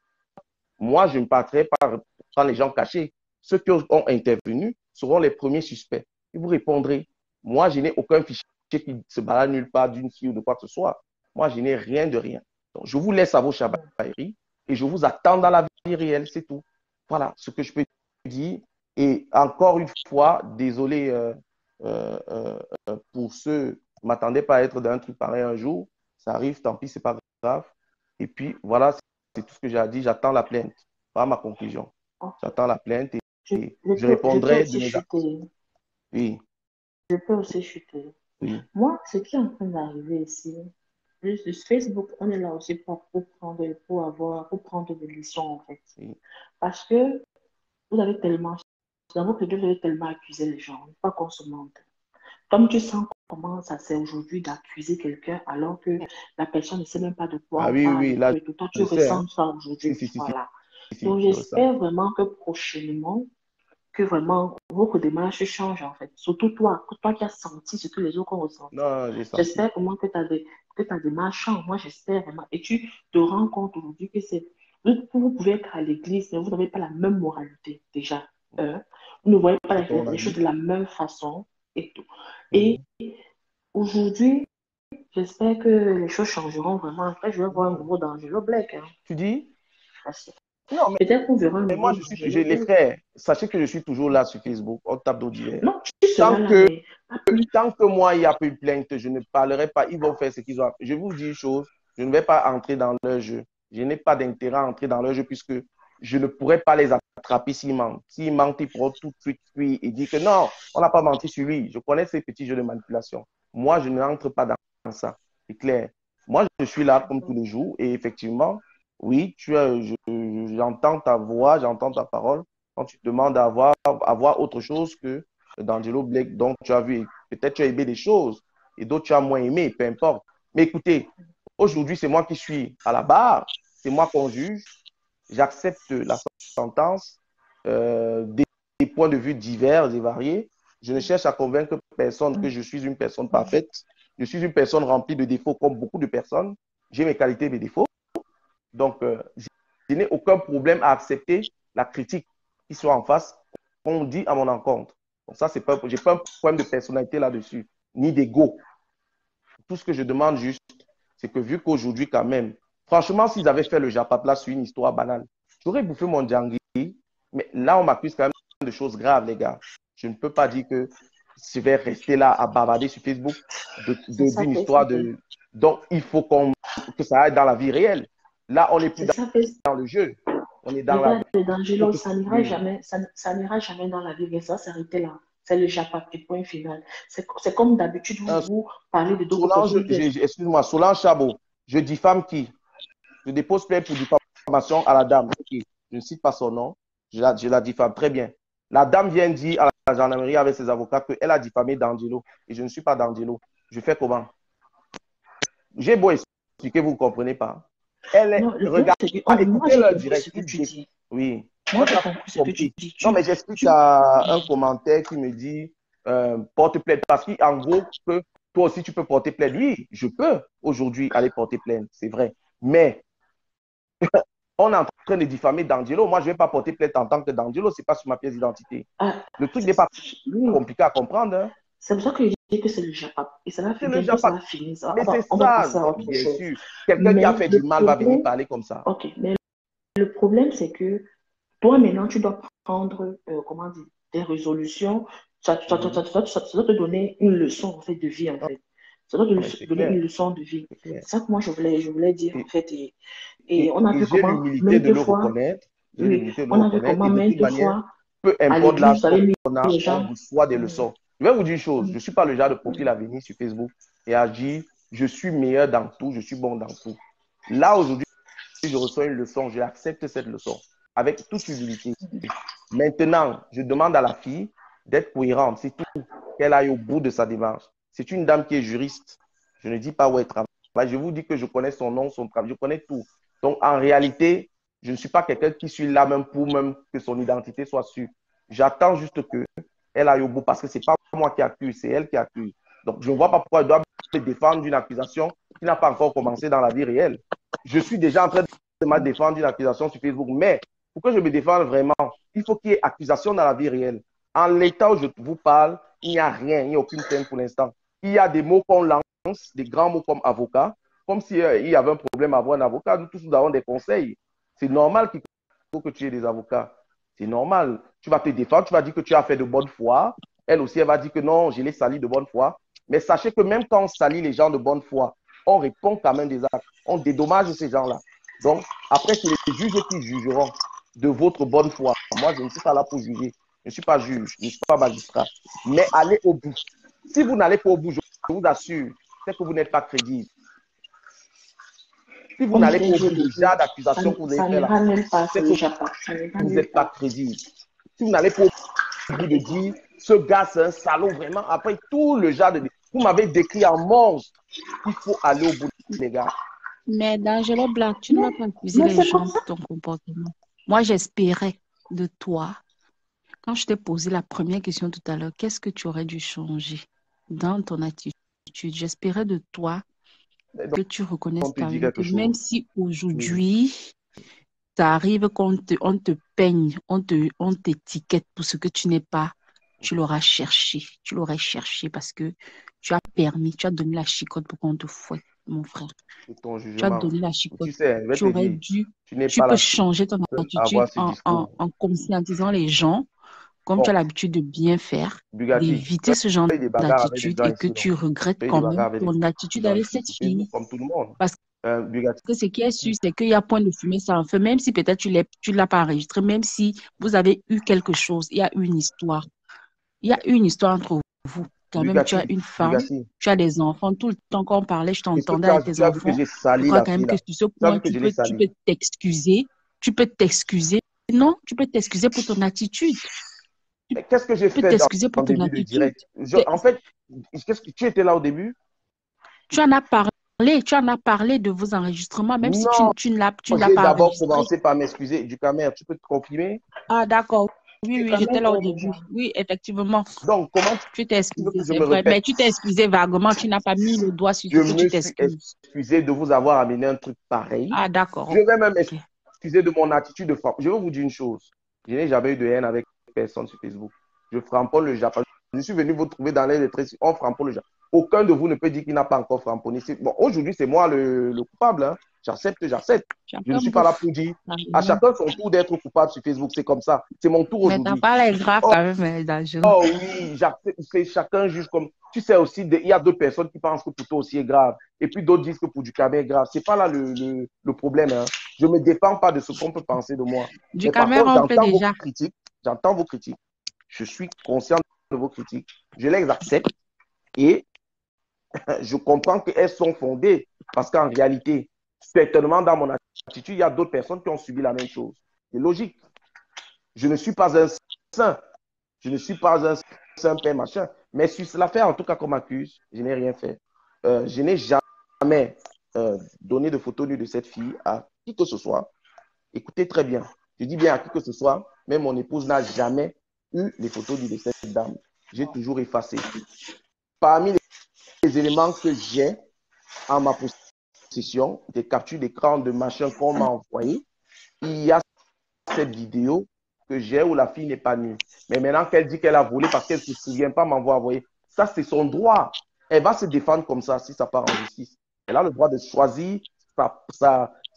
[SPEAKER 10] moi, je ne partirai pas prendre les gens cachés. Ceux qui ont intervenu seront les premiers suspects. Et vous répondrez, moi, je n'ai aucun fichier qui se balade nulle part d'une fille ou de quoi que ce soit. Moi, je n'ai rien de rien. Donc, je vous laisse à vos chamailleries et je vous attends dans la vie réelle, c'est tout. Voilà ce que je peux dire. Et encore une fois, désolé pour ceux qui ne m'attendaient pas à être dans un truc pareil un jour. Ça arrive, tant pis, c'est pas grave. Et puis, voilà, c'est tout ce que j'ai à dire. J'attends la plainte. Voilà ma conclusion. J'attends la plainte et je répondrai de mes actes. Oui.
[SPEAKER 12] Je peux aussi chuter.
[SPEAKER 10] Oui.
[SPEAKER 12] Moi, ce qui est en train d'arriver ici, juste Facebook, on est là aussi pour prendre des leçons, en fait.
[SPEAKER 10] Oui.
[SPEAKER 12] Parce que vous avez tellement, dans votre vidéo, vous avez tellement accusé les gens, pas qu'on se mente. Comme tu sens comment ça c'est aujourd'hui d'accuser quelqu'un alors que la personne ne sait même pas de quoi on parle.
[SPEAKER 10] Oui, là,
[SPEAKER 12] et tout. Toi, tu ressens ça aujourd'hui. Voilà. Donc, j'espère vraiment que prochainement, que vraiment votre démarche change en fait. Surtout toi qui as senti ce que les autres ont ressenti. J'espère vraiment que ta démarche change. Moi, j'espère vraiment. Et tu te rends compte aujourd'hui que vous pouvez être à l'église, mais vous n'avez pas la même moralité déjà. Vous ne voyez pas les choses de la même façon et tout. Et aujourd'hui, j'espère que les choses changeront vraiment. Après, je vais voir un nouveau D'Angelo Black.
[SPEAKER 10] Tu dis?
[SPEAKER 12] Non, mais peut-être qu'on verra un
[SPEAKER 10] nouveau. Mais moi, les frères, sachez que je suis toujours là sur Facebook. On tape d'autres divers.
[SPEAKER 12] Non, tu seras là,
[SPEAKER 10] tant que moi, il n'y a pas eu de plainte, je ne parlerai pas. Ils vont faire ce qu'ils ont fait. Je vous dis une chose, je ne vais pas entrer dans leur jeu. Je n'ai pas d'intérêt à entrer dans leur jeu puisque je ne pourrais pas les attraper s'ils mentent. S'ils mentent, ils pourront tout de suite fuir et dire que non, on n'a pas menti sur lui. Je connais ces petits jeux de manipulation. Moi, je n'entre pas dans ça. C'est clair. Moi, je suis là comme tous les jours et effectivement, oui, j'entends ta voix, j'entends ta parole. Quand tu demandes à avoir autre chose que D'Angelo Black, donc tu as vu, peut-être tu as aimé des choses et d'autres tu as moins aimé, peu importe. Mais écoutez, aujourd'hui, c'est moi qui suis à la barre, c'est moi qu'on juge. J'accepte la sentence, des points de vue divers et variés. Je ne cherche à convaincre personne que je suis une personne parfaite. Je suis une personne remplie de défauts comme beaucoup de personnes. J'ai mes qualités et mes défauts. Donc, je n'ai aucun problème à accepter la critique qui soit en face, qu'on dit à mon encontre. Donc ça, je n'ai pas un problème de personnalité là-dessus, ni d'ego. Tout ce que je demande juste, c'est que vu qu'aujourd'hui, quand même, franchement, s'ils avaient fait le Japapla sur une histoire banale, j'aurais bouffé mon Djangui, mais là, on m'accuse quand même de choses graves, les gars. Je ne peux pas dire que je vais rester là à bavarder sur Facebook d'une histoire de... Donc, il faut que ça aille dans la vie réelle. Là, on n'est plus dans le jeu. On est dans la vie.
[SPEAKER 12] D'Angelo, ça n'ira jamais dans la vie, mais ça s'arrêter là. C'est le Japapla, point final. C'est comme d'habitude, vous parlez de d'autres personnes.
[SPEAKER 10] Excuse-moi, Solange Chabot, je diffame qui? Je dépose plainte pour diffamation à la dame. Okay. Je ne cite pas son nom. Je la diffame très bien. La dame vient dire à la gendarmerie avec ses avocats qu'elle a diffamé D'Angelo. Et je ne suis pas D'Angelo. Je fais comment? J'ai beau expliquer, vous ne comprenez pas. Écoutez le direct. Oui.
[SPEAKER 12] Moi, j'ai compris ce que tu dis.
[SPEAKER 10] Non, mais j'explique à un commentaire qui me dit porte plainte. Parce qu'en gros, toi aussi, tu peux porter plainte. Oui, je peux aujourd'hui aller porter plainte. C'est vrai. Mais On est en train de diffamer D'Angelo. Moi, je ne vais pas porter plainte en tant que D'Angelo. Ce n'est pas sur ma pièce d'identité. Le truc n'est pas compliqué à comprendre. Hein.
[SPEAKER 12] C'est pour ça que je dis que c'est le Japap. Et ça va finir. Ça va finir.
[SPEAKER 10] Mais c'est ça, bien sûr. Quelqu'un qui a fait du mal va venir parler comme ça.
[SPEAKER 12] Ok, mais le problème, c'est que toi, maintenant, tu dois prendre, comment dire, des résolutions. Ça doit te donner une leçon, en fait, de vie, en fait. Ça doit te donner une leçon de vie. C'est ça que moi, je voulais dire, en fait. Et on a vu comment, maintes fois, on a vu comment, maintes fois,
[SPEAKER 10] peu importe l'âge qu'on a, on reçoit des leçons. Je vais vous dire une chose, je ne suis pas le genre de profil à venir sur Facebook et à dire, je suis meilleur dans tout, je suis bon dans tout. Là, aujourd'hui, je reçois une leçon, je accepte cette leçon avec toute humilité. Maintenant, je demande à la fille d'être cohérente, c'est tout, qu'elle aille au bout de sa démarche. C'est une dame qui est juriste. Je ne dis pas où elle travaille. Je vous dis que je connais son nom, son travail, je connais tout. Donc, en réalité, je ne suis pas quelqu'un qui suis là même pour même que son identité soit sûre. J'attends juste qu'elle aille au bout parce que ce n'est pas moi qui accuse, c'est elle qui accuse. Donc, je ne vois pas pourquoi elle doit se défendre d'une accusation qui n'a pas encore commencé dans la vie réelle. Je suis déjà en train de me défendre d'une accusation sur Facebook, mais pour que je me défende vraiment, il faut qu'il y ait accusation dans la vie réelle. En l'état où je vous parle, il n'y a rien, il n'y a aucune peine pour l'instant. Il y a des mots qu'on lance, des grands mots comme avocat, comme s'il y avait un problème à avoir un avocat. Nous tous, nous avons des conseils. C'est normal qu'il faut que tu aies des avocats. C'est normal. Tu vas te défendre, tu vas dire que tu as fait de bonne foi. Elle aussi, elle va dire que non, je l'ai sali de bonne foi. Mais sachez que même quand on salit les gens de bonne foi, on répond quand même des actes. On dédommage ces gens-là. Donc, après, c'est les juges qui jugeront de votre bonne foi. Moi, je ne suis pas là pour juger. Je ne suis pas juge, je ne suis pas magistrat. Mais allez au bout. Si vous n'allez pas au bout, je vous assure, c'est que vous n'êtes pas crédible. Si vous n'allez pas au bout du genre d'accusation que vous avez fait là, c'est que vous n'êtes pas crédible. Si vous n'allez pas au bout de dire, ce gars, c'est un salaud, vraiment, après tout le genre de... Vous m'avez décrit en monstre. Il faut aller au bout, les gars.
[SPEAKER 9] Mais D'Angelo Black, tu ne vas pas accuser les gens de ton comportement. Moi, j'espérais de toi, quand je t'ai posé la première question tout à l'heure, qu'est-ce que tu aurais dû changer dans ton attitude? J'espérais de toi que tu reconnaisses ta vérité, même si aujourd'hui, ça arrive qu'on te peigne, on t'étiquette pour ce que tu n'es pas. Tu l'auras cherché. Tu l'aurais cherché parce que tu as permis, tu as donné la chicotte pour qu'on te fouette, mon frère. Tu as donné la chicotte. Tu aurais dû, tu peux changer ton attitude en conscientisant les gens, comme tu as l'habitude de bien faire, d'éviter ce genre d'attitude et que tu regrettes quand même ton attitude avec cette fille. Parce que ce qui est sûr, c'est qu'il y a point de fumée sans feu, même si peut-être tu ne l'as pas enregistré, même si vous avez eu quelque chose, il y a une histoire. Il y a une histoire entre vous. Quand même, tu as une femme, tu as des enfants. Tout le temps qu'on parlait, je t'entendais avec tes enfants. Je crois quand même que sur ce point, tu peux t'excuser. Tu peux t'excuser. Non, tu peux t'excuser pour ton attitude.
[SPEAKER 10] Mais qu'est-ce que j'ai fait dans le début de direct? En fait, tu étais là au début?
[SPEAKER 9] Tu en as parlé de vos enregistrements, même si tu ne l'as pas enregistré.
[SPEAKER 10] J'ai d'abord commencé par m'excuser. Du caméra, tu peux te confirmer?
[SPEAKER 9] Ah, d'accord. Oui, j'étais là au début. Oui, effectivement.
[SPEAKER 10] Donc, comment
[SPEAKER 9] tu t'es excusé, c'est vrai. Mais tu t'es excusé vaguement, tu n'as pas mis le doigt sur ce que tu t'excuses.
[SPEAKER 10] Je me suis excusé de vous avoir amené un truc pareil.
[SPEAKER 9] Ah, d'accord.
[SPEAKER 10] Je vais même excuser de mon attitude de frappe. Je vais vous dire une chose. Je n'ai jamais eu de haine avec personne sur Facebook. Je framponne le Japon. Je suis venu vous trouver dans les lettres. On framponne le Japon. Aucun de vous ne peut dire qu'il n'a pas encore framponné. Bon, aujourd'hui, c'est moi le coupable. Hein. J'accepte. Je ne suis pas là pour dire à chacun son tour d'être coupable sur Facebook. C'est comme ça. C'est mon tour aujourd'hui.
[SPEAKER 9] Mais t'as pas les graves quand même, D'Angelo.
[SPEAKER 10] Oh oui, j'accepte. Chacun juge comme... Tu sais aussi, il y a d'autres personnes qui pensent que pour toi aussi est grave. Et puis d'autres disent que pour du caméra est grave. C'est pas là le problème. Hein. Je ne me défends pas de ce qu'on peut penser de moi.
[SPEAKER 9] Du caméra, on peut déjà.
[SPEAKER 10] J'entends vos critiques. Je suis conscient de vos critiques. Je les accepte. Et je comprends qu'elles sont fondées. Parce qu'en réalité, certainement dans mon attitude, il y a d'autres personnes qui ont subi la même chose. C'est logique. Je ne suis pas un saint. Je ne suis pas un saint père machin. Mais sur l'affaire, en tout cas, qu'on m'accuse, je n'ai rien fait. Je n'ai jamais donné de photo nue de cette fille à qui que ce soit. Écoutez très bien. Je dis bien à qui que ce soit. Même mon épouse n'a jamais eu les photos nues de cette dame. J'ai toujours effacé. Parmi les éléments que j'ai en ma possession, des captures d'écran de machin qu'on m'a envoyé, il y a cette vidéo que j'ai où la fille n'est pas nue. Mais maintenant qu'elle dit qu'elle a volé parce qu'elle ne se souvient pas m'avoir envoyé, ça c'est son droit. Elle va se défendre comme ça si ça part en justice. Elle a le droit de choisir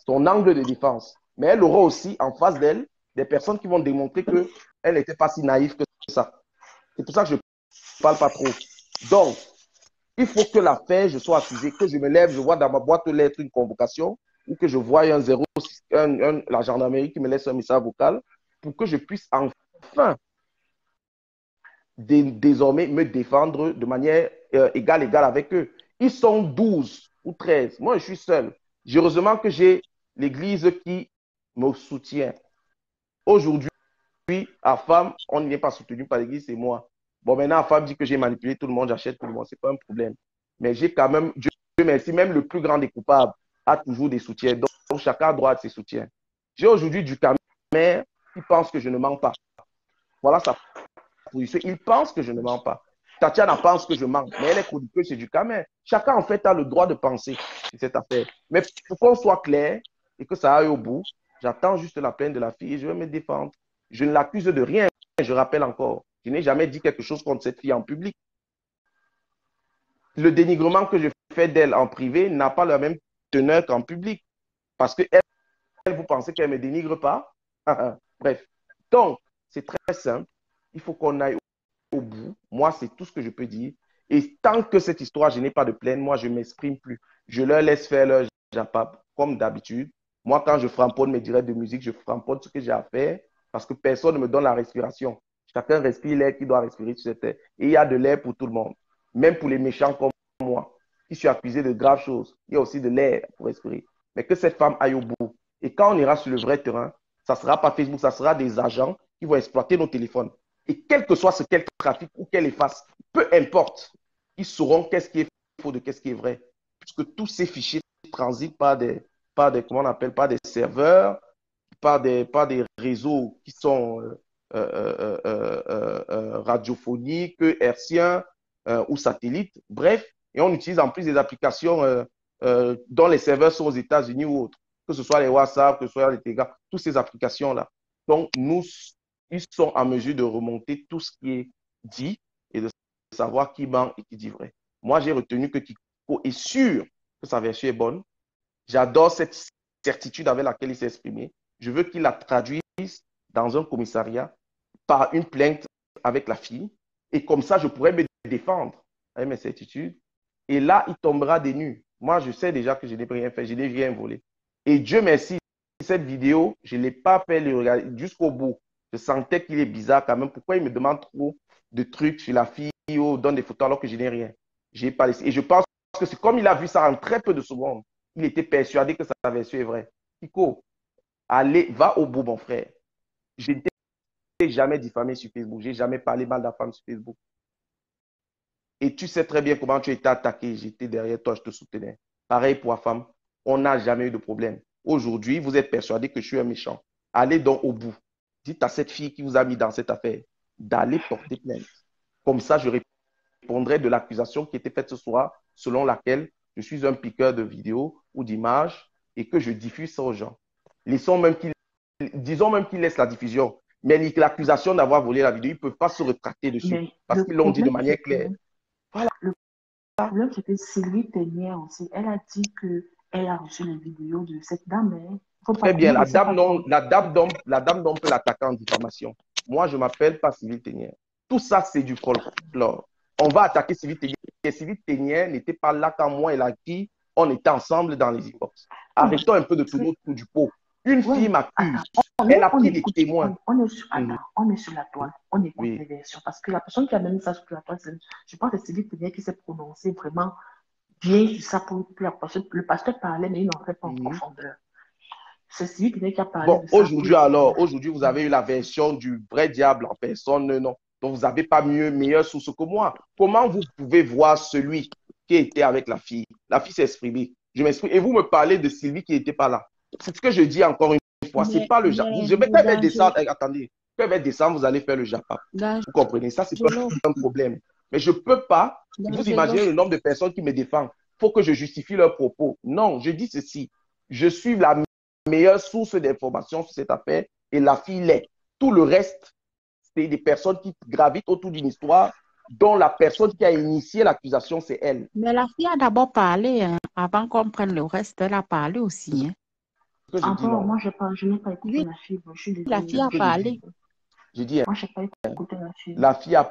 [SPEAKER 10] son angle de défense. Mais elle aura aussi en face d'elle des personnes qui vont démontrer qu'elle n'était pas si naïve que ça. C'est pour ça que je ne parle pas trop. Donc, il faut que l'affaire, je sois accusé, que je me lève, je vois dans ma boîte aux lettres une convocation ou que je vois la gendarmerie qui me laisse un message vocal pour que je puisse enfin désormais me défendre de manière égale avec eux. Ils sont 12 ou 13. Moi, je suis seul. Heureusement que j'ai l'église qui me soutient. Aujourd'hui, à femme, on n'est pas soutenu par l'église, c'est moi. Bon, maintenant, la femme dit que j'ai manipulé tout le monde, j'achète tout le monde, c'est pas un problème. Mais j'ai quand même, Dieu merci, même le plus grand des coupables a toujours des soutiens. Donc chacun a droit à ses soutiens. J'ai aujourd'hui du Camer qui pense que je ne mens pas. Voilà sa position. Il pense que je ne mens pas. Tatiana pense que je mens, mais elle est chroniqueuse, c'est du Camer. Chacun, en fait, a le droit de penser sur cette affaire. Mais pour qu'on soit clair et que ça aille au bout, j'attends juste la plainte de la fille et je vais me défendre. Je ne l'accuse de rien, je rappelle encore. Je n'ai jamais dit quelque chose contre cette fille en public. Le dénigrement que je fais d'elle en privé n'a pas la même teneur qu'en public. Parce que elle, vous pensez qu'elle ne me dénigre pas? Bref. Donc, c'est très simple. Il faut qu'on aille au bout. Moi, c'est tout ce que je peux dire. Et tant que cette histoire, je n'ai pas de plainte, moi, je ne m'exprime plus. Je leur laisse faire leur japap, comme d'habitude. Moi, quand je framponne mes directs de musique, je framponne ce que j'ai à faire parce que personne ne me donne la respiration. Chacun respire l'air qu'il doit respirer sur cette terre. Et il y a de l'air pour tout le monde. Même pour les méchants comme moi, qui suis accusé de graves choses. Il y a aussi de l'air pour respirer. Mais que cette femme aille au bout. Et quand on ira sur le vrai terrain, ça ne sera pas Facebook, ça sera des agents qui vont exploiter nos téléphones. Et quel que soit ce qu'elle trafique ou qu'elle efface, peu importe, ils sauront qu'est-ce qui est faux de qu'est-ce qui est vrai. Puisque tous ces fichiers transitent par des comment on appelle, par des serveurs, par des réseaux qui sont radiophoniques, hertziens ou satellites, bref, et on utilise en plus des applications dont les serveurs sont aux États-Unis ou autres, que ce soit les WhatsApp, que ce soit les Telegram, toutes ces applications-là. Donc, ils sont en mesure de remonter tout ce qui est dit et de savoir qui ment et qui dit vrai. Moi, j'ai retenu que Kiko est sûr que sa version est bonne. J'adore cette certitude avec laquelle il s'est exprimé. Je veux qu'il la traduise dans un commissariat par une plainte avec la fille. Et comme ça, je pourrais me défendre avec mes certitudes. Et là, il tombera des nues. Moi, je sais déjà que je n'ai rien fait, je n'ai rien volé. Et Dieu merci, cette vidéo, je ne l'ai pas fait le regarder jusqu'au bout. Je sentais qu'il est bizarre quand même. Pourquoi il me demande trop de trucs sur la fille ou donne des photos alors que je n'ai rien? J'ai pas laissé. Et je pense que c'est comme il a vu ça en très peu de secondes. Il était persuadé que sa version est vraie. Kiko, allez, va au bout, mon frère. Je n'ai jamais diffamé sur Facebook. Je n'ai jamais parlé mal de la femme sur Facebook. Et tu sais très bien comment tu étais attaqué. J'étais derrière toi, je te soutenais. Pareil pour la femme. On n'a jamais eu de problème. Aujourd'hui, vous êtes persuadé que je suis un méchant. Allez donc au bout. Dites à cette fille qui vous a mis dans cette affaire d'aller porter plainte. Comme ça, je répondrai de l'accusation qui était faite ce soir, selon laquelle je suis un piqueur de vidéos ou d'images et que je diffuse ça aux gens. Disons même qu'ils laissent la diffusion, mais l'accusation d'avoir volé la vidéo, ils ne peuvent pas se retracter dessus parce qu'ils l'ont dit de manière claire.
[SPEAKER 12] Voilà. Le problème, c'est que Sylvie Thénière aussi, elle a dit qu'elle a reçu les vidéos de cette dame.
[SPEAKER 10] Très bien, la dame non peut l'attaquer en diffamation. Moi, je ne m'appelle pas Sylvie Thénière. Tout ça, c'est du folklore. On va attaquer Sylvie Thénière. Sylvie Thénière n'était pas là quand moi et la qui, on était ensemble dans les inbox. Arrêtons un peu de tourner autour du pot. Une fille m'accuse. Elle a pris des témoins.
[SPEAKER 12] On est sur la toile. On écoute les versions. Parce que la personne qui a mis ça sur la toile, je pense que c'est Sylvie Thénière qui s'est prononcée vraiment bien sur ça pour le pasteur parlait, mais il n'en fait pas en profondeur. C'est Sylvie Thénière qui a parlé de ça.
[SPEAKER 10] Aujourd'hui, vous avez eu la version du vrai diable en personne, non. Donc, vous n'avez pas meilleure source que moi. Comment vous pouvez voir celui qui était avec la fille? La fille s'est exprimée. Je m'exprime. Et vous me parlez de Sylvie qui n'était pas là. C'est ce que je dis encore une fois. C'est pas le Japap. Je vais quand même descendre. Attendez. Quand elle va descendre, vous allez faire le Japap. Vous comprenez? Ça, c'est pas un problème. Mais je ne peux pas. Vous imaginez le nombre de personnes qui me défendent. Il faut que je justifie leurs propos. Non, je dis ceci. Je suis la meilleure source d'information sur cette affaire et la fille l'est. Tout le reste, c'est des personnes qui gravitent autour d'une histoire dont la personne qui a initié l'accusation, c'est elle.
[SPEAKER 9] Mais la fille a d'abord parlé, hein, avant qu'on prenne le reste, elle a parlé aussi. Hein.
[SPEAKER 12] Encore, moi, je n'ai pas écouté la fille. Je suis désolée.
[SPEAKER 9] La fille a parlé.
[SPEAKER 10] Je dis,
[SPEAKER 12] moi, je n'ai pas écouté la fille.
[SPEAKER 10] La fille a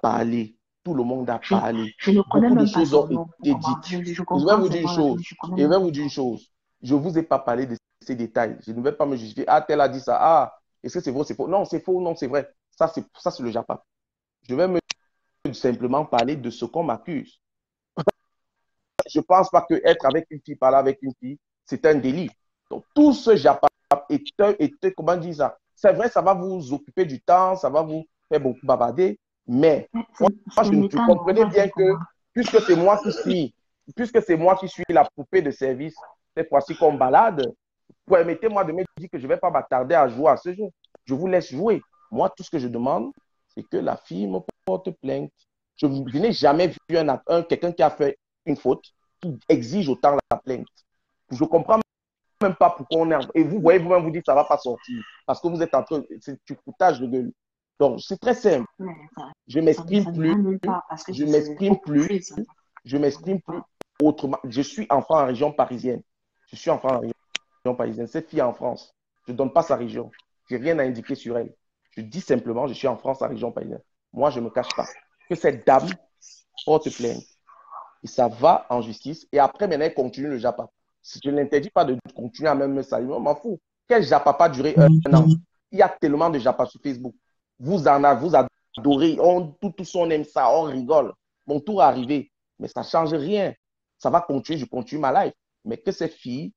[SPEAKER 10] parlé. Tout le monde a parlé.
[SPEAKER 12] Je ne connais
[SPEAKER 10] Beaucoup
[SPEAKER 12] même
[SPEAKER 10] de
[SPEAKER 12] pas
[SPEAKER 10] choses ont
[SPEAKER 12] son nom.
[SPEAKER 10] été dites. Je vais vous dire une chose. Je vais vous dire une chose. Je ne vous ai pas parlé de ces détails. Je ne vais pas me justifier. Ah, tel a dit ça. Ah, est-ce que c'est vrai, c'est faux? Non, c'est faux, non, c'est vrai. Ça, c'est le Japon. Je vais simplement parler de ce qu'on m'accuse. Je ne pense pas que être avec une fille, parler avec une fille, c'est un délit. Donc, tout ce Japon est comment dire ça? C'est vrai, ça va vous occuper du temps, ça va vous faire beaucoup bavarder, mais moi, je comprenais bien que puisque c'est moi qui suis la poupée de service, cette fois-ci qu'on balade, permettez-moi de me dire que je ne vais pas m'attarder à jouer à ce jeu. Je vous laisse jouer. Moi, tout ce que je demande, c'est que la fille me porte plainte. Je n'ai jamais vu quelqu'un qui a fait une faute qui exige autant la plainte. Je ne comprends même pas pourquoi on est... Et vous voyez vous-même vous dites ça ne va pas sortir parce que vous êtes en train... C'est du foutage de gueule. Donc, c'est très simple. Je ne m'exprime plus. Je ne m'exprime plus autrement. Je suis enfant en région parisienne. Cette fille est en France. Je ne donne pas sa région. Je n'ai rien à indiquer sur elle. Je dis simplement, je suis en France en région parisienne. Moi, je ne me cache pas. Que cette dame porte plainte. Et ça va en justice. Et après, maintenant, elle continue le Japon. Si je n'interdis pas de continuer à même me saluer, on m'en fout. Quel Japon pas duré un an? Il y a tellement de Japon sur Facebook. Vous adorez. Tous on aime ça, on rigole. Mon tour est arrivé. Mais ça ne change rien. Ça va continuer, je continue ma life. Mais que cette fille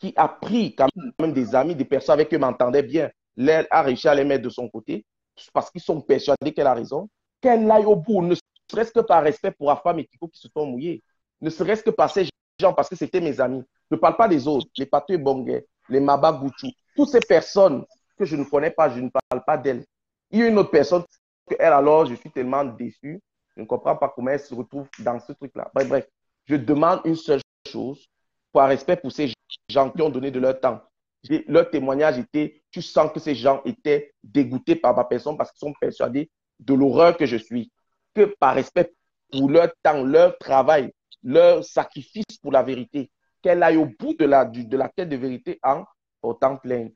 [SPEAKER 10] qui a pris quand même des amis, des personnes avec qui elle m'entendait bien, elle a réussi à les mettre de son côté parce qu'ils sont persuadés qu'elle a raison, qu'elle aille au bout, ne serait-ce que par respect pour Afam et Kiko qui se sont mouillés, ne serait-ce que par ces gens parce que c'était mes amis. Je ne parle pas des autres, les Patou Bongé, les Maba Gouchou, toutes ces personnes que je ne connais pas, je ne parle pas d'elles. Il y a une autre personne que elle, alors, je suis tellement déçu, je ne comprends pas comment elle se retrouve dans ce truc-là. Bref, je demande une seule chose, par respect pour ces gens qui ont donné de leur temps. Leur témoignage était, tu sens que ces gens étaient dégoûtés par ma personne parce qu'ils sont persuadés de l'horreur que je suis. Que par respect pour leur temps, leur travail, leur sacrifice pour la vérité, qu'elle aille au bout de la quête de vérité en portant plainte.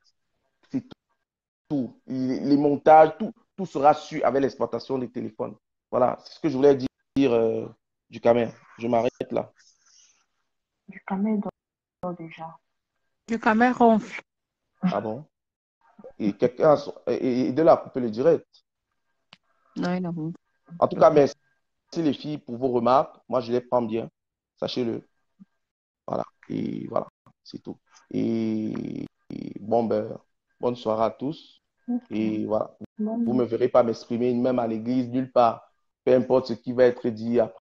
[SPEAKER 10] C'est tout. Les montages, tout sera su avec l'exploitation des téléphones. Voilà, c'est ce que je voulais dire du Camer. Je m'arrête là.
[SPEAKER 12] Du Camer dort déjà.
[SPEAKER 9] Du Camer ronfle.
[SPEAKER 10] Ah bon? Et quelqu'un de là, couper le direct.
[SPEAKER 9] Non, non.
[SPEAKER 10] En tout cas, merci les filles pour vos remarques. Moi, je les prends bien. Sachez-le. Voilà. Et voilà, c'est tout. Et bon, bonne soirée à tous. Et voilà. Vous ne me verrez pas m'exprimer, même à l'église, nulle part. Peu importe ce qui va être dit après.